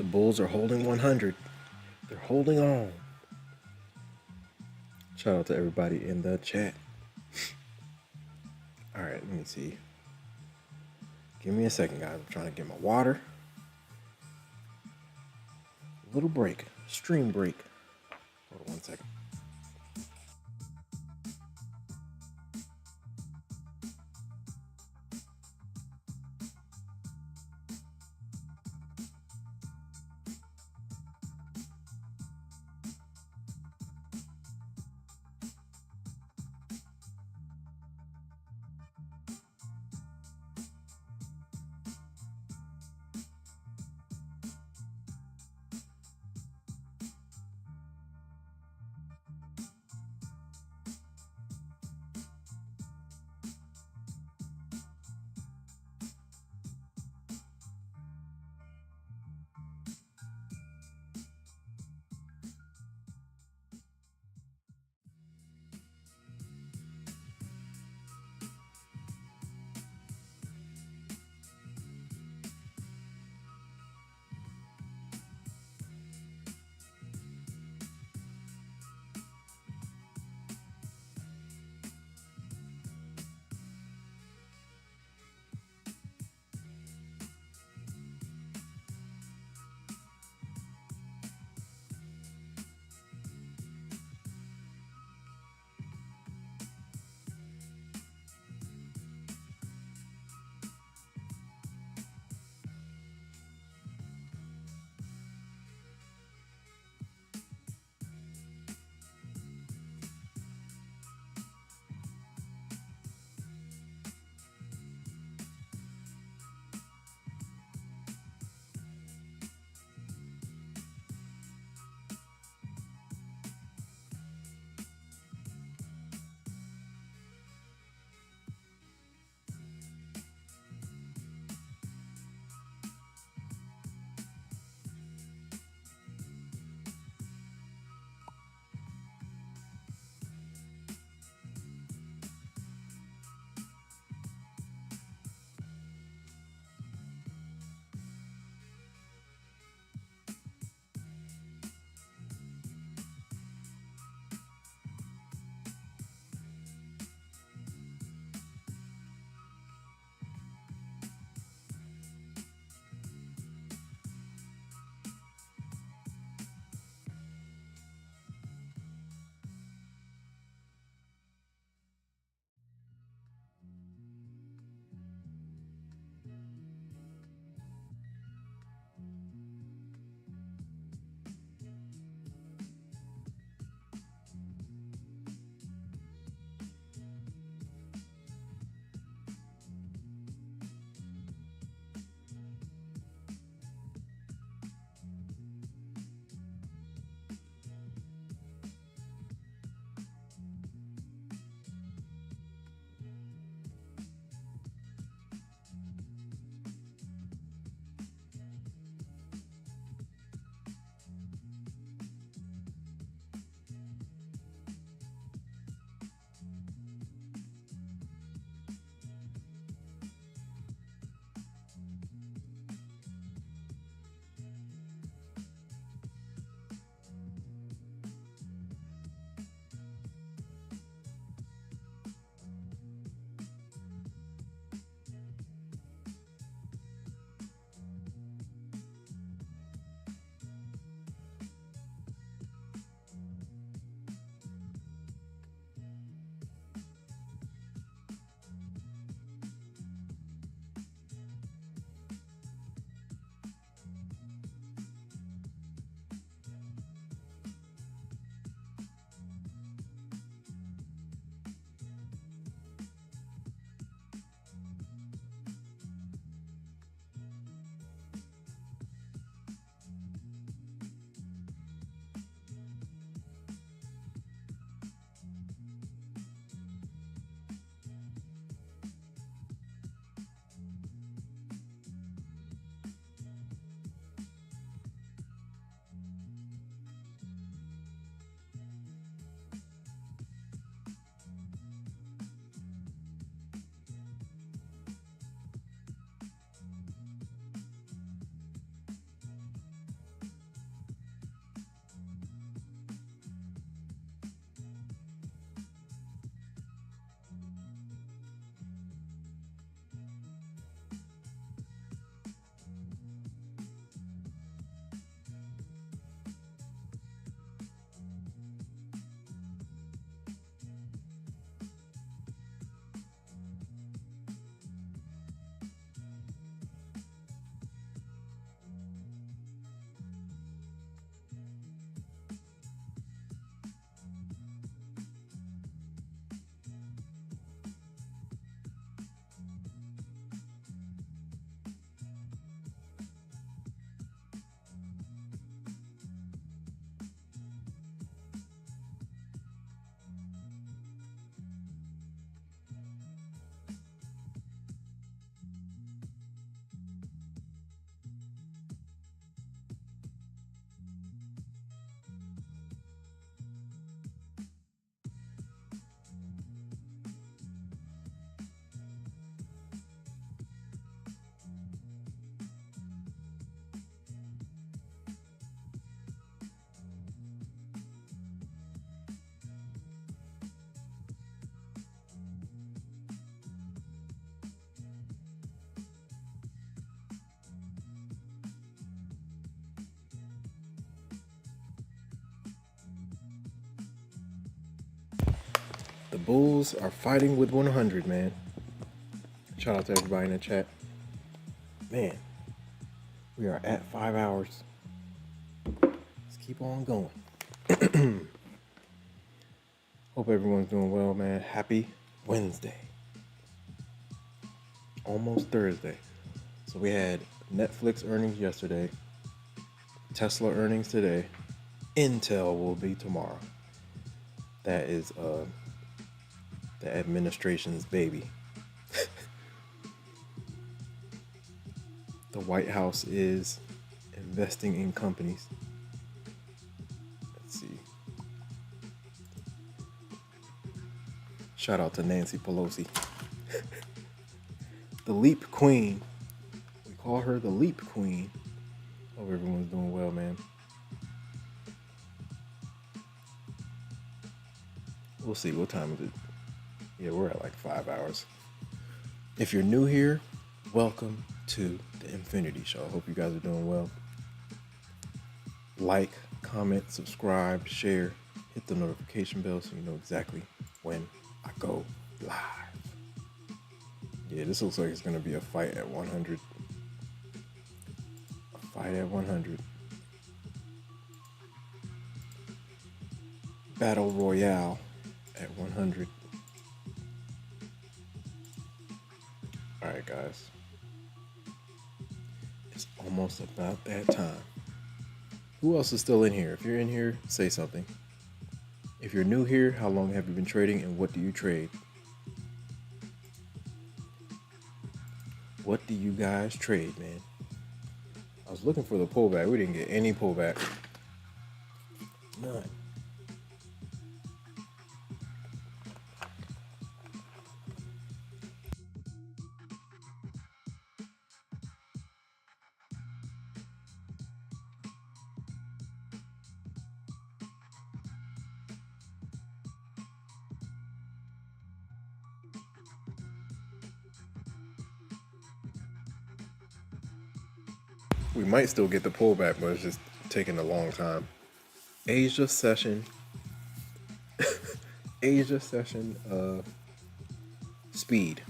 The Bulls are holding 100. They're holding on. Shout out to everybody in the chat. All right, let me see. Give me a second, guys. I'm trying to get my water. Little break, stream break. Hold on 1 second. Bulls are fighting with 100, man. Shout out to everybody in the chat. Man, we are at 5 hours. Let's keep on going. Hope everyone's doing well, man. Happy Wednesday. Almost Thursday. So we had Netflix earnings yesterday, Tesla earnings today, Intel will be tomorrow. That is the administration's baby. The White House is investing in companies. Let's see. Shout out to Nancy Pelosi. The Leap Queen. We call her the Leap Queen. Hope everyone's doing well, man. We'll see. What time is it? Yeah, we're at like 5 hours. If you're new here, welcome to the Infinity Show. I hope you guys are doing well. Like, comment, subscribe, share, hit the notification bell so you know exactly when I go live. Yeah, this looks like it's going to be a fight at 100. A fight at 100. Battle Royale at 100. Alright, guys. It's almost about that time. Who else is still in here? If you're in here, say something. If you're new here, how long have you been trading and what do you trade? What do you guys trade, man? I was looking for the pullback. We didn't get any pullback. None. We might still get the pullback, but it's just taking a long time. Asia session. Asia session speed.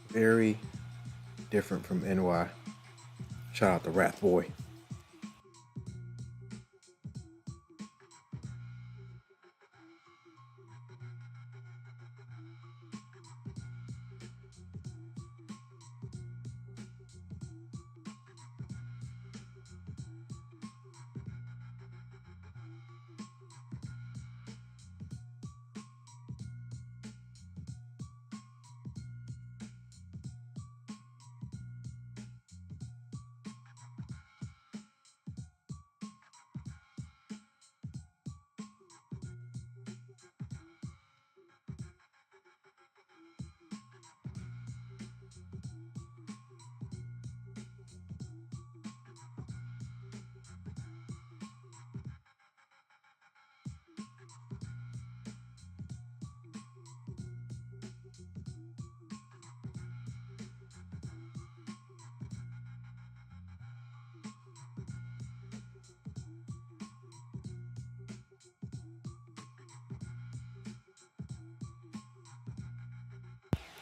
Very different from NY. Shout out to Wrath Boy.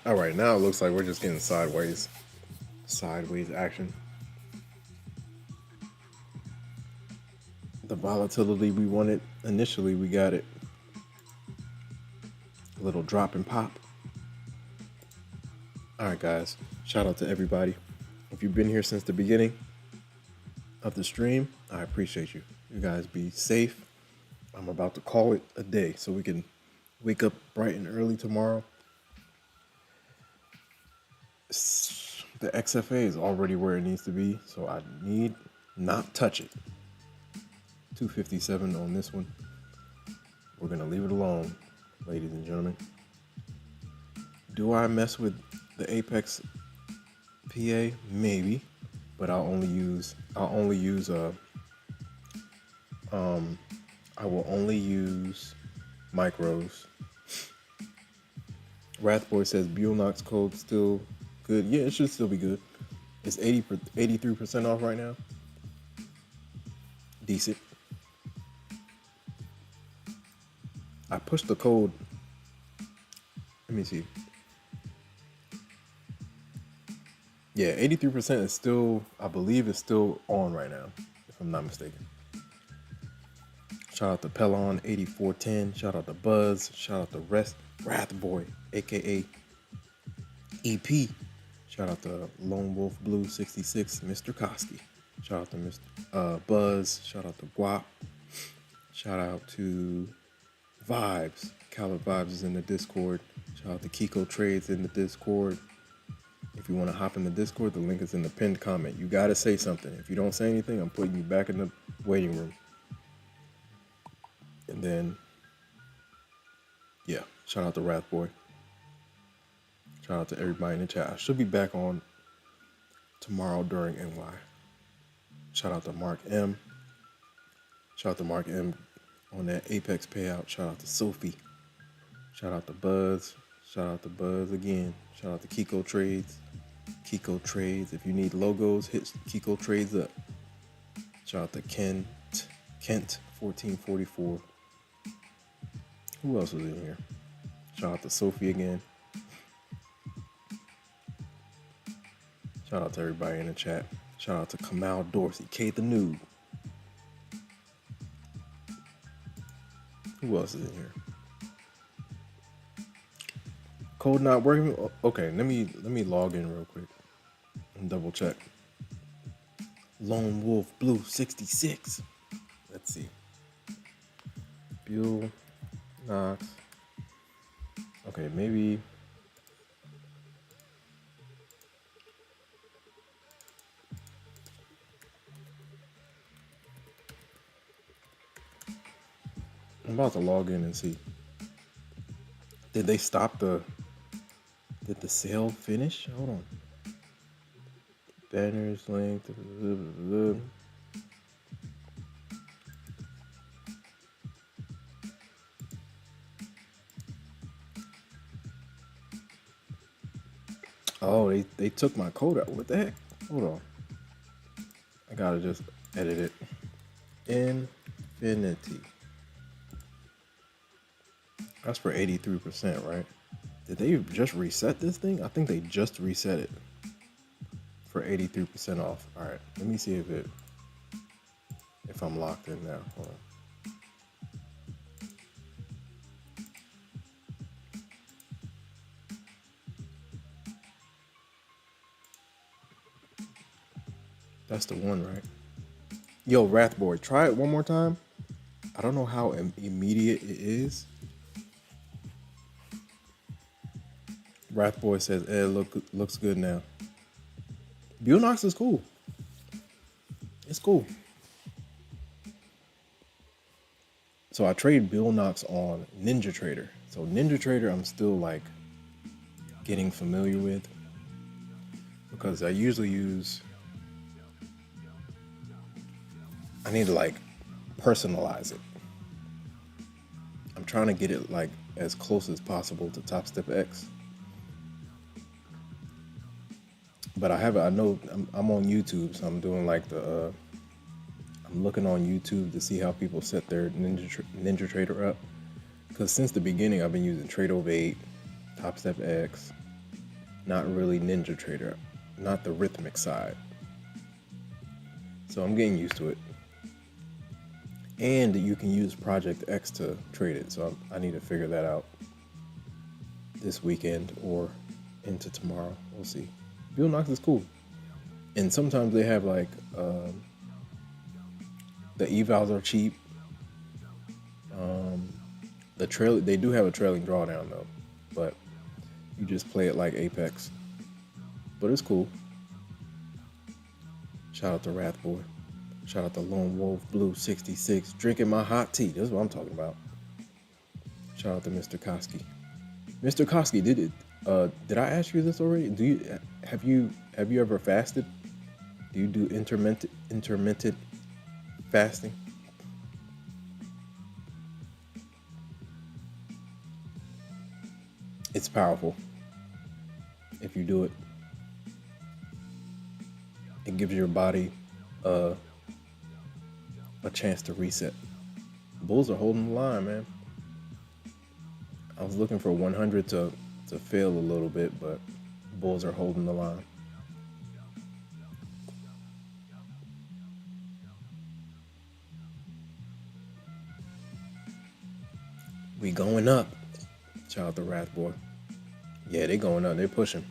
All right, now it looks like we're just getting sideways action. The volatility we wanted initially, we got it. A little drop and pop. All right, guys, shout out to everybody. If you've been here since the beginning of the stream, I appreciate you. You guys be safe. I'm about to call it a day so we can wake up bright and early tomorrow. The XFA is already where it needs to be, so I need not touch it. 257 on this one. We're gonna leave it alone, ladies and gentlemen. Do I mess with the Apex PA? Maybe, but I will only use micros. Wrathboy says Buellnox code still good. Yeah, it should still be good. It's 83% off right now. Decent. I pushed the code. Let me see. Yeah, 83% is still, I believe it's still on right now, if I'm not mistaken. Shout out to Pelon 8410. Shout out to Buzz. Shout out to Wrath Boy, aka EP. Shout out to Lone Wolf Blue 66, Mr. Koski. Shout out to Mr. Buzz. Shout out to Guap. Shout out to Vibes. Caliber Vibes is in the Discord. Shout out to Kiko Trades in the Discord. If you want to hop in the Discord, the link is in the pinned comment. You got to say something. If you don't say anything, I'm putting you back in the waiting room. And then, yeah, shout out to Wrath Boy. Shout out to everybody in the chat. I should be back on tomorrow during NY. Shout out to Mark M. Shout out to Mark M on that Apex payout. Shout out to Sophie. Shout out to Buzz. Shout out to Buzz again. Shout out to Kiko Trades. Kiko Trades. If you need logos, hit Kiko Trades up. Shout out to Kent 1444. Who else was in here? Shout out to Sophie again. Shout out to everybody in the chat. Shout out to Kamal Dorsey, K the Noob. Who else is in here? Code not working. Okay, let me log in real quick and double check. Lone Wolf Blue 66. Let's see. Bill Knox. Okay, maybe. I'm about to log in and see. Did they stop the? Did the sale finish? Hold on. Banners, link. Oh, they took my code out. What the heck? Hold on. I gotta just edit it. Infinity. That's for 83%, right? Did they just reset this thing? I think they just reset it for 83% off. All right, let me see if I'm locked in now. Hold on. That's the one, right? Yo, Wrathboy, try it one more time. I don't know how immediate it is. Wrathboy says, looks good now. Bill Knox is cool. It's cool. So I trade Bill Knox on Ninja Trader. So Ninja Trader, I'm still like getting familiar with because I usually use. I need to like personalize it. I'm trying to get it like as close as possible to Topstep X. But I know I'm on YouTube, so I'm doing like I'm looking on YouTube to see how people set their Ninja Trader up. Because since the beginning, I've been using Trade Over 8, Topstep X, not really Ninja Trader, not the rhythmic side. So I'm getting used to it. And you can use Project X to trade it, so I need to figure that out this weekend or into tomorrow. We'll see. Bill Knox is cool. And sometimes they have like, the evals are cheap. They do have a trailing drawdown though, but you just play it like Apex. But it's cool. Shout out to Wrathboy. Shout out to Lone Wolf Blue 66. Drinking my hot tea. That's what I'm talking about. Shout out to Mr. Koski. Mr. Koski, did I ask you this already? Have you ever fasted? Do you do intermittent fasting? It's powerful if you do it. It gives your body a chance to reset. Bulls are holding the line, man. I was looking for 100 to fail a little bit, but Bulls are holding the line. We going up. Shout out to Wrath Boy. Yeah, they going up. They're pushing.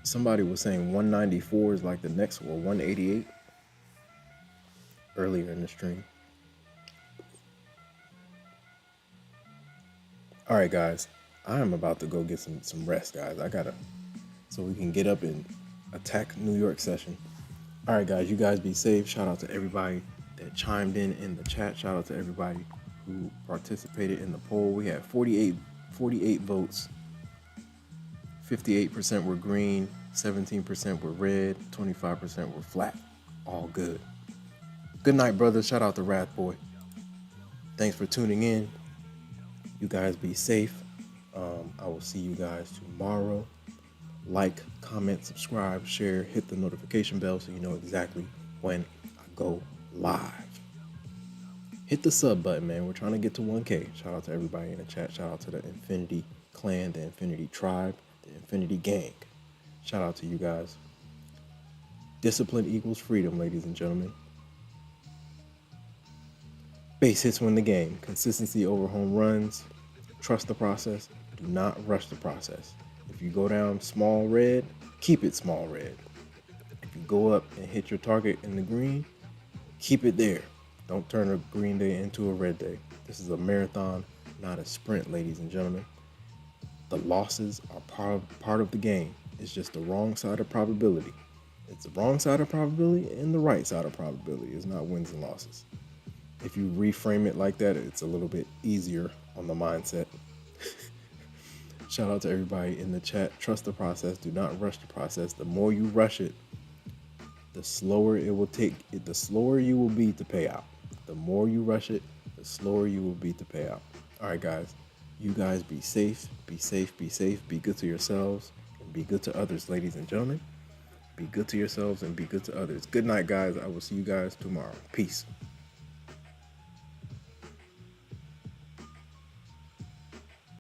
Somebody was saying 194 is like the next, or 188 earlier in the stream. All right, guys. I am about to go get some rest, guys. So we can get up and attack New York session. All right, guys. You guys be safe. Shout out to everybody that chimed in the chat. Shout out to everybody who participated in the poll. We had 48 votes. 58% were green, 17% were red, 25% were flat. All good. Good night, brothers. Shout out to Wrath Boy. Thanks for tuning in. You guys be safe. I will see you guys tomorrow. Like, comment, subscribe, share, hit the notification bell so you know exactly when I go live. Hit the sub button, man. We're trying to get to 1K. Shout out to everybody in the chat. Shout out to the Infinity Clan, the Infinity Tribe, the Infinity Gang. Shout out to you guys. Discipline equals freedom, ladies and gentlemen. Base hits win the game. Consistency over home runs. Trust the process. Do not rush the process. If you go down small red, keep it small red. If you go up and hit your target in the green, keep it there. Don't turn a green day into a red day. This is a marathon, not a sprint, ladies and gentlemen. The losses are part of the game. It's just the wrong side of probability. It's the wrong side of probability and the right side of probability. It's not wins and losses. If you reframe it like that, it's a little bit easier on the mindset. Shout out to everybody in the chat. Trust the process. Do not rush the process. The more you rush it, the slower it will take. The slower you will be to pay out. The more you rush it, the slower you will be to pay out. All right, guys. You guys be safe. Be safe. Be safe. Be good to yourselves and be good to others, ladies and gentlemen. Be good to yourselves and be good to others. Good night, guys. I will see you guys tomorrow. Peace.